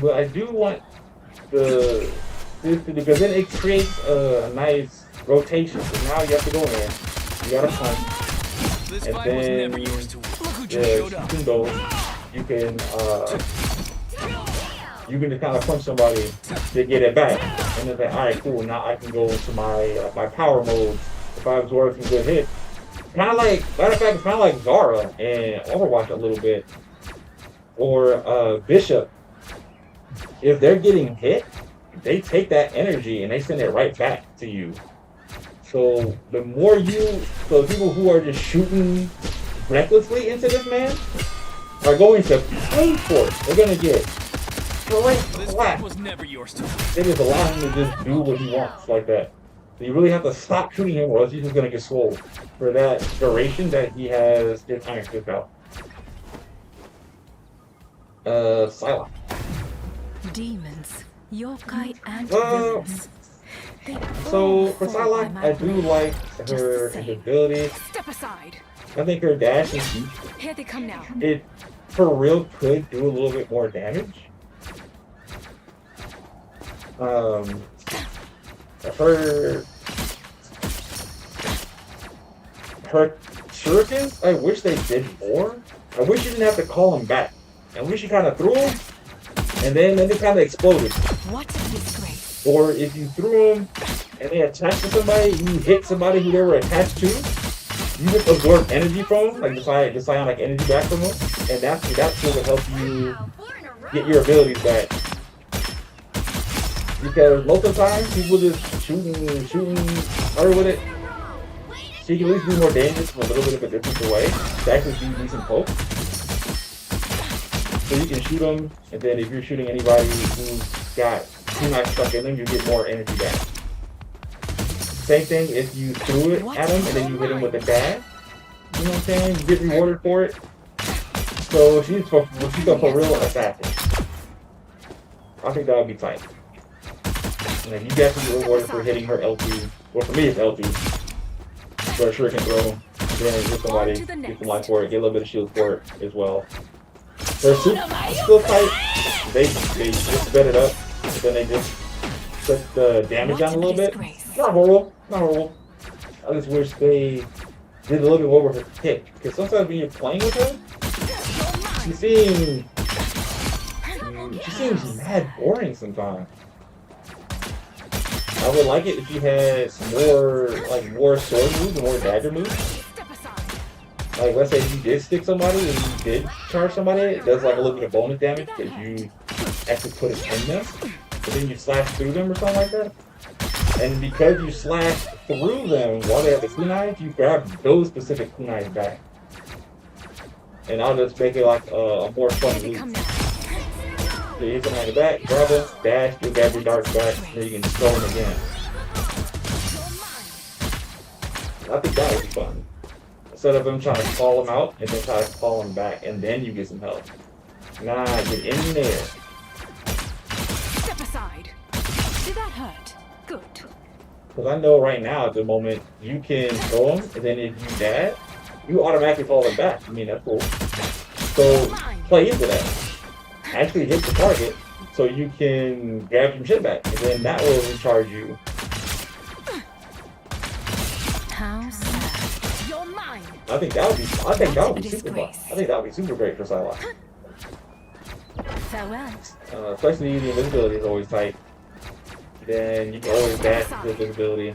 But I do want this to do, because then it creates a nice rotation. So now you have to go in, you gotta punch. This And fight was then never yours to win. Look who just showed up. you can just kind of punch somebody to get it back, and then say, all right, cool. Now I can go into my power mode if I absorb some good hits. Kind of like, matter of fact, it's kind of like Zara and Overwatch a little bit, or Bishop. If they're getting hit, they take that energy and they send it right back to you. So the more so people who are just shooting recklessly into this man are going to pay for it. They're going to get straight This clap. fight was never yours to win. They just allow him to just do what he wants like that. So you really have to stop shooting him, or else he's just going to get swole for that duration that he has his Iron Fist out. Psylocke. Demons, yokai, and Well, villains. So for Psylocke, I do like her ability. Step aside. I think her dash is huge. Here they come now. It for real could do a little bit more damage. Her shurikens, I wish they did more. I wish you didn't have to call them back. I wish you kind of threw them, and then they kind of exploded. What a disgrace. Or if you threw them and they attached to somebody, you hit somebody who they were attached to, you just absorb energy from them, like the psionic energy back from them, and that's what will help you get your abilities back. Because most of the time, people just shooting her with it. She can at least do more damage from a little bit of a different way to actually do decent poke. So you can shoot them, and then if you're shooting anybody who's got too much stuck in them, you get more energy back. Same thing if you threw it at them and then you hit them with a dash. You know what I'm saying? You get rewarded for it. So she's a for real assassin. I think that would be tight. And then you definitely rewarded for hitting her LT. Well, for me it's LT. But sure can throw them. Then hit somebody, get some life for it, get a little bit of shield for it as well. They're still tight. They just sped it up, but then they just put the damage down a little bit. Not horrible, not horrible. I just wish they did a little bit more with her kick, because sometimes when you're playing with her, she seems mad boring sometimes. I would like it if you had more sword moves and more dagger moves. Like, let's say you did stick somebody and you did charge somebody, it does like a little bit of bonus damage because you actually put it in them. but then you slash through them or something like that. And because you slash through them while they have the kunais, you grab those specific kunais back. And I'll just make it like a more fun loop. So you hit them on the back, grab them, dash, you grab your darts back, then you can just throw them again. I think that would be fun. Instead of them trying to call them out and then try to call them back, and then you get some help. Nah, get in there. Step aside. Did that hurt? Good. Because I know right now at the moment you can throw them, and then if you dash, you automatically fall them back. I mean, that's cool. So play into that. Actually hit the target so you can grab some shit back, and then that will recharge you. How sad. You're mine. I think that would be super fun. I think that would be super great for Psylocke. Farewell. Especially the invisibility is always tight. Then you can always dash with invisibility.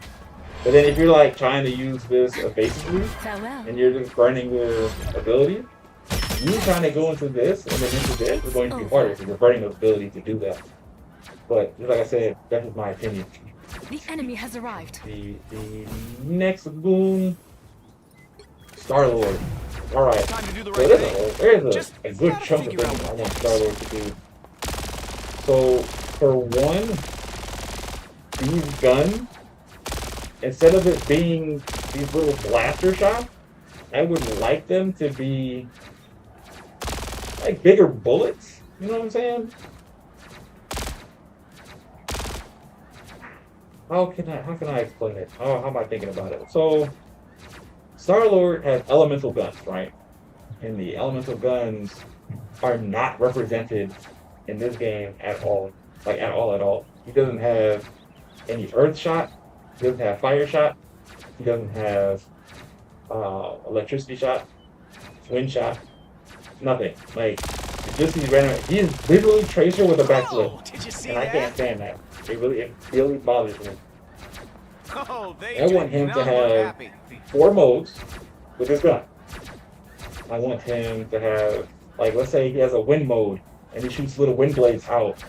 But then if you're like trying to use this evasively, Farewell. and you're just burning your ability, you trying to go into this and then into this is going to be harder because you're burning the ability to do that. But just like I said, that's just my opinion. The enemy has arrived. The next goon, Star-Lord. Alright, Time to do the so right thing. there's a good chunk of things I want Star-Lord to do. So, for one, these guns, instead of it being these little blaster shots, I would like them to be like bigger bullets. You know what I'm saying? How can I explain it? How am I thinking about it? So Star-Lord has elemental guns, right? And the elemental guns are not represented in this game at all. Like at all. He doesn't have any earth shot. He doesn't have fire shot. He doesn't have electricity shot, wind shot, nothing. Like just these random. He's literally Tracer with a backflip, Did you see and I can't stand that. It really bothers me. Oh, they I want him to have 4 modes with his gun. I want him to have, like, let's say he has a wind mode and he shoots little wind blades out.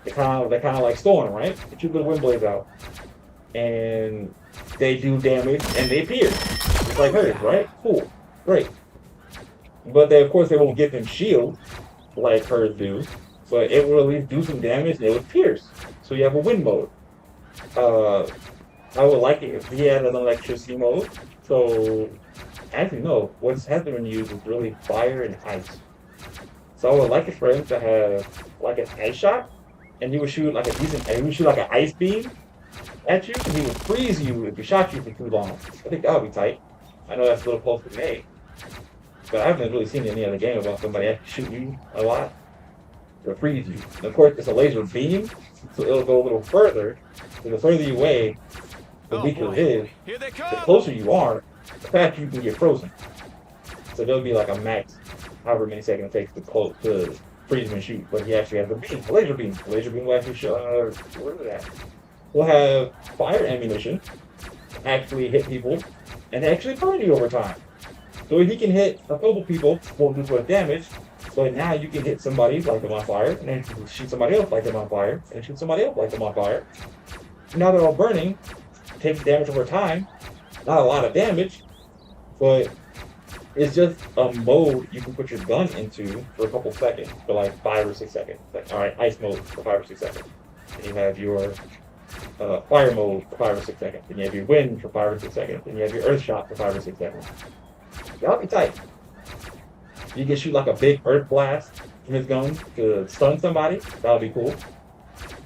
They're kind of like Storm, right? They shoot little wind blades out, and they do damage and they pierce. It's like hers, right? Cool, great. But they, of course, they won't give him shield like hers do. But it will at least do some damage and it would pierce. So you have a wind mode. I would like it if he had an electricity mode. So, actually no, what has been used is really fire and ice. So I would like it for him to have like an ice shot, and he would shoot like an ice beam at you, and he would freeze you if he shot you for too long. I think that would be tight. I know that's a little close to me, but I haven't really seen any other game about somebody actually shoot you a lot to freeze you. And of course, it's a laser beam, so it'll go a little further. And the further you away, the weaker it is. Here they The come. closer you are, the faster you can get frozen. So there'll be like a max, however many seconds it takes to freeze and shoot. But he actually has a beam, a laser beam. Laser beam will actually show. Where is that? We'll have fire ammunition, actually hit people, and actually burn you over time. So he can hit a couple people, won't do as much damage. But now you can hit somebody, light them on fire, and then shoot somebody else, light them on fire, and shoot somebody else, light them on fire. Now they're all burning, takes damage over time. Not a lot of damage, but it's just a mode you can put your gun into for a couple seconds, for like 5 or 6 seconds. Like, all right, ice mode for 5 or 6 seconds. And you have your fire mode for 5 or 6 seconds. And you have your wind for 5 or 6 seconds. And you have your earth shot for 5 or 6 seconds. That'll be tight. You can shoot like a big earth blast from his gun to stun somebody. That'll be cool.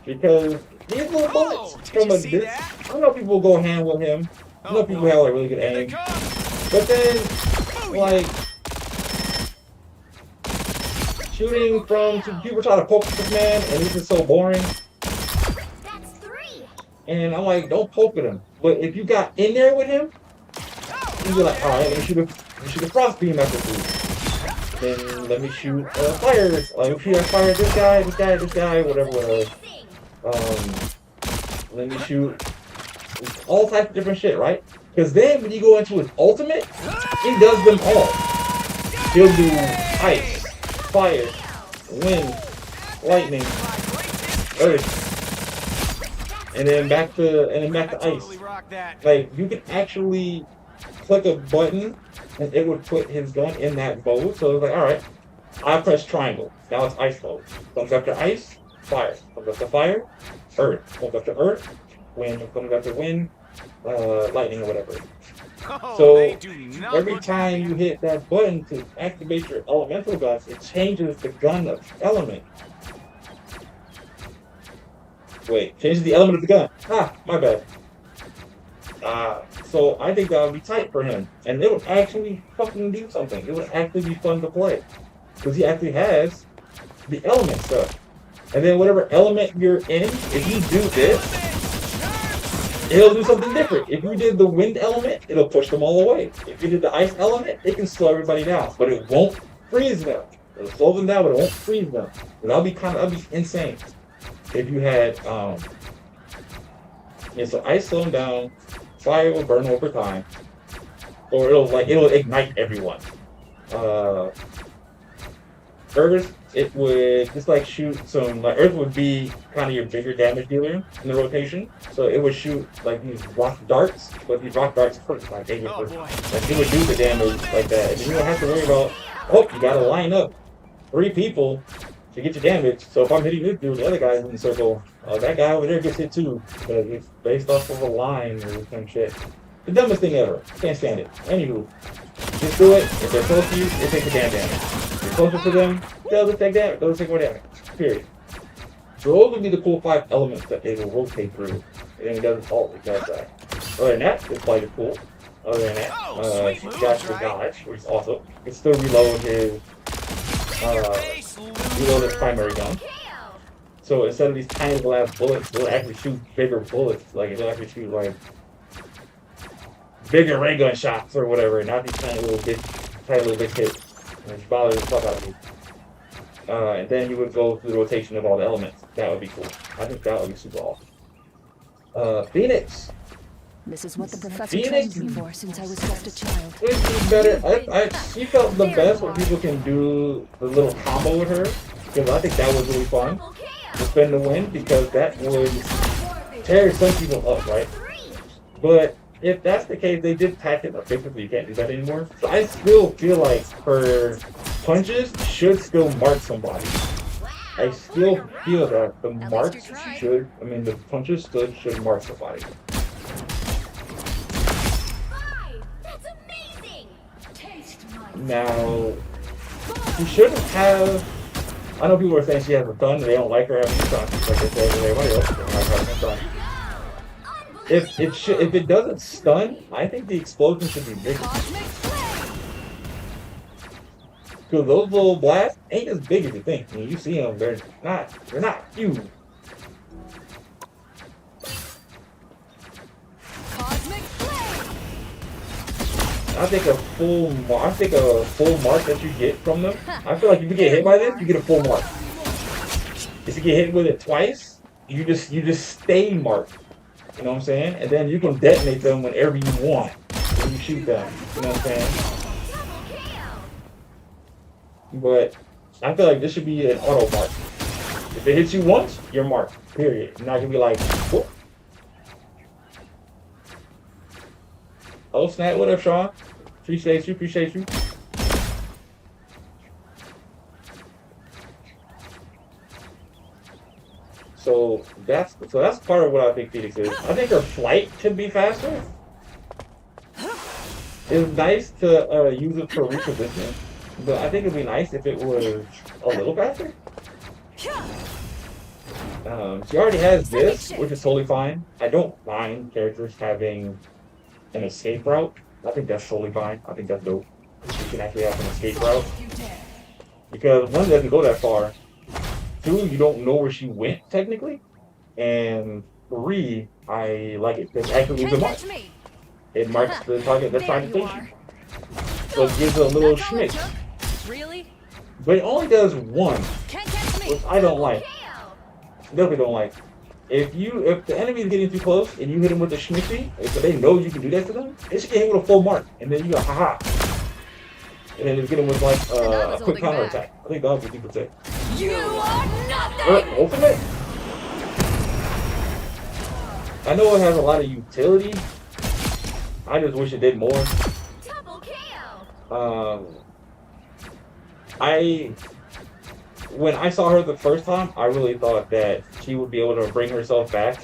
Because these little bullets from a distance, I know people go hand with him. I know people have like really good aim. But then, like, shooting from people try to poke this man, and this is so boring. That's 3. And I'm like, don't poke at him. But if you got in there with him, you'd be like, all right, let me shoot a frost beam after food. Then let me shoot fire. Let me shoot fire at this guy, whatever. Let me shoot all types of different shit, right? Because then when you go into his ultimate, he does them all. He'll do ice, fire, wind, lightning, earth, and then back to ice. rock that. Like you can actually click a button and it would put his gun in that mode. So it's like, all right, I press triangle. Now it's ice mode. Comes up to ice, fire. Comes up to fire, earth. Comes up to earth, wind. Comes up to wind, lightning or whatever. So every time you hit that button to activate your elemental guns, it changes the gun of element. Wait, changes the element of the gun. Ah, my bad. So I think that would be tight for him. And it would actually fucking do something. It would actually be fun to play. Because he actually has the element stuff. And then whatever element you're in, if you do this, it'll do something different. If you did the wind element, it'll push them all away. If you did the ice element, it can slow everybody down. But it won't freeze them. It'll slow them down, but it won't freeze them. And that'll be insane. If you had, so ice slow them down, fire will burn over time, or it'll ignite everyone. Earth, it would just like shoot some, like Earth would be kind of your bigger damage dealer in the rotation. So it would shoot like these rock darts, but these rock darts hurt like they would hurt. Like it would do the damage like that. And you don't have to worry about, oh, you gotta line up 3 people to get your damage. So if I'm hitting this dude, the other guy's in the circle, that guy over there gets hit too. But it's based off of a line or some shit. The dumbest thing ever. Can't stand it. Anywho, just do it. If they're close to you, it takes a damn damage. If you're closer to them, they'll just take damage. They'll take more damage. Period. So those would be the cool 5 elements that they will rotate through. And then he doesn't halt, it does that. Other than that, this fight is cool. Other than that, he's got the dodge, which is awesome. He can still reload his primary gun. So instead of these tiny little ass bullets, it'll actually shoot bigger bullets. Like it'll actually shoot like bigger ray gun shots or whatever, not these tiny little bit hits. Which bothers the fuck out of me. And then you would go through the rotation of all the elements. That would be cool. I think that would be super awesome. Phoenix. This is what the professor trained me for since I was just a child. It's better. She felt the best when people can do the little combo with her. Because I think that was really fun. To spin the win, because that would tear some people up, right? But if that's the case, they did patch it effectively. You can't do that anymore. So I still feel like her punches should still mark somebody. I still feel that the punches still should mark somebody. Now, she shouldn't have. I know people are saying she has a gun and they don't like her having a gun. Like they say everybody else doesn't like having a gun. If it doesn't stun, I think the explosion should be bigger. Because those little blasts ain't as big as you think. When you see them, they're not huge. I think a full mark that you get from them. I feel like if you get hit by this, you get a full mark. If you get hit with it twice, you just stay marked. You know what I'm saying? And then you can detonate them whenever you want when you shoot them. You know what I'm saying? But I feel like this should be an auto mark. If it hits you once, you're marked. Period. You're not gonna be like, whoop. Oh snap! What up, Sean? Appreciate you. So that's part of what I think Phoenix is. I think her flight could be faster. It's nice to use it for repositioning, but I think it'd be nice if it was a little faster. She already has this, which is totally fine. I don't mind characters having an escape route. I think that's totally fine. I think that's dope. You can actually have an escape route. Because one, it doesn't go that far. 2, you don't know where she went, technically. And 3, I like it. Because it actually leaves a mark. It marks the target that's trying to take you. So it gives a little schmick. Really? But it only does 1, which I don't like. Definitely don't like. If the enemy is getting too close and you hit them with a schmicky, if they know you can do that to them, they should get hit with a full mark, and then you go haha. And then you get them with like a quick counter attack. I think that would be super sick. You are nothing. Ultimate. I know it has a lot of utility. I just wish it did more. Double kill. When I saw her the first time, I really thought that she would be able to bring herself back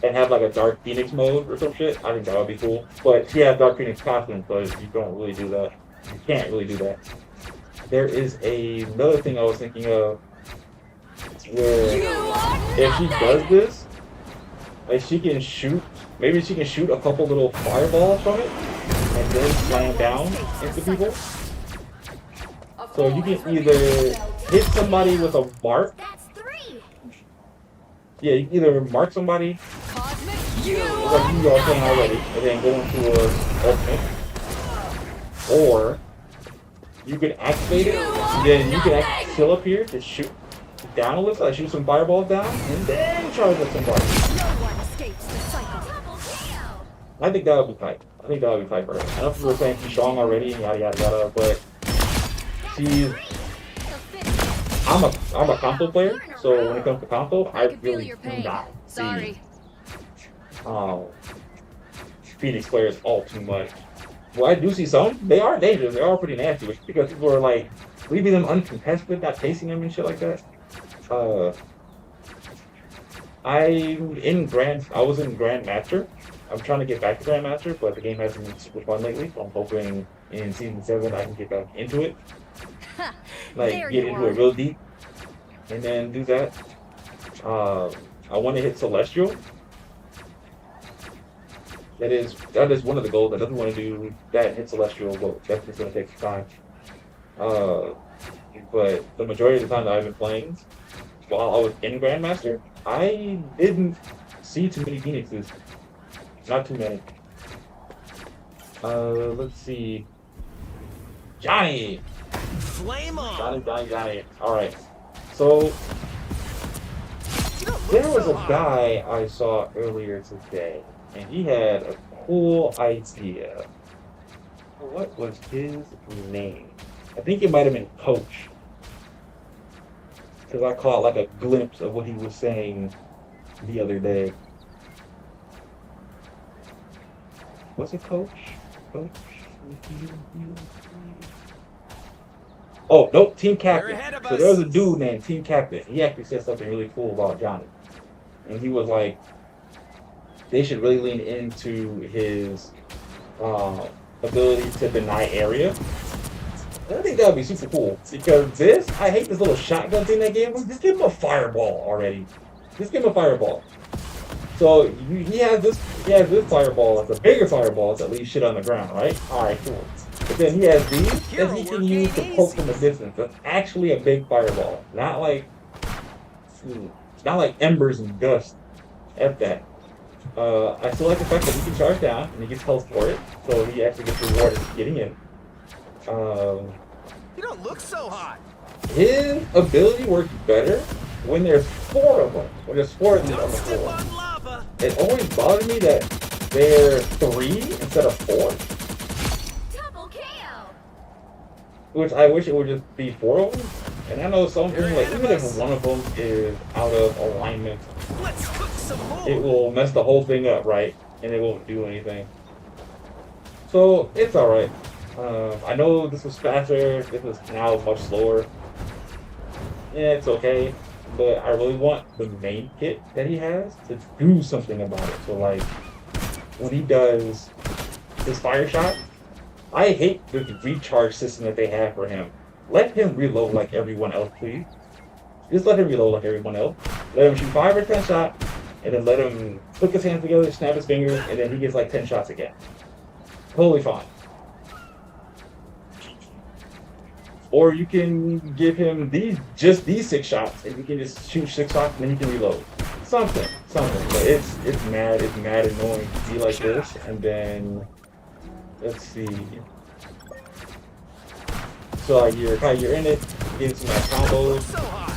and have like a Dark Phoenix mode or some shit. I think that would be cool. But she has Dark Phoenix costume, so you don't really do that. You can't really do that. There is another thing I was thinking of where if she does this, like she can shoot, maybe she can shoot a couple little fireballs from it and then slam down into people. So you can either hit somebody with a mark. That's 3. Yeah, you can either mark somebody, like you all saying already, and then go into a ultimate. Or you can activate it, and then you can actually chill up here to shoot down a little, like shoot some fireballs down, and then charge up somebody. No one escapes the cycle. Double kill. I think that would be tight. I think that would be tight for her. I know people were saying she's strong already, and yada yada yada, but she's. I'm a console player, so when it comes to console, I can feel really your do pain. not Sorry. see Phoenix players all too much. Well, I do see some. They are dangerous. They are pretty nasty, because people are like leaving them uncontested, not chasing them and shit like that. I was in Grandmaster. I'm trying to get back to Grandmaster, but the game hasn't been super fun lately. So I'm hoping in season 7 I can get back into it. Like There get you into are. it real deep, and then do that. I want to hit Celestial. That is one of the goals. I definitely want to do that and hit Celestial, but that's just gonna take some time. But the majority of the time that I've been playing, while I was in Grandmaster, I didn't see too many Phoenixes. Not too many. Let's see. Johnny! Flame on! Johnny. Alright. So, there was a guy I saw earlier today, and he had a cool idea. What was his name? I think it might have been Coach. Because I caught like a glimpse of what he was saying the other day. Was it Coach? Coach? Oh, nope, Team Captain. So there was a dude named Team Captain. He actually said something really cool about Johnny. And he was like, they should really lean into his ability to deny area. And I think that would be super cool. Because I hate this little shotgun thing they gave him. Just give him a fireball already. Just give him a fireball. So he has this fireball. It's a bigger fireball. It's at least shit on the ground, right? Alright, cool. But then he has these that he can use to poke from a distance. That's actually a big fireball. Not like embers and dust. F that. I still like the fact that he can charge down and he gets health for it. So he actually gets rewarded for getting in. You don't look so hot. His ability works better when there's 4 of them. When there's 4 of them on the floor. Lava. It always bothered me that they're 3 instead of 4. Double kill. Which I wish it would just be 4 of them. And I know something like even if one of them is out of alignment, Let's cook some more. it will mess the whole thing up, right? And it won't do anything. So it's alright. I know this was faster. This is now much slower. Yeah, it's okay. But I really want the main kit that he has to do something about it. So like when he does his fire shot, I hate the recharge system that they have for him. Let him reload like everyone else, please. Just let him reload like everyone else. Let him shoot 5 or 10 shots, and then let him put his hands together, snap his fingers, and then he gets like 10 shots again. Totally fine. Or you can give him just these 6 shots, and you can just shoot 6 shots, and then he can reload. Something. But it's mad annoying to be like this, and then let's see. So like you're in it, getting some like combos, So hot.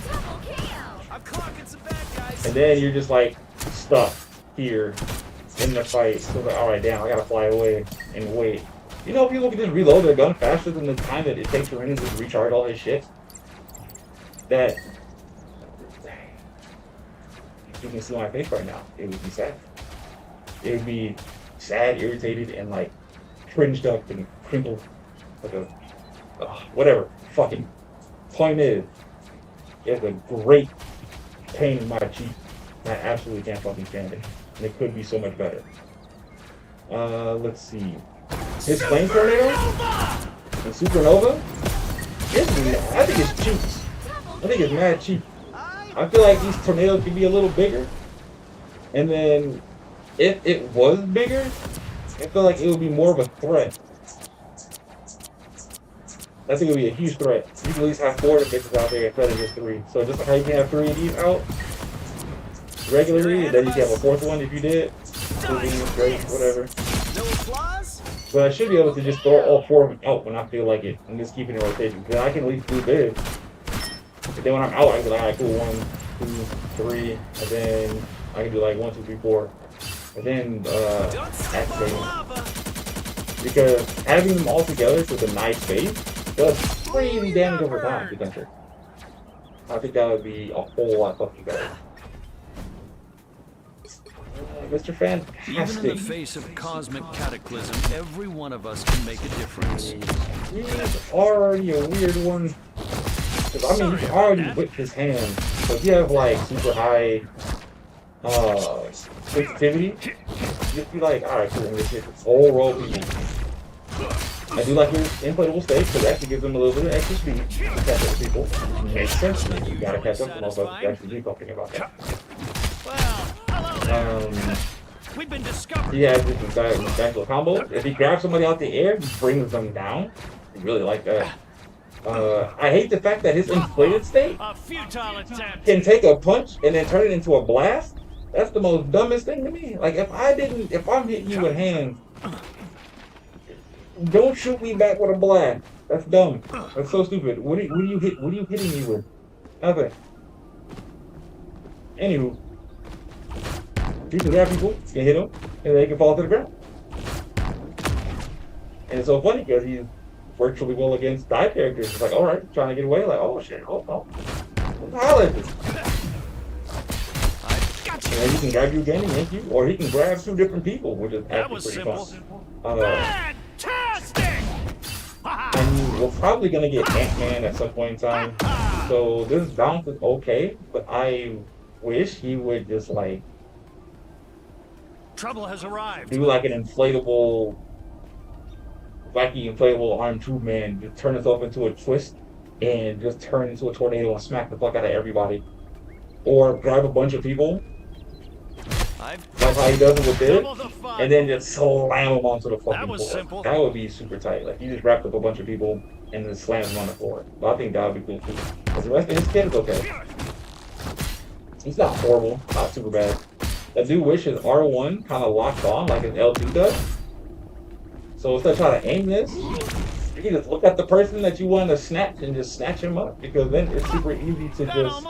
Double kill. I'm clocking some bad guys. and then you're just like stuck here in the fight. So like, all right, damn, I gotta fly away and wait. You know, people can just reload their gun faster than the time that it takes for him to just recharge all his shit. you can see my face right now, it would be sad. It would be sad, irritated, and like cringed up and crinkled like a whatever. Fucking point is, it's a great pain in my cheek. I absolutely can't fucking stand it. And it could be so much better. Let's see. His flame tornado and supernova. I think it's cheap. I think it's mad cheap. I feel like these tornadoes could be a little bigger. And then if it was bigger, I feel like it would be more of a threat. I think it would be a huge threat. You can at least have 4 of the bitches out there instead of just 3. So just like how you can have 3 of these out regularly, and then you can have a 4th one if you did. Great, whatever. No applause? But I should be able to just throw all 4 of them out when I feel like it. And just keep it in rotation. Because I can at least do this. And then when I'm out, I can be like, alright, cool, 1, 2, 3. And then I can do like 1, 2, 3, 4. And then, Don't step on activate. lava. Because having them all together with a nice base does crazy damage over time, potentially. I think that would be a whole lot fucking better. Mr. Even in the Fantastic. face of cosmic cataclysm, every one of us can make a difference. He's already a weird one. Cause I mean, he's already whipped his hand. So if you have like super high sensitivity, just be like, alright, cool, I'm gonna hit this whole row of people. I do like his inflatable state because it actually gives them a little bit of extra speed to catch up with people. Makes sense to me. You gotta catch up to motherfuckers to actually do something about that. Well, hello there. We've been discovered. He has this special combo. If he grabs somebody out the air, he brings them down. I really like that. I hate the fact that his inflated state A futile attempt. can take a punch and then turn it into a blast. That's the most dumbest thing to me. Like if I'm hitting you with hands, don't shoot me back with a blast. That's dumb. That's so stupid. What are you hitting me with? Nothing. Anywho, you can grab people, you can hit them, and they can fall to the ground. And it's so funny because he's virtually well against dive characters. It's like, all right, trying to get away. Like, oh shit, oh. Holla at this. And then he can grab you again and yank you, or he can grab 2 different people, which is That actually was pretty simple. fun. Fantastic! And we're probably gonna get Ant-Man at some point in time. So this bounce is okay, but I wish he would just like Trouble has arrived. do like an inflatable, wacky inflatable arm tube man, just turn himself into a twist and just turn into a tornado and smack the fuck out of everybody. Or grab a bunch of people, like how he does it with this, Double the fun. and then just slam them onto the fucking That was floor. simple. That would be super tight. Like you just wrapped up a bunch of people and then slam them on the floor. But I think that would be cool too. Because the rest of his kid is okay. He's not horrible, not super bad. I do wish his R1 kind of locked on like his L2 does. So instead of trying to aim this, you can just look at the person that you want to snatch and just snatch him up, because then it's super easy to just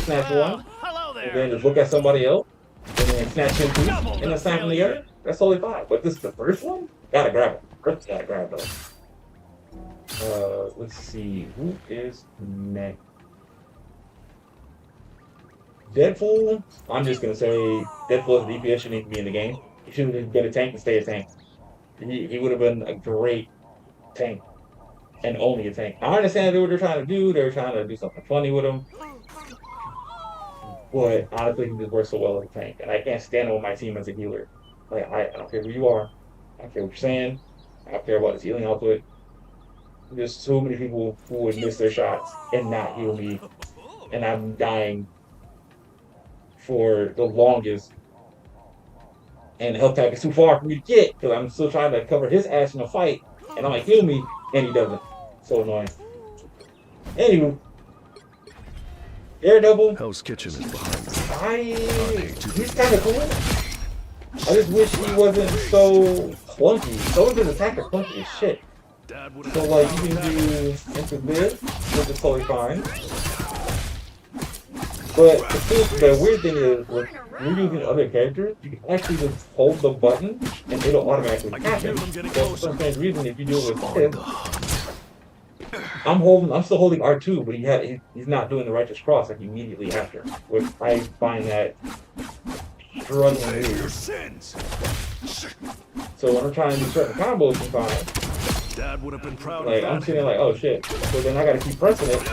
snatch one, Hello and there. then just look at somebody else, and then snatch him too, and then snap him together. That's totally fine. But this is the first one? Gotta grab it. First gotta grab those. Let's see, who is next? Deadpool, I'm just gonna say Deadpool's DPS shouldn't even be in the game. He should have been a tank and stay a tank. He would have been a great tank. And only a tank. I understand what they're trying to do. They're trying to do something funny with him. But honestly, he just works so well as a tank. And I can't stand him on my team as a healer. Like, I don't care who you are. I don't care what you're saying. I don't care about his healing output. There's so many people who would miss their shots and not heal me. And I'm dying for the longest. And the health tag is too far for me to get because I'm still trying to cover his ass in a fight. And I'm like, heal me. And he doesn't. So annoying. Anywho. Daredevil. Hell's Kitchen is behind me. He's kind of cool. I just wish he wasn't so clunky. Some of his attacks are clunky as shit. So like you can do into this, which is totally fine. But the weird thing is, when you're using other characters, you can actually just hold the button and it'll automatically happen. But for some strange reason, if you do it with this, I'm still holding R2, but he's not doing the righteous cross like immediately after. Which I find that struggling Save your weird. sins. So when I'm trying to do certain combos sometimes, Dad would have been proud like of I'm that. sitting there like, oh shit. So then I gotta keep pressing it.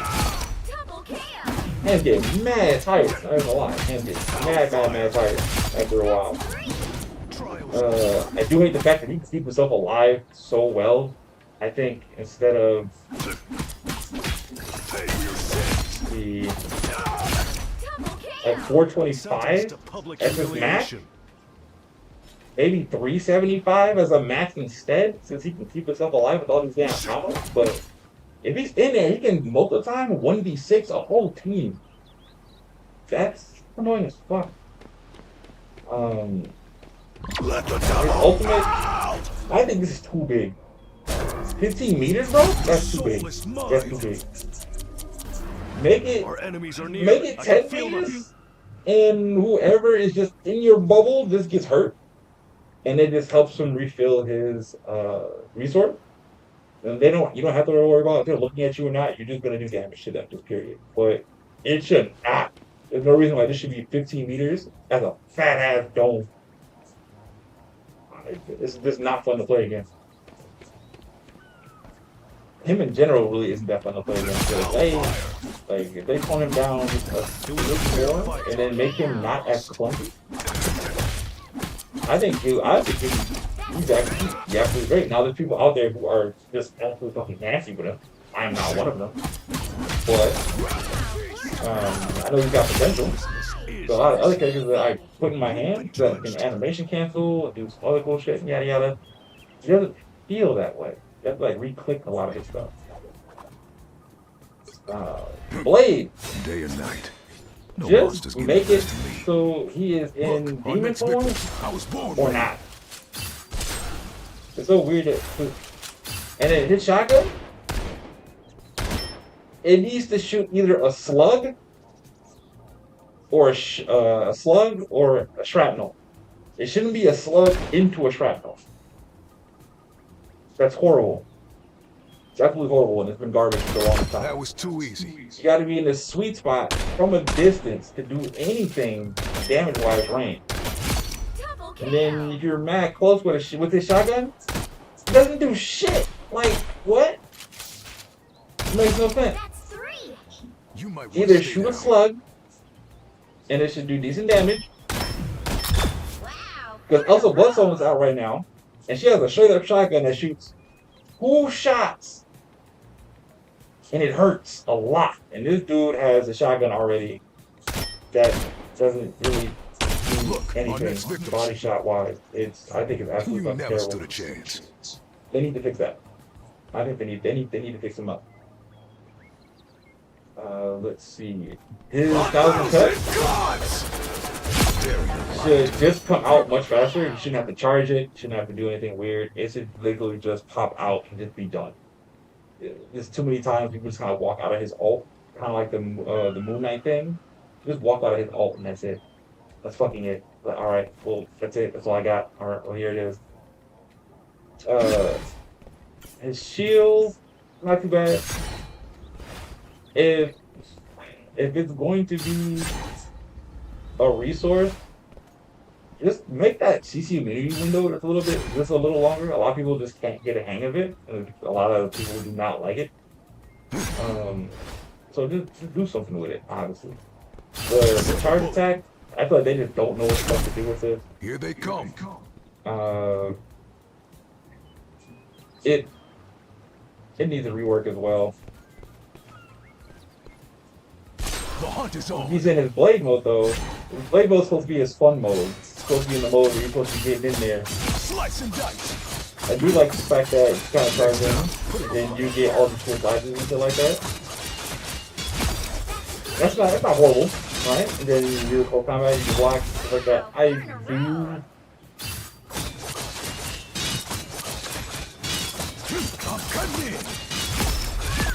Double kill. Hands get mad tired. I don't know why. Hands get mad tired after a while. I do hate the fact that he can keep himself alive so well. I think instead of the like 425 as his max, maybe 375 as a max instead, since he can keep himself alive with all these damn combos. But if he's in there, he can multi-time 1v6 a whole team. That's annoying as fuck. Let the His devil ultimate, out. I think this is too big. 15 meters, bro? That's too big. That's too big. Make it, Our enemies are near. make it I 10 can feel them. meters, and whoever is just in your bubble just gets hurt, and it just helps him refill his resource. And you don't have to worry about if they're looking at you or not. You're just gonna do damage to them, just period. But it should not. There's no reason why this should be 15 meters as a fat ass dome. It's just not fun to play against. Him in general really isn't that fun to play against. If they tone him down a little more and then make him not as clunky, I think he's absolutely great. Now there's people out there who are just absolutely fucking nasty with him. I am not one of them. But I know he's got potential. So a lot of other characters that I put in my hand that can animation cancel, do some other cool shit, yada yada. It doesn't feel that way. You have to like re-click a lot of his stuff. Blade. Day and night. No monsters Just get make it close to me. so he is in Look, our demon next form victim. I was born or ready. not. It's so weird that, and then his shotgun, it needs to shoot either a slug or a slug or a shrapnel. It shouldn't be a slug into a shrapnel. That's horrible. It's absolutely horrible, and it's been garbage for a long time. That was too easy. You got to be in the sweet spot from a distance to do anything damage-wise range. Double kill. And then if you're mad close with his shotgun, it doesn't do shit. Like, what? It makes no sense. That's 3. You might want Either to stay shoot a down. slug, and it should do decent damage, Wow. because Elsa Bloodstone's out right now, and she has a straight-up shotgun that shoots 2 shots, and it hurts a lot. And this dude has a shotgun already that doesn't really do Look, our next anything victim. body shot wise. I think it's absolutely You fucking never terrible. stood a chance. They need to fix that. I think they need to fix him up. Let's see. His 1,000 cut There you should just come out much faster. You shouldn't have to charge it. Shouldn't have to do anything weird. It should literally just pop out and just be done. There's too many times people just kind of walk out of his ult, kind of like the Moon Knight thing. Just walk out of his ult and that's it. That's fucking it. But, all right, well that's it. That's all I got. All right, well here it is. His shield, not too bad. If it's going to be a resource, just make that CC immunity window just a little longer. A lot of people just can't get a hang of it. And a lot of people do not like it. So just do something with it, honestly. The charge attack, I feel like they just don't know what the fuck to do with it. Here they come. It needs a rework as well. The hunt is on. He's in his blade mode though. His blade mode is supposed to be his fun mode. It's supposed to be in the mode where you're supposed to be getting in there. Slice and dice. I do like the fact that you kind of charge in, and then you get all the cool dodges and shit like that. That's not horrible, right? And then you do full combat, you can block, stuff like that. I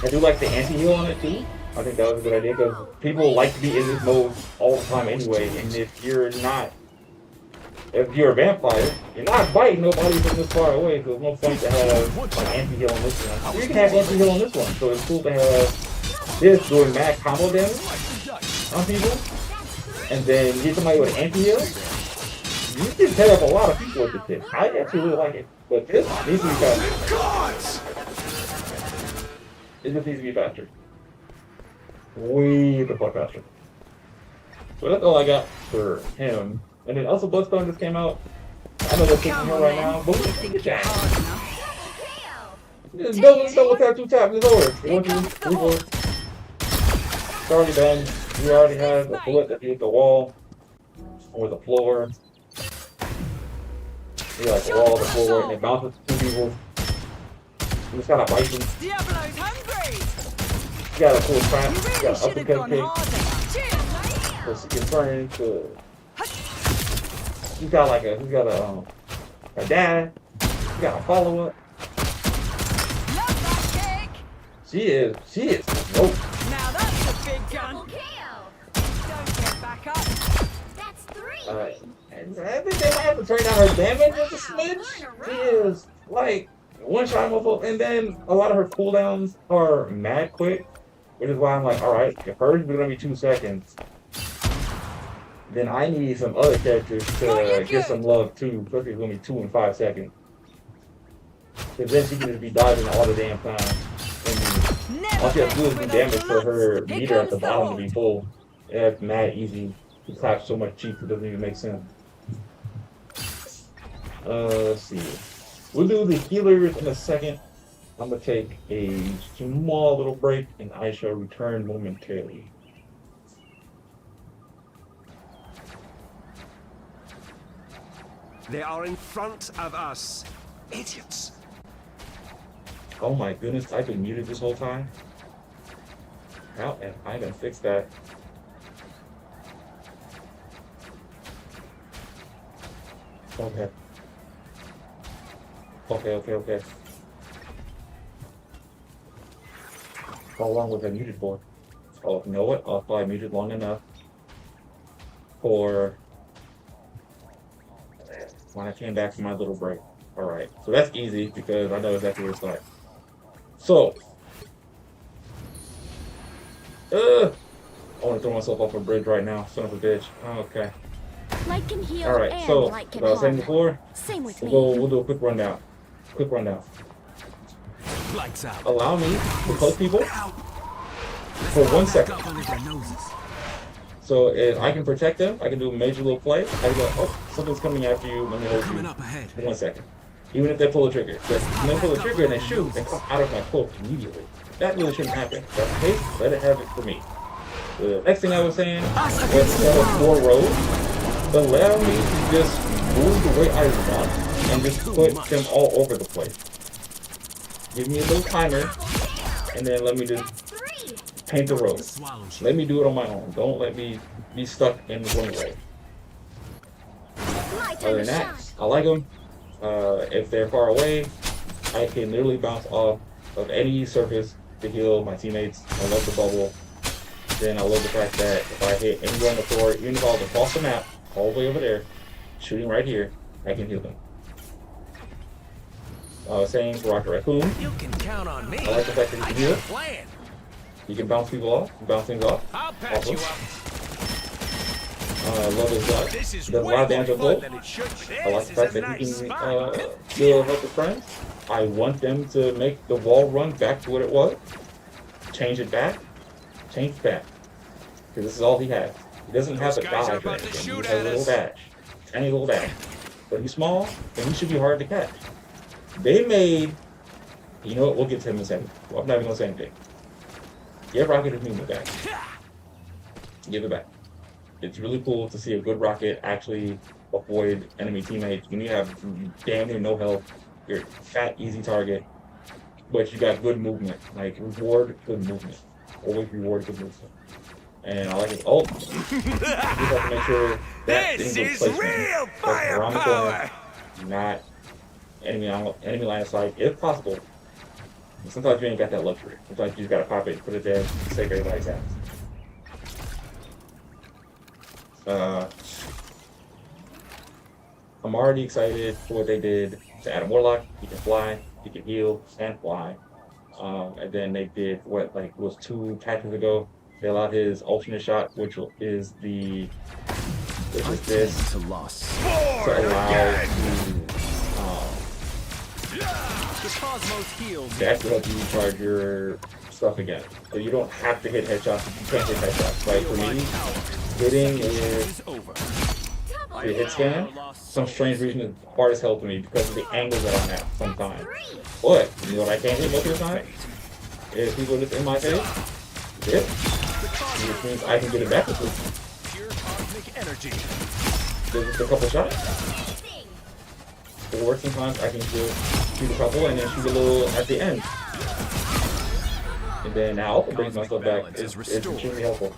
do like the anti-heal on it too. I think that was a good idea because people like to be in this mode all the time anyway, and if you're not if you're a vampire, you're not biting nobody from this far away, so there's no point to have like anti-heal on this one. You can have anti-heal on this one, so it's cool to have this doing mad combo damage on people, and then get somebody with anti-heal. You can tear up a lot of people with this. I actually really like it, but this needs to be faster. It just needs to be faster. Way the fuck faster. So that's all I got for him. And then also Bloodstone just came out. I know they're kicking him right now, but we can get that. Just double tap, 2 tap, it's over. 1, 2, 3, 4. It's already done. We already have a bullet that hit the wall or the floor. You like the wall, the floor, and it bounces to 2 people. You just gotta bite them. Diablo's hungry. You got a cool trap. You You really got should an have gone uppercut harder. kick. So she can turn into. He's got a dad. He got a follow up. Love that kick. She is nope. Now that's a big gun. Double kill. Don't get back up. That's 3. And I think they might have to turn down her damage just a smidge. She is like one shot muffle, and then a lot of her cooldowns are mad quick, which is why I'm like, alright, if hers is gonna be 2 seconds, then I need some other characters to get some love too, especially if it's gonna be 2 and 5 seconds. Because then she can just be dodging all the damn time. And all she has to do is do damage for her meter at the bottom to be full. Yeah, it's mad easy. She claps so much cheap it doesn't even make sense. Let's see. We'll do the healers in a second. I'm gonna take a small little break and I shall return momentarily. They are in front of us. Idiots. Oh my goodness, I've been muted this whole time. How am I gonna fix that? Okay. Okay. How long was I muted for? Oh, you know what? I'll probably muted long enough for when I came back from my little break. Alright, so that's easy because I know exactly where to start. So, I want to throw myself off a bridge right now, son of a bitch. Okay. Light can heal Alright, and so, light can as I was saying harm. before, Same with me. we'll do a quick rundown. Lights out. Allow me to close people for 1 second. Up under their noses. So if I can protect them, I can do a major little play. I can go, oh, something's coming after you. Let me hold Coming you up ahead. for 1 second. Even if they pull the trigger. Because when they pull the trigger and they shoot, they come out of my cloak immediately. That really shouldn't happen. That's the case, let it have it for me. The next thing I was saying was instead of 4 rows, allow me to just move the way I want and just put them all over the place. Give me a little timer, and then let me just That's 3. paint the road. Swallow shit. Let me do it on my own. Don't let me be stuck in one way. My time Other to than shine. that, I like them. If they're far away, I can literally bounce off of any surface to heal my teammates. I love the bubble. Then I love the fact that if I hit anywhere on the floor, even if I was across the map, all the way over there, shooting right here, I can heal them. Same for Rocket Raccoon. You can count on me. I like the fact that I you got can heal. a plan. You can bounce people off, bounce things off. I'll patch you Awesome. up. I love his gun. This is Does a way lot of more damage on fun bolt. than it should be. I like the This fact is a that he nice can spot. still help his friends. I want them to make the wall run back to what it was. Change it back. Change it back. Because this is all he has. He doesn't have Those a guys are dodge or about to anything. He shoot just has at a little us. dash. Tiny little dash. But he's small, and he should be hard to catch. They made... You know what? We'll get to him in a second. Well, I'm not even going to say anything. Give Rocket his movement back. Give it back. It's really cool to see a good Rocket actually avoid enemy teammates when you have damn near no health. You're a fat, easy target, but you got good movement. Like, reward good movement. Always reward good movement. And I like his ult. You just have to make sure that This thing is goes placement. real That's around the corner, firepower. not enemy line of sight, if possible. Sometimes you ain't got that luxury. Sometimes you just gotta pop it, put it there, save everybody's ass. I'm already excited for what they did to Adam Warlock. He can fly, he can heal, and fly. And then they did what like was 2 patches ago. They allowed his alternate shot, which is this to loss. to allow The cosmos healed. to actually help you recharge your stuff again. So you don't have to hit headshots if you can't hit headshots. Like for me, hitting is Over. the hit scan. Some strange reason is hard as hell to me because of the angles that I'm at sometimes. But you know what I can't hit most of the time? Is people just in my face. This. Which means I can get it back with this. Pure cosmic energy. There's just a couple shots. It works sometimes. I can just shoot a couple and then shoot a little at the end. And then now it brings myself back. It's extremely helpful.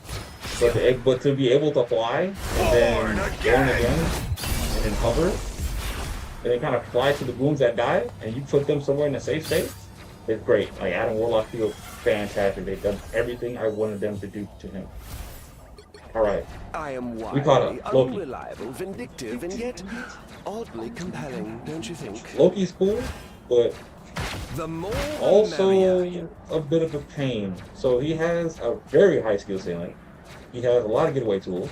But to be able to fly and then go in again and then hover and then kind of fly to the goons that die and you put them somewhere in a safe space, it's great. Like Adam Warlock feels fantastic. They've done everything I wanted them to do to him. Alright. I am We caught wily, up. Loki. unreliable, vindictive, and yet oddly compelling, don't you think? Loki's cool, but The more the also merrier. a bit of a pain. So he has a very high skill ceiling. He has a lot of getaway tools.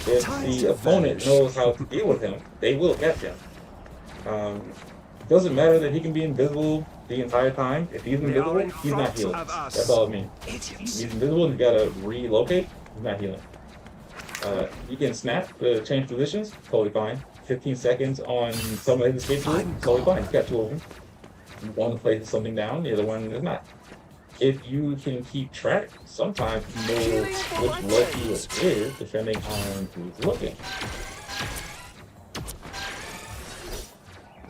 If Time the to opponent vanish. knows how to deal with him, they will catch him. Doesn't matter that he can be invisible the entire time. If he's invisible, he's not healing. That's all it means. If he's invisible and you gotta relocate, he's not healing. You can snap to change positions, totally fine. 15 seconds on some of his escape tools, totally fine. He's got 2 of them. One places something down, the other one is not. If you can keep track, sometimes you know which Loki it is, depending on who's looking.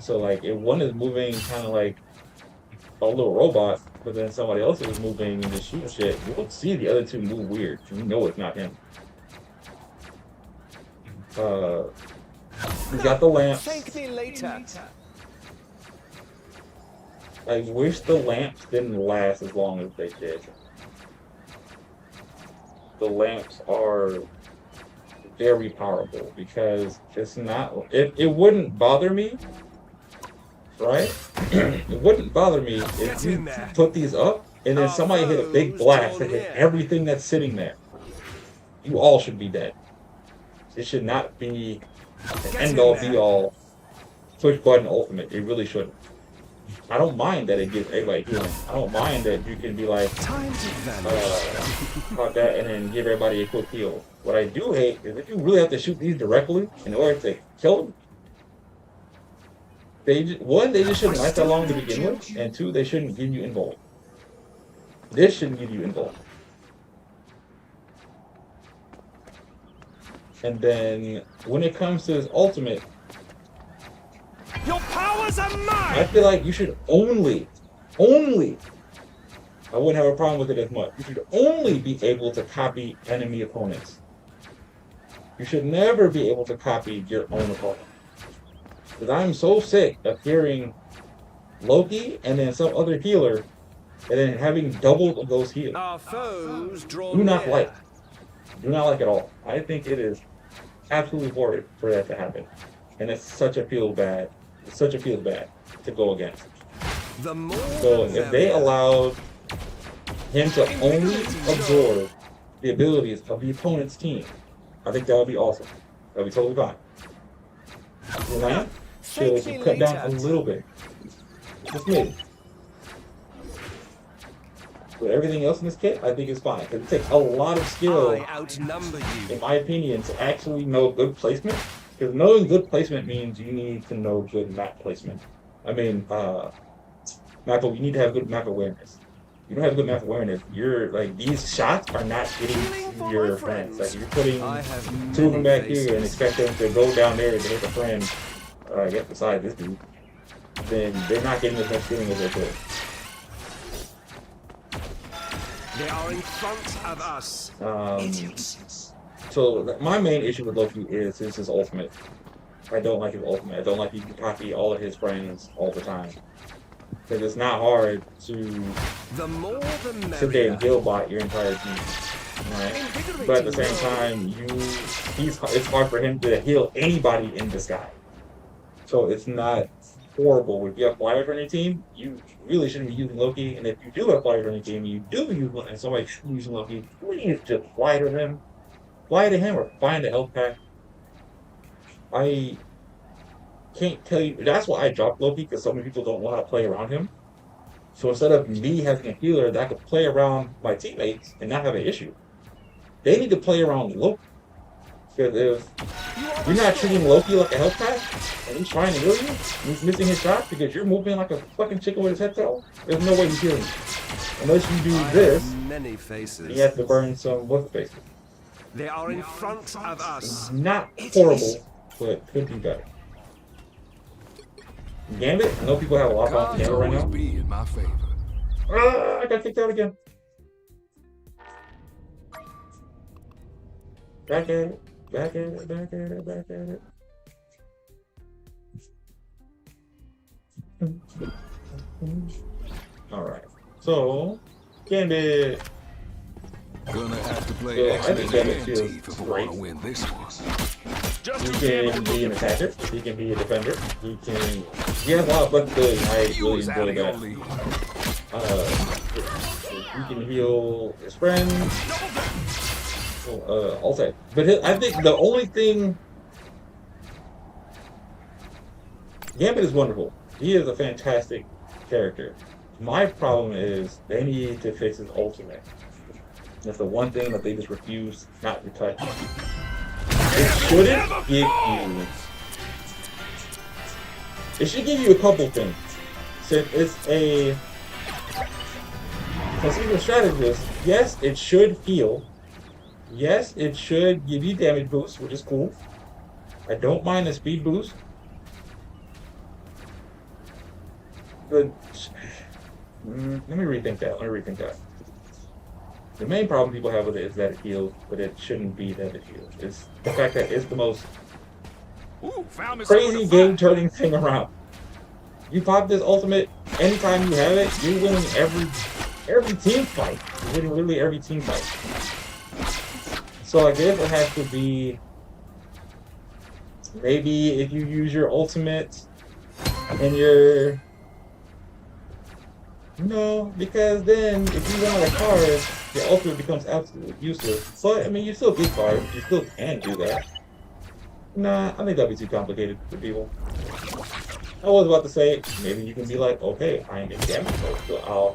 So like, if one is moving kind of like a little robot, but then somebody else is moving and just shooting shit, you will see the other two move weird. You know it's not him. He's got the lamps. Thank me later. I wish the lamps didn't last as long as they did. The lamps are very powerful because it's not. It wouldn't bother me, right? It wouldn't bother me if you put these up and then somebody hit a big blast that hit everything that's sitting there. You all should be dead. It should not be an end-all be-all push button ultimate. It really shouldn't. I don't mind that it gives everybody healing. I don't mind that you can be like, Time to vanish. about that and then give everybody a quick heal. What I do hate is if you really have to shoot these directly in order to kill them, they just shouldn't last that long to begin with, and 2, they shouldn't give you invuln. This shouldn't give you invuln. And then when it comes to his ultimate, Your powers are mine! I feel like you should only, I wouldn't have a problem with it as much. You should only be able to copy enemy opponents. You should never be able to copy your own opponent. Because I'm so sick of hearing Loki and then some other healer and then having double of those heals. Our foes draw Do not near. like. Do not like at all. I think it is absolutely horrid for that to happen. And it's such a feel bad. It's such a feel bad to go against. The more So the if they merrier. allowed him to only absorb the abilities of the opponent's team, I think that would be awesome. That would be totally fine. The lamp should cut down a little bit. Just maybe. But everything else in this kit, I think is fine. Because it takes a lot of skill, I outnumber you. in my opinion, to actually know good placement. Because knowing good placement means you need to know good map placement. I mean, you need to have good map awareness. You don't have good map awareness. You're like, these shots are not getting to your friends. Like, you're putting I have 2 of them back many here and faces. expect them to go down there to hit a friend, I guess beside this dude. Then they're not getting as much feeling as they could. They are in front of us. So my main issue with Loki is his ultimate. I don't like his ultimate. I don't like he can copy all of his friends all the time. Because it's not hard to The more the merrier. sit there and heal bot your entire team. Right? But at the same time, it's hard for him to heal anybody in the sky. So it's not horrible. If you have flyers on your team, you really shouldn't be using Loki. And if you do have flyers on your team, you do use one, and somebody should be using Loki, please just fly to them. Fly to him or find a health pack. I can't tell you. That's why I dropped Loki, because so many people don't want to play around him. So instead of me having a healer that I could play around my teammates and not have an issue, they need to play around Loki. Because if you're not treating Loki like a health pack, and he's trying to heal you, and he's missing his shot because you're moving like a fucking chicken with his head tail, there's no way he's healing you. Unless you do this, Many faces. you have to burn some what's the face. They are in front of us. Not horrible, but could be better. Gambit, I know people have a lot of Gambit right now. Be in my favor. I got kicked out again. Back at it, back at it, back at it, back at it. Alright, so Gambit. Gonna have to play So, I think X-Men Gambit and feels Teeth if we great. want to win this one. Just He can be an attacker, he can be a defender, he has a lot of flexibility, I You really was enjoy that. alley-oly. He can heal his friends, all that. But I think the only thing, Gambit is wonderful, he is a fantastic character. My problem is they need to fix his ultimate. That's the one thing that they just refuse not to touch. It shouldn't give you. It should give you a couple things. Since he's a strategist, yes, it should heal. Yes, it should give you damage boost, which is cool. I don't mind the speed boost. But let me rethink that. The main problem people have with it is that it heals, but it shouldn't be that it heals. It's the fact that it's the most Ooh, found me crazy someone to game-turning thing around. You pop this ultimate, anytime you have it, you're winning every team fight. You're winning literally every team fight. So I guess it has to be, maybe if you use your ultimate and your... No, because then if you run out of cards, your ultimate becomes absolutely useless. But I mean, you still get cards. You still can do that. Nah, I think that'd be too complicated for people. I was about to say, maybe you can be like, okay, I ain't getting damage mode, so I'll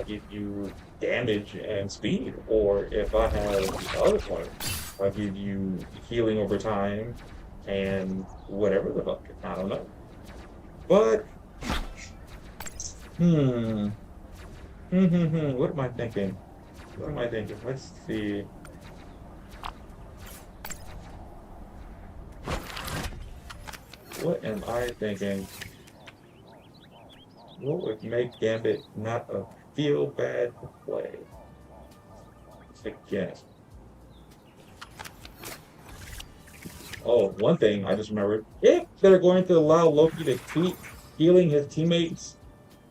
give you damage and speed. Or if I have the other one, I'll give you healing over time and whatever the fuck. I don't know. But, what am I thinking? Let's see. What am I thinking? What would make Gambit not a feel bad play? Again. Oh, one thing I just remembered. If they're going to allow Loki to keep healing his teammates'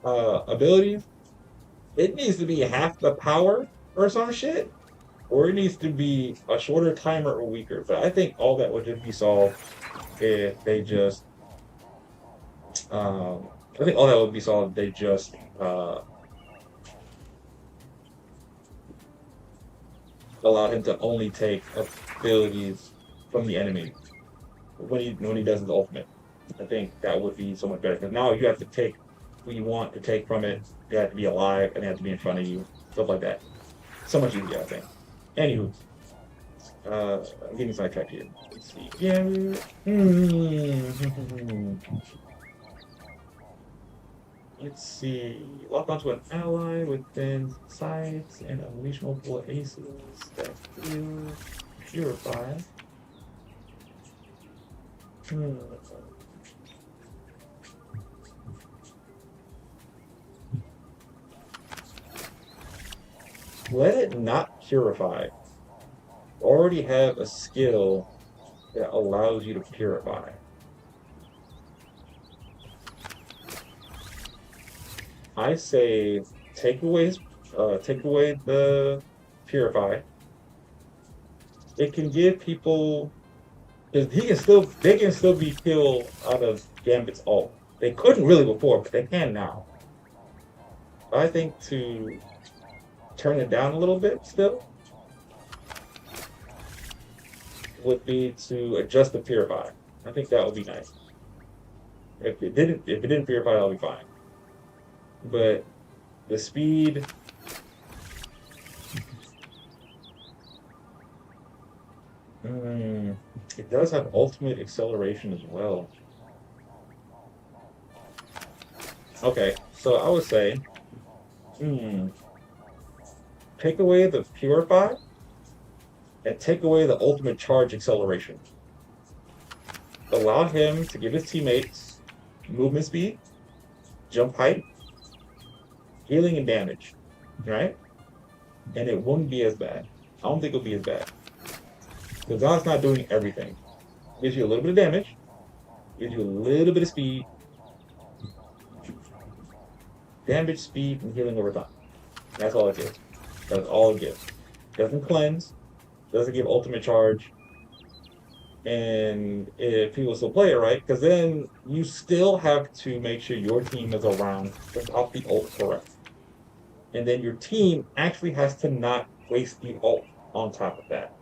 abilities, it needs to be half the power or some shit. Or it needs to be a shorter timer or weaker. But I think all that would just be solved if they just I think all that would be solved if they just allowed him to only take abilities from the enemy when he does his ultimate. I think that would be so much better, because now you have to take what you want to take from it. They have to be alive and they have to be in front of you, stuff like that. So much easier, I think. Anywho, I'm getting sidetracked here. Let's see. Yeah. Let's see. Lock onto an ally within sights and unleash multiple aces that feel purify. Let it not purify. Already have a skill that allows you to purify. I say take away the purify. It can give people, because they can still be killed out of Gambit's ult. They couldn't really before, but they can now. I think to turn it down a little bit still would be to adjust the purify. I think that would be nice. If it didn't purify, that'll be fine. But the speed, it does have ultimate acceleration as well. Okay, so I would say, take away the purify and take away the ultimate charge acceleration. Allow him to give his teammates movement speed, jump height, healing, and damage, right? And it wouldn't be as bad. I don't think it'll be as bad. Because now it's not doing everything. Gives you a little bit of damage, gives you a little bit of speed, damage, speed, and healing over time. That's all it gives. That's all it gives. Doesn't cleanse, doesn't give ultimate charge, and if people still play it right, because then you still have to make sure your team is around without the ult correct. And then your team actually has to not waste the ult on top of that.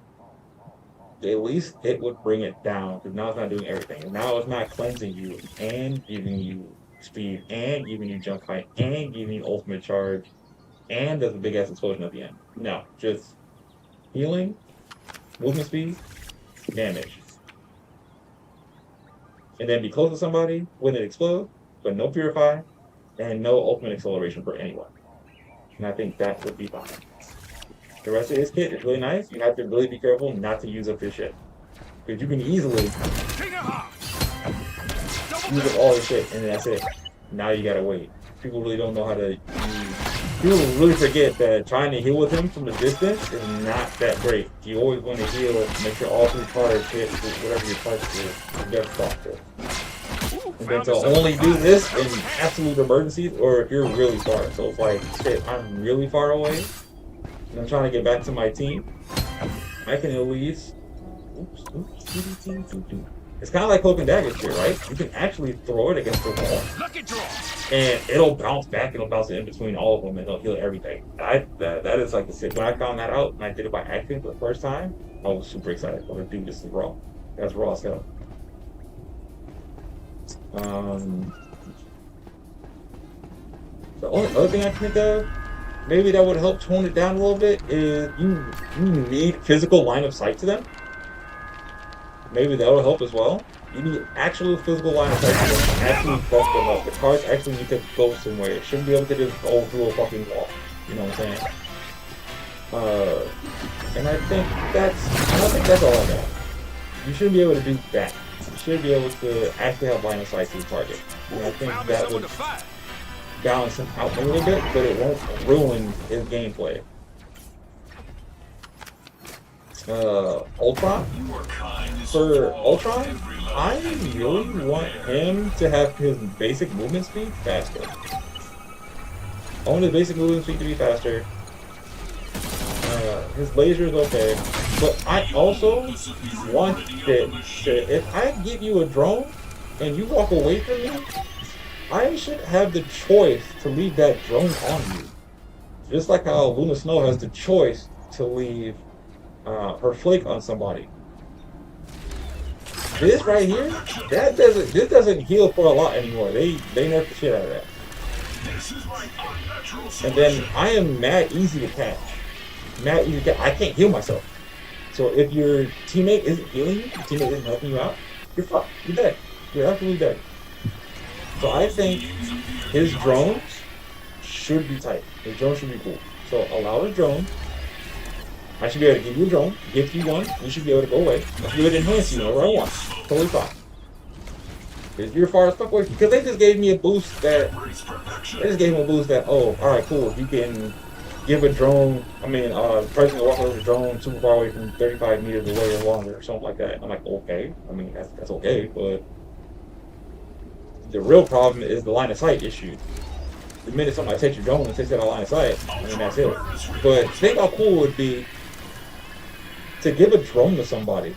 At least it would bring it down, because now it's not doing everything. And now it's not cleansing you and giving you speed and giving you jump height and giving you ultimate charge and does a big ass explosion at the end. No, just healing, movement speed, damage. And then be close to somebody when it explodes, but no purify and no ultimate acceleration for anyone. And I think that would be fine. The rest of his kit is really nice. You have to really be careful not to use up this shit. Because you can easily use up all this shit and then that's it. Now you gotta wait. People really don't know how to use. People really forget that trying to heal with him from a distance is not that great. You always want to heal, make sure all three cards hit whatever your target is. Death doctor. And then to only do this in absolute emergencies or if you're really far. So it's like, shit, I'm really far away. And I'm trying to get back to my team. I can at least. It's kind of like Cloak and Dagger shit, right? You can actually throw it against the wall. And it'll bounce back, it'll bounce in between all of them, and it'll heal everything. That is like the shit. When I found that out, and I did it by accident for the first time, I was super excited. I was like, dude, this is raw. That's raw as hell. The only other thing I can think of, maybe that would help tone it down a little bit, is you need physical line of sight to them. Maybe that will help as well. You need actual physical line of sight to them, actually bust them up. The cards actually need to go somewhere. It shouldn't be able to just go through a fucking wall. You know what I'm saying? And I think that's all I got. You shouldn't be able to do that. You should be able to actually have line of sight to the target. And I think that would balance him out a little bit, but it won't ruin his gameplay. Ultron? For Ultron, I really want him to have his basic movement speed faster. I want his basic movement speed to be faster. His laser is okay, but I also want that if I give you a drone and you walk away from me, I should have the choice to leave that drone on you. Just like how Luna Snow has the choice to leave her flake on somebody. This right here, this doesn't heal for a lot anymore. They nerfed the shit out of that. And then I am mad easy to catch. I can't heal myself. So if your teammate isn't healing you, your teammate isn't helping you out, you're fucked. You're dead. You're absolutely dead. So I think his drones should be tight. His drone should be cool. So allow his drone. I should be able to give you a drone, gift you one, you should be able to go away. I should be able to enhance you whenever I want. Totally fine. If you're far as fuck away, because they just gave me a boost that, oh, alright, cool, if you can give a drone, the person can walk over the drone super far away from 35 meters away or longer, or something like that. I'm like, okay, that's okay, but the real problem is the line of sight issue. The minute somebody takes your drone and takes that out of line of sight, that's it. But think how cool it would be to give a drone to somebody.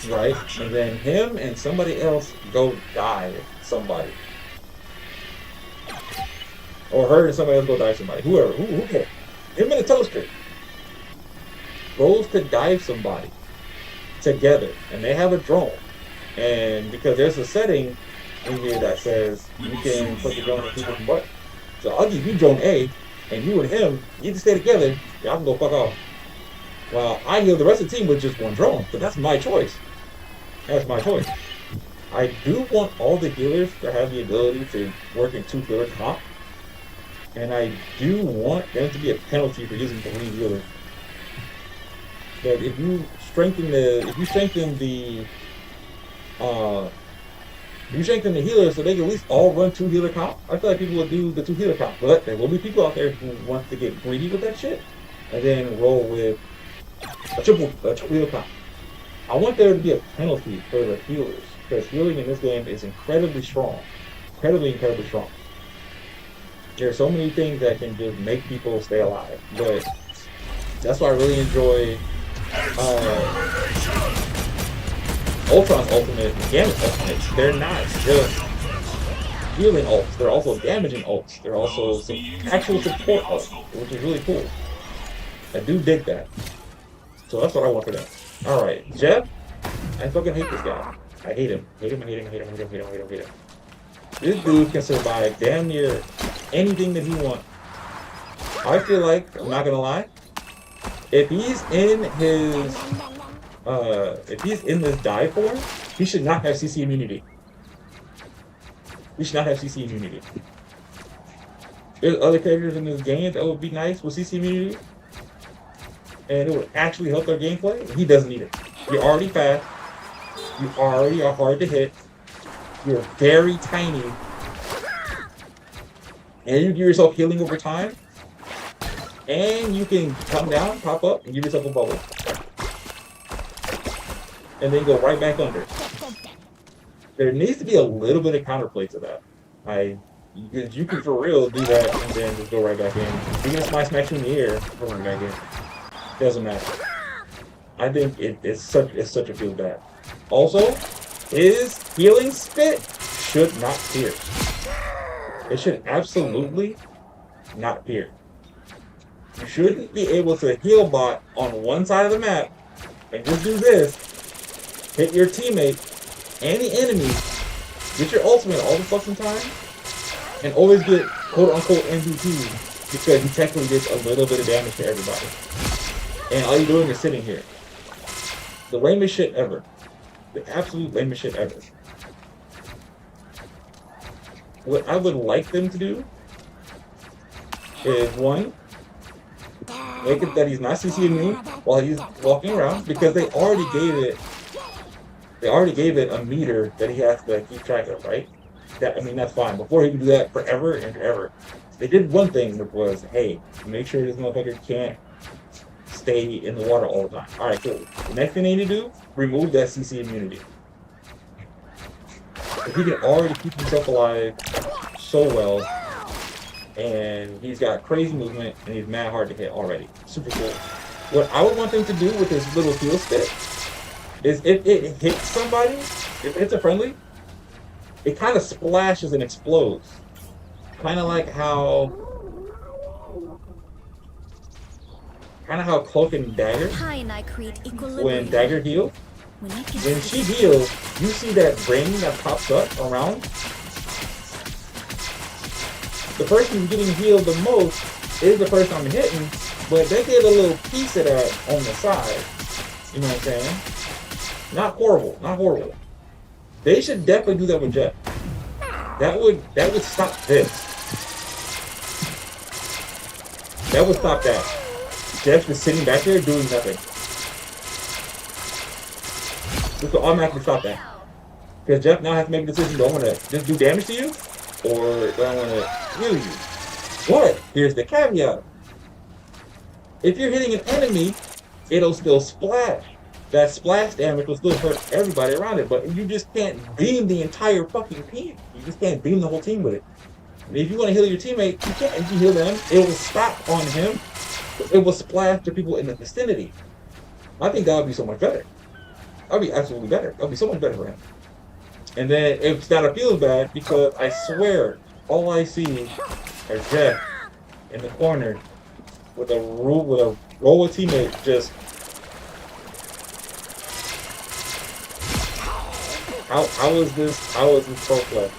right? And then him and somebody else go dive somebody. Or her and somebody else go dive somebody. Whoever, who cares? Him and a toaster goes to dive somebody together, and they have a drone. And because there's a setting in here that says you can put the drone in people's butt. So I'll give you drone A, and you and him, you can stay together. Y'all can go fuck off. Well, I heal the rest of the team with just one drone, but that's my choice. That's my choice. I do want all the healers to have the ability to work in 2 healer comp. And I do want there to be a penalty for using 3 healers. But if you strengthen the healers so they can at least all run 2 healer comp, I feel like people will do the 2 healer comp. But there will be people out there who want to get greedy with that shit and then roll with a triple healer comp. I want there to be a penalty for the healers because healing in this game is incredibly strong. Incredibly strong. There are so many things that can just make people stay alive. But that's why I really enjoy Ultron's ultimate and Gambit's ultimate. They're not just healing ults, they're also damaging ults. They're also some actual support ults, which is really cool. I do dig that. So that's what I want for them. Alright, Jeff, I fucking hate this guy. I hate him. Hate him. This dude can survive damn near anything that he wants. I feel like, I'm not gonna lie, if he's in this dive form, he should not have CC immunity. There's other characters in this game that would be nice with CC immunity, and it would actually help their gameplay. He doesn't need it. You're already fast. You already are hard to hit. You're very tiny. And you give yourself healing over time. And you can come down, pop up, and give yourself a bubble. And then go right back under. There needs to be a little bit of counterplay to that. You can for real do that and then just go right back in. Even if somebody smacks you in the air, go right back in. Doesn't matter. I think it's such a feel bad. Also, his healing spit should not pierce. It should absolutely not pierce. You shouldn't be able to heal bot on one side of the map and just do this, hit your teammate and the enemy, get your ultimate all the fucking time, and always get quote-unquote MVP because he technically gets a little bit of damage to everybody. And all you're doing is sitting here. The lamest shit ever. The absolute lamest shit ever. What I would like them to do is, one, make it that he's not CC immune while he's walking around, because they already gave it a meter that he has to keep track of, right? That's fine. Before he could do that forever and ever. They did one thing, which was, hey, make sure this motherfucker can't stay in the water all the time. Alright, cool. The next thing they need to do, remove that CC immunity. If he can already keep himself alive so well, and he's got crazy movement, and he's mad hard to hit already. Super cool. What I would want them to do with this little heal spit is if it hits somebody, if it hits a friendly, it kind of splashes and explodes. Kind of like how Cloak and Dagger, when Dagger heals, when she heals, you see that ring that pops up around. The person getting healed the most is the person I'm hitting, but they get a little piece of that on the side. You know what I'm saying? Not horrible, not horrible. They should definitely do that with Jet. That would stop this. That would stop that. Jeff's just sitting back there doing nothing. This will automatically stop that. Because Jeff now has to make a decision: do I want to just do damage to you, or do I want to heal you? But here's the caveat: if you're hitting an enemy, it'll still splash. That splash damage will still hurt everybody around it, but you just can't beam the entire fucking team. You just can't beam the whole team with it. If you want to heal your teammate, you can't. If you heal them, it will stop on him. It will splash to people in the vicinity. I think that would be so much better. That'd be absolutely better. That'd be so much better for him. And then it's gotta feel bad because I swear all I see are Jeff in the corner with a row of teammates just. How is this pro play?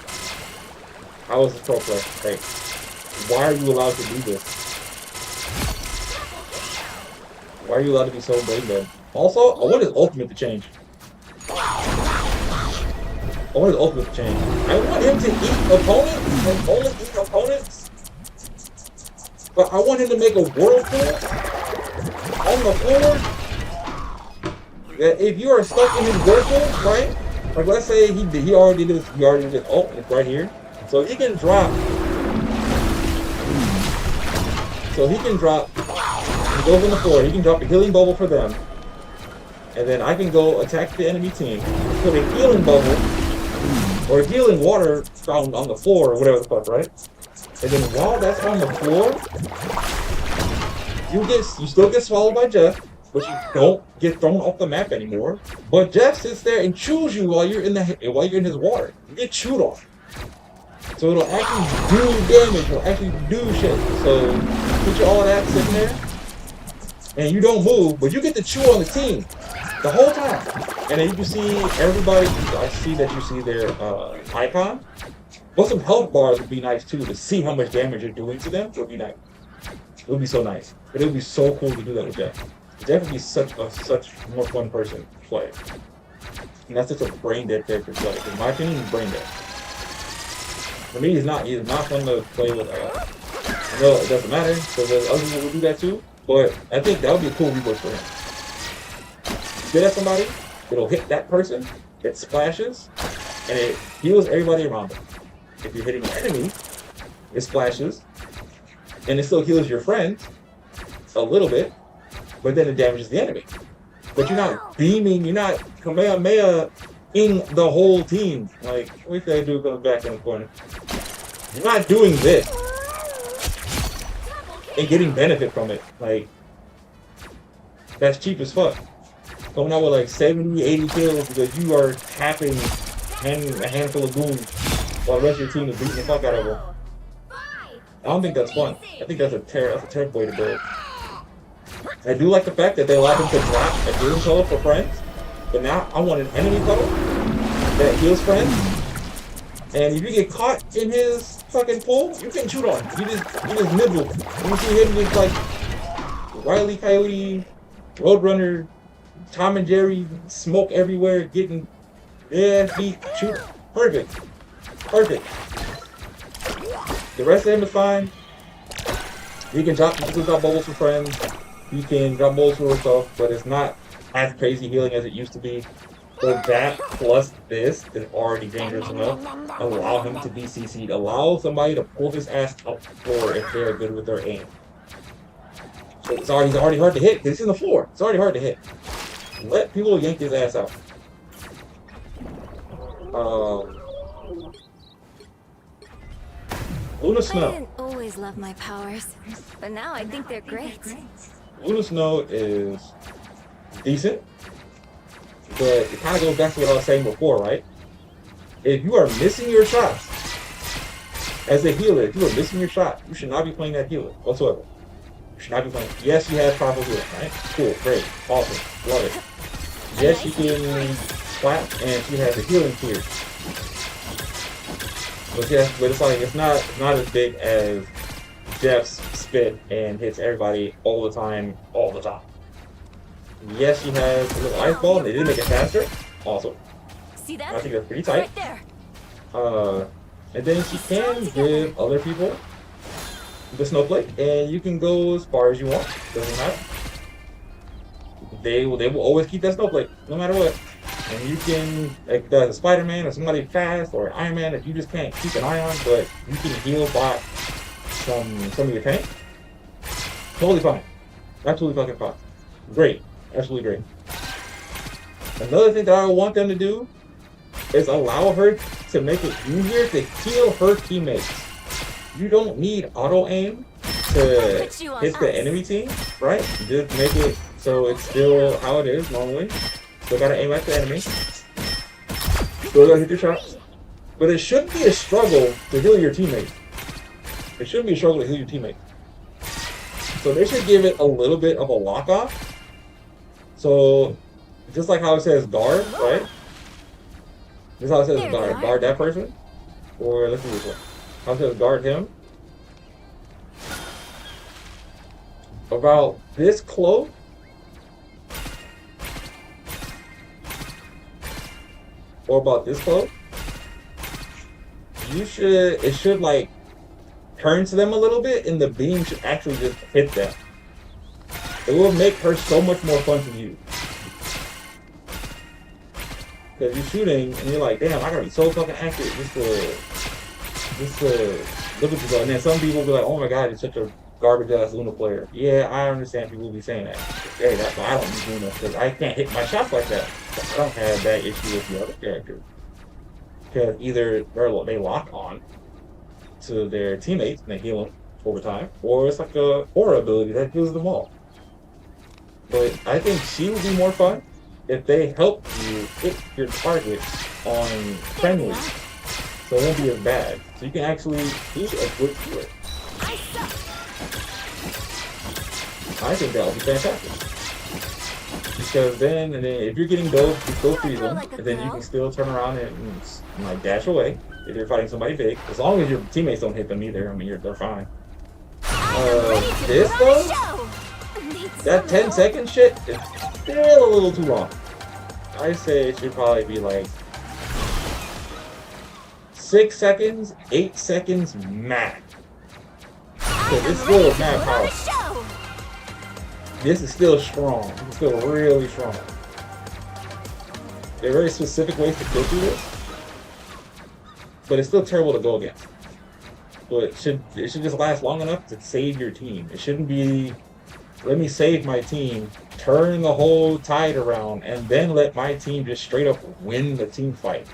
How is this pro play? Like, why are you allowed to do this? Why are you allowed to be so brain dead? Also, I want his ultimate to change. I want his ultimate to change. I want him to eat opponents and only eat opponents. But I want him to make a whirlpool on the floor. That if you are stuck in his whirlpool, right? Like let's say he already did this. Oh, it's right here. So he can drop. He goes on the floor. He can drop a healing bubble for them, and then I can go attack the enemy team. Put a healing bubble or healing water on the floor or whatever the fuck, right? And then while that's on the floor, you still get swallowed by Jeff, but you don't get thrown off the map anymore. But Jeff sits there and chews you while you're in his water. You get chewed off. So it'll actually do damage, it'll actually do shit. So put all that sitting there, and you don't move, but you get to chew on the team the whole time. And then you can see everybody, I see that you see their icon. But some health bars would be nice too, to see how much damage you're doing to them. It would be nice. It would be so nice. But it would be so cool to do that with Jeff. Jeff would be such more fun person to play. And that's just a brain dead character to play. In my opinion, he's brain dead. For me, he's not fun to play with. I know it doesn't matter, because there's other people who do that too. But I think that would be a cool reverse for him. Get at somebody, it'll hit that person, it splashes, and it heals everybody around them. If you're hitting an enemy, it splashes, and it still heals your friends a little bit, but then it damages the enemy. But you're not beaming, you're not Kamehameha-ing the whole team. Like, wait till that dude comes back in the corner. You're not doing this and getting benefit from it. Like, that's cheap as fuck. Coming out with like 70, 80 kills because you are tapping a handful of goons while the rest of your team is beating the fuck out of them. I don't think that's fun. I think that's a terrible way to do it. I do like the fact that they allowed him to drop a healing color for friends, but now I want an enemy color that heals friends. And if you get caught in his fucking pool, you can shoot on. You just nibble. You see him just like Wile E. Coyote, Roadrunner, Tom and Jerry, smoke everywhere, getting feet, shoot. Perfect. The rest of him is fine. You can drop bubbles for friends. You can drop bubbles for yourself, but it's not as crazy healing as it used to be. So that plus this is already dangerous enough. Allow him to be CC'd. Allow somebody to pull his ass up the floor if they're good with their aim. So he's already hard to hit because he's in the floor. It's already hard to hit. Let people yank his ass out. Luna Snow. I didn't always love my powers, but now I think they're great. Luna Snow is decent, but it kind of goes back to what I was saying before, right? If you are missing your shots, as a healer, if you are missing your shot, you should not be playing that healer whatsoever. You should not be playing. Yes, she has powerful healing, right? Cool, great, awesome, love it. Yes, she can slap, and she has a healing tier. But yeah, but it's like it's not as big as Jeff's spit and hits everybody all the time. Yes, she has a little ice ball, and they did make it faster. Awesome. See that? I think that's pretty tight. Right there. And then she can give other people the snowflake, and you can go as far as you want. Doesn't matter. They will always keep that snowflake, no matter what. And you can, like the Spider-Man or somebody fast or Iron Man that you just can't keep an eye on, but you can heal by some of your tank. Totally fine. Absolutely fucking fine. Great. Absolutely great. Another thing that I want them to do is allow her to make it easier to heal her teammates. You don't need auto-aim to hit the enemy team, right? Just make it so it's still how it is normally. Still gotta aim at the enemy. Still gotta hit your shots. But it shouldn't be a struggle to heal your teammate. It shouldn't be a struggle to heal your teammate. So they should give it a little bit of a lock off. So just like how it says guard, right? This is how it says guard. Guard that person. Or let's do this one. How it says guard him. About this close. Or about this close. It should like turn to them a little bit and the beam should actually just hit them. It will make her so much more fun to use. Because you're shooting and you're like, damn, I gotta be so fucking accurate just to look at you. And then some people will be like, oh my god, you're such a garbage ass Luna player. Yeah, I understand people will be saying that. Hey, that's why I don't use Luna, because I can't hit my shots like that. But I don't have that issue with the other characters. Because either they lock on to their teammates and they heal them over time, or it's like a aura ability that heals them all. But I think she would be more fun if they help you hit your target on friendly, so it won't be as bad. So you can actually be a good healer. I think that would be fantastic. Because then if you're getting those, you still freeze them, and then you can still turn around and like dash away if you're fighting somebody big. As long as your teammates don't hit them either, I mean, they're fine. This though, that 10-second shit is still a little too long. I say it should probably be like 6 seconds, 8 seconds max. Because it's still mad powerful. This is still strong. It's still really strong. There are very specific ways to kill through this, but it's still terrible to go against. But it should just last long enough to save your team. It shouldn't be, let me save my team, turn the whole tide around, and then let my team just straight up win the team fight.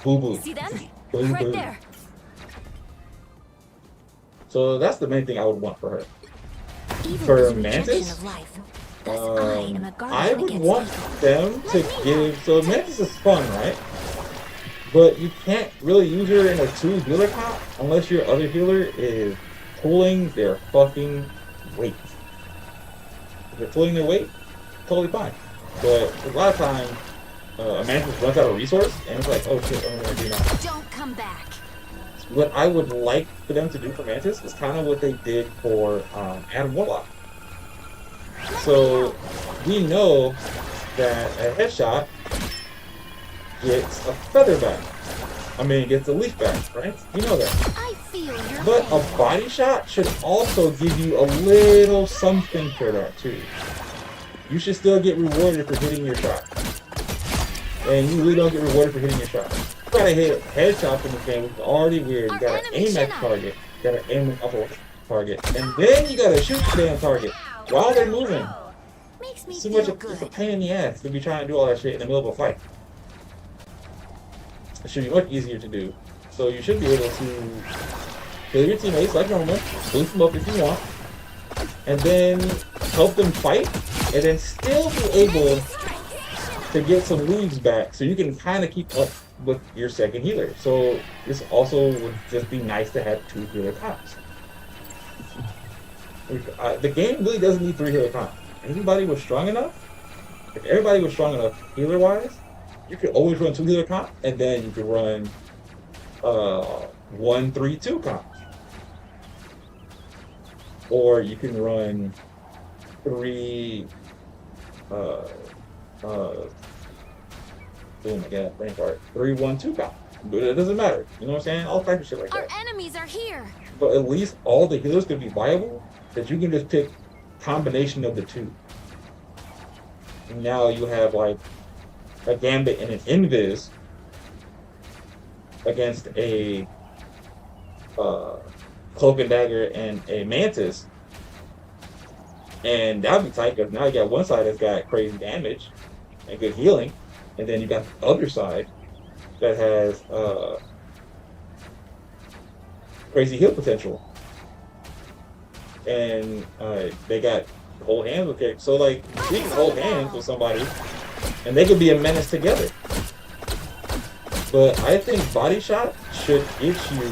Boo boo. See them? Boo, Right boo. there. So that's the main thing I would want for her. Even For this Mantis, rejection of life, thus I am a guardian I would against want evil. them to give. So Mantis is fun, right? But you can't really use her in a 2 healer comp unless your other healer is pulling their fucking weight. If they're pulling their weight, totally fine. But a lot of times, a Mantis runs out of resource, and it's like, oh shit, what am I gonna do now? Don't come back. What I would like for them to do for Mantis is kind of what they did for Adam Warlock. So we know that a headshot gets a feather back. I mean, gets a leaf back, right? You know that. I feel your But a pain. body shot should also give you a little something for that too. You should still get rewarded for hitting your shot. And you really don't get rewarded for hitting your shot. You gotta hit headshots in this game, which is already weird. You gotta aim at the target, you gotta aim at the target, and then you gotta shoot the damn target while they're moving. Makes me It's too much feel of, it's a good. pain in the ass to be trying to do all that shit in the middle of a fight. It should be much easier to do. So you should be able to kill your teammates like normal, boost them up if you want, and then help them fight, and then still be able to get some leaves back so you can kind of keep up with your second healer. So this also would just be nice to have 2 healer comps. The game really doesn't need 3 healer comps. Everybody was strong enough. If everybody was strong enough healer wise, you could always run 2 healer comp, and then you could run 1-3-2 comp. Or you can run 3 oh my god, brain fart. 3-1-2 comp. But it doesn't matter. You know what I'm saying? All types of shit like Our that. enemies are here. But at least all the healers could be viable, that you can just pick combination of the 2. And now you have like a Gambit and an Invis against a Cloak and Dagger and a Mantis. And that would be tight, because now you got one side that's got crazy damage and good healing, and then you got the other side that has crazy heal potential. And they got hold hands with it. So like, you can hold hands with somebody And they could be a menace together. But I think body shot should get you.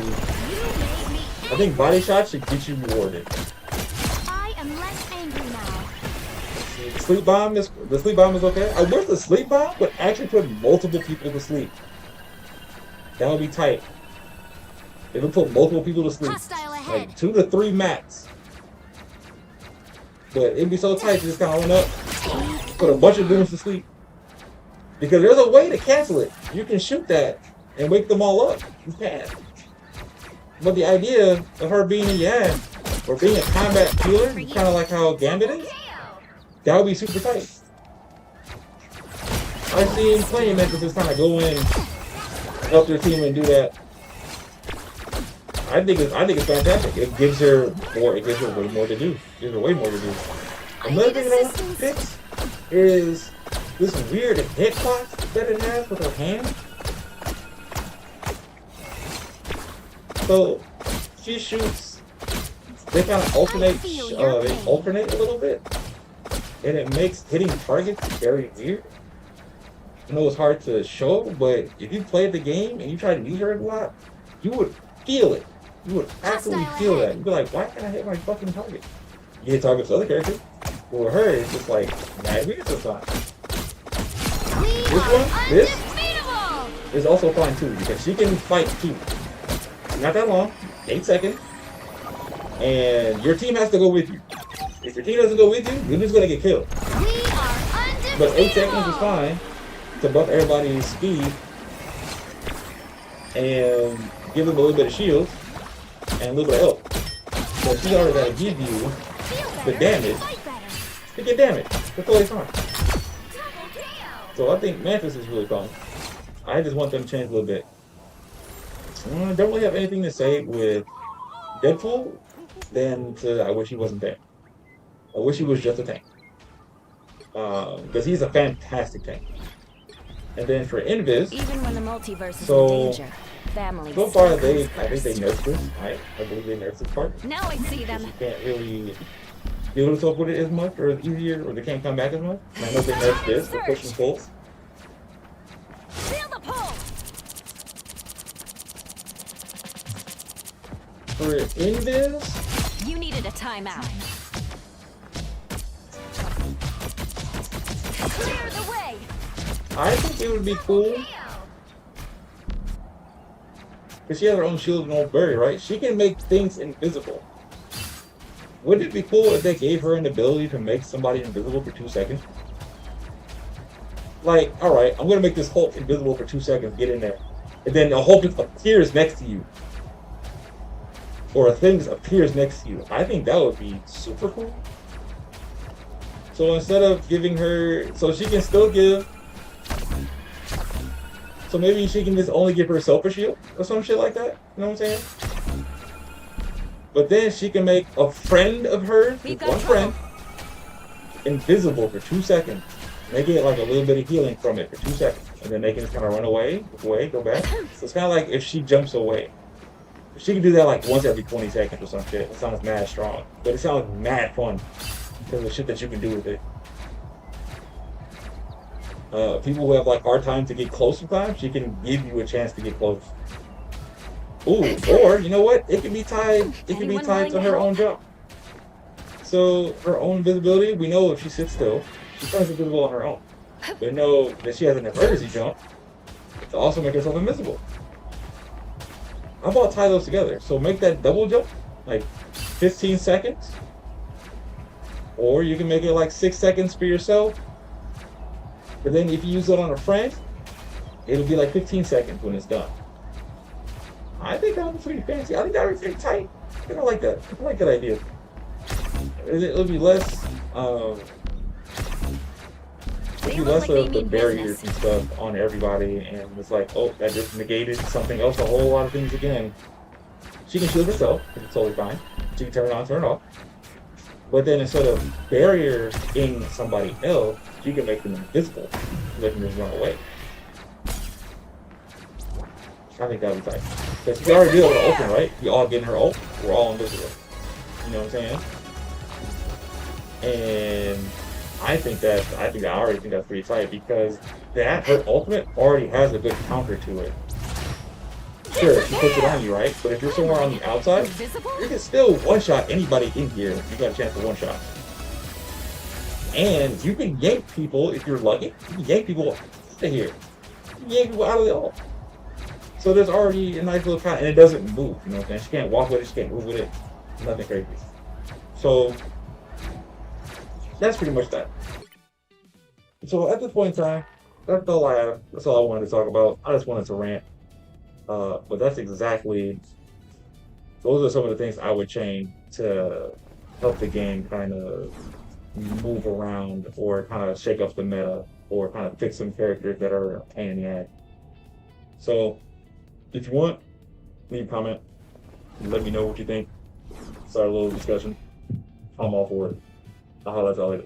I think body shot should get you rewarded. I am less angry now. The sleep bomb is okay. I wish the sleep bomb would actually put multiple people to sleep. That would be tight. It would put multiple people to sleep. Hostile ahead. Like 2 to 3 max. But it'd be so tight to just kind of run up, put a bunch of dudes to sleep. Because there's a way to cancel it. You can shoot that and wake them all up. You can. But the idea of her being in your hand or being a combat healer, kind of like how Gambit is, that would be super tight. I've seen plenty of Memphis kind of go in, help their team and do that. I think it's fantastic. It gives her more. It gives her way more to do. It gives her way more to do. Another thing that I want to fix is this weird hitbox that it has with her hand. So she shoots. They kind of alternate. They alternate a little bit, and it makes hitting targets very weird. I know it's hard to show, but if you played the game and you try to use her a lot, you would feel it. You would actually feel that. You'd be like, why can't I hit my fucking target? You hit targets with other characters. But with her, it's just like, mad weird sometimes. This is also fine too, because she can fight too. Not that long, 8 seconds. And your team has to go with you. If your team doesn't go with you, you're just gonna get killed. But 8 seconds is fine to buff everybody's speed and give them a little bit of shield and a little bit of health. So she's already got to give you the damage to get damage. That's totally fine. So I think Mantis is really fun. I just want them to change a little bit. I don't really have anything to say with Deadpool than to I wish he wasn't there. I wish he was just a tank. Because he's a fantastic tank. And then for Invis, Even when the multiverse is so, in danger, family. so far I think they nerfed this. I believe they nerfed this part. Now I see them. You can't really deal with yourself with it as much, or as easier, or they can't come back as much. And I know they nerfed this for push and pulls. Feel the pull. For Invis, You needed a timeout. Clear the way. I think it would be cool. Because she has her own shield and own berry, right? She can make things invisible. Wouldn't it be cool if they gave her an ability to make somebody invisible for 2 seconds? Like, alright, I'm gonna make this Hulk invisible for 2 seconds, get in there. And then the Hulk appears next to you. Or a thing appears next to you. I think that would be super cool. So instead of giving her, so she can still give, so maybe she can just only give herself a shield or some shit like that. You know what I'm saying? But then she can make a friend of hers, one friend, invisible for 2 seconds. They get like a little bit of healing from it for 2 seconds. And then they can just kind of run away, go back. So it's kind of like if she jumps away. She can do that like once every 20 seconds or some shit. It sounds mad strong. But it sounds mad fun. Because of the shit that you can do with it. People who have like hard time to get close sometimes, she can give you a chance to get close. Ooh, or you know what? It can be tied. It can be tied to her own jump. So her own visibility, we know if she sits still, she turns invisible on her own. We know that she has an emergency jump to also make herself invisible. How about tie those together? So make that double jump like 15 seconds. Or you can make it like 6 seconds for yourself. But then if you use it on a friend, it'll be like 15 seconds when it's done. I think that would be pretty fancy. I think that would be pretty tight. I like that. I like that idea. It'll be less of the barriers and stuff on everybody, and it's like, oh, that just negated something else, a whole lot of things again. She can shield herself, which is totally fine. She can turn it on, turn it off. But then instead of barrier-ing somebody else, she can make them invisible. They can just run away. I think that would be tight. Because she can already deal with the open, right? We all getting her ult, we're all invisible. You know what I'm saying? And I already think that's pretty tight because her ultimate already has a good counter to it. Sure, she puts it on you, right? But if you're somewhere on the outside, you can still one-shot anybody in here if you got a chance to one-shot. And you can yank people, if you're lucky, you can yank people out of here. You can yank people out of the ult. So there's already a nice little counter, and it doesn't move, you know what I'm saying? She can't walk with it, she can't move with it. Nothing crazy. So, that's pretty much that. So at this point in time, that's all I have. That's all I wanted to talk about. I just wanted to rant. But that's exactly, those are some of the things I would change to help the game kind of move around or kind of shake up the meta or kind of fix some characters that are a pain in the ass. So if you want, leave a comment. Let me know what you think. Start a little discussion. I'm all for it. I'll holler at y'all later.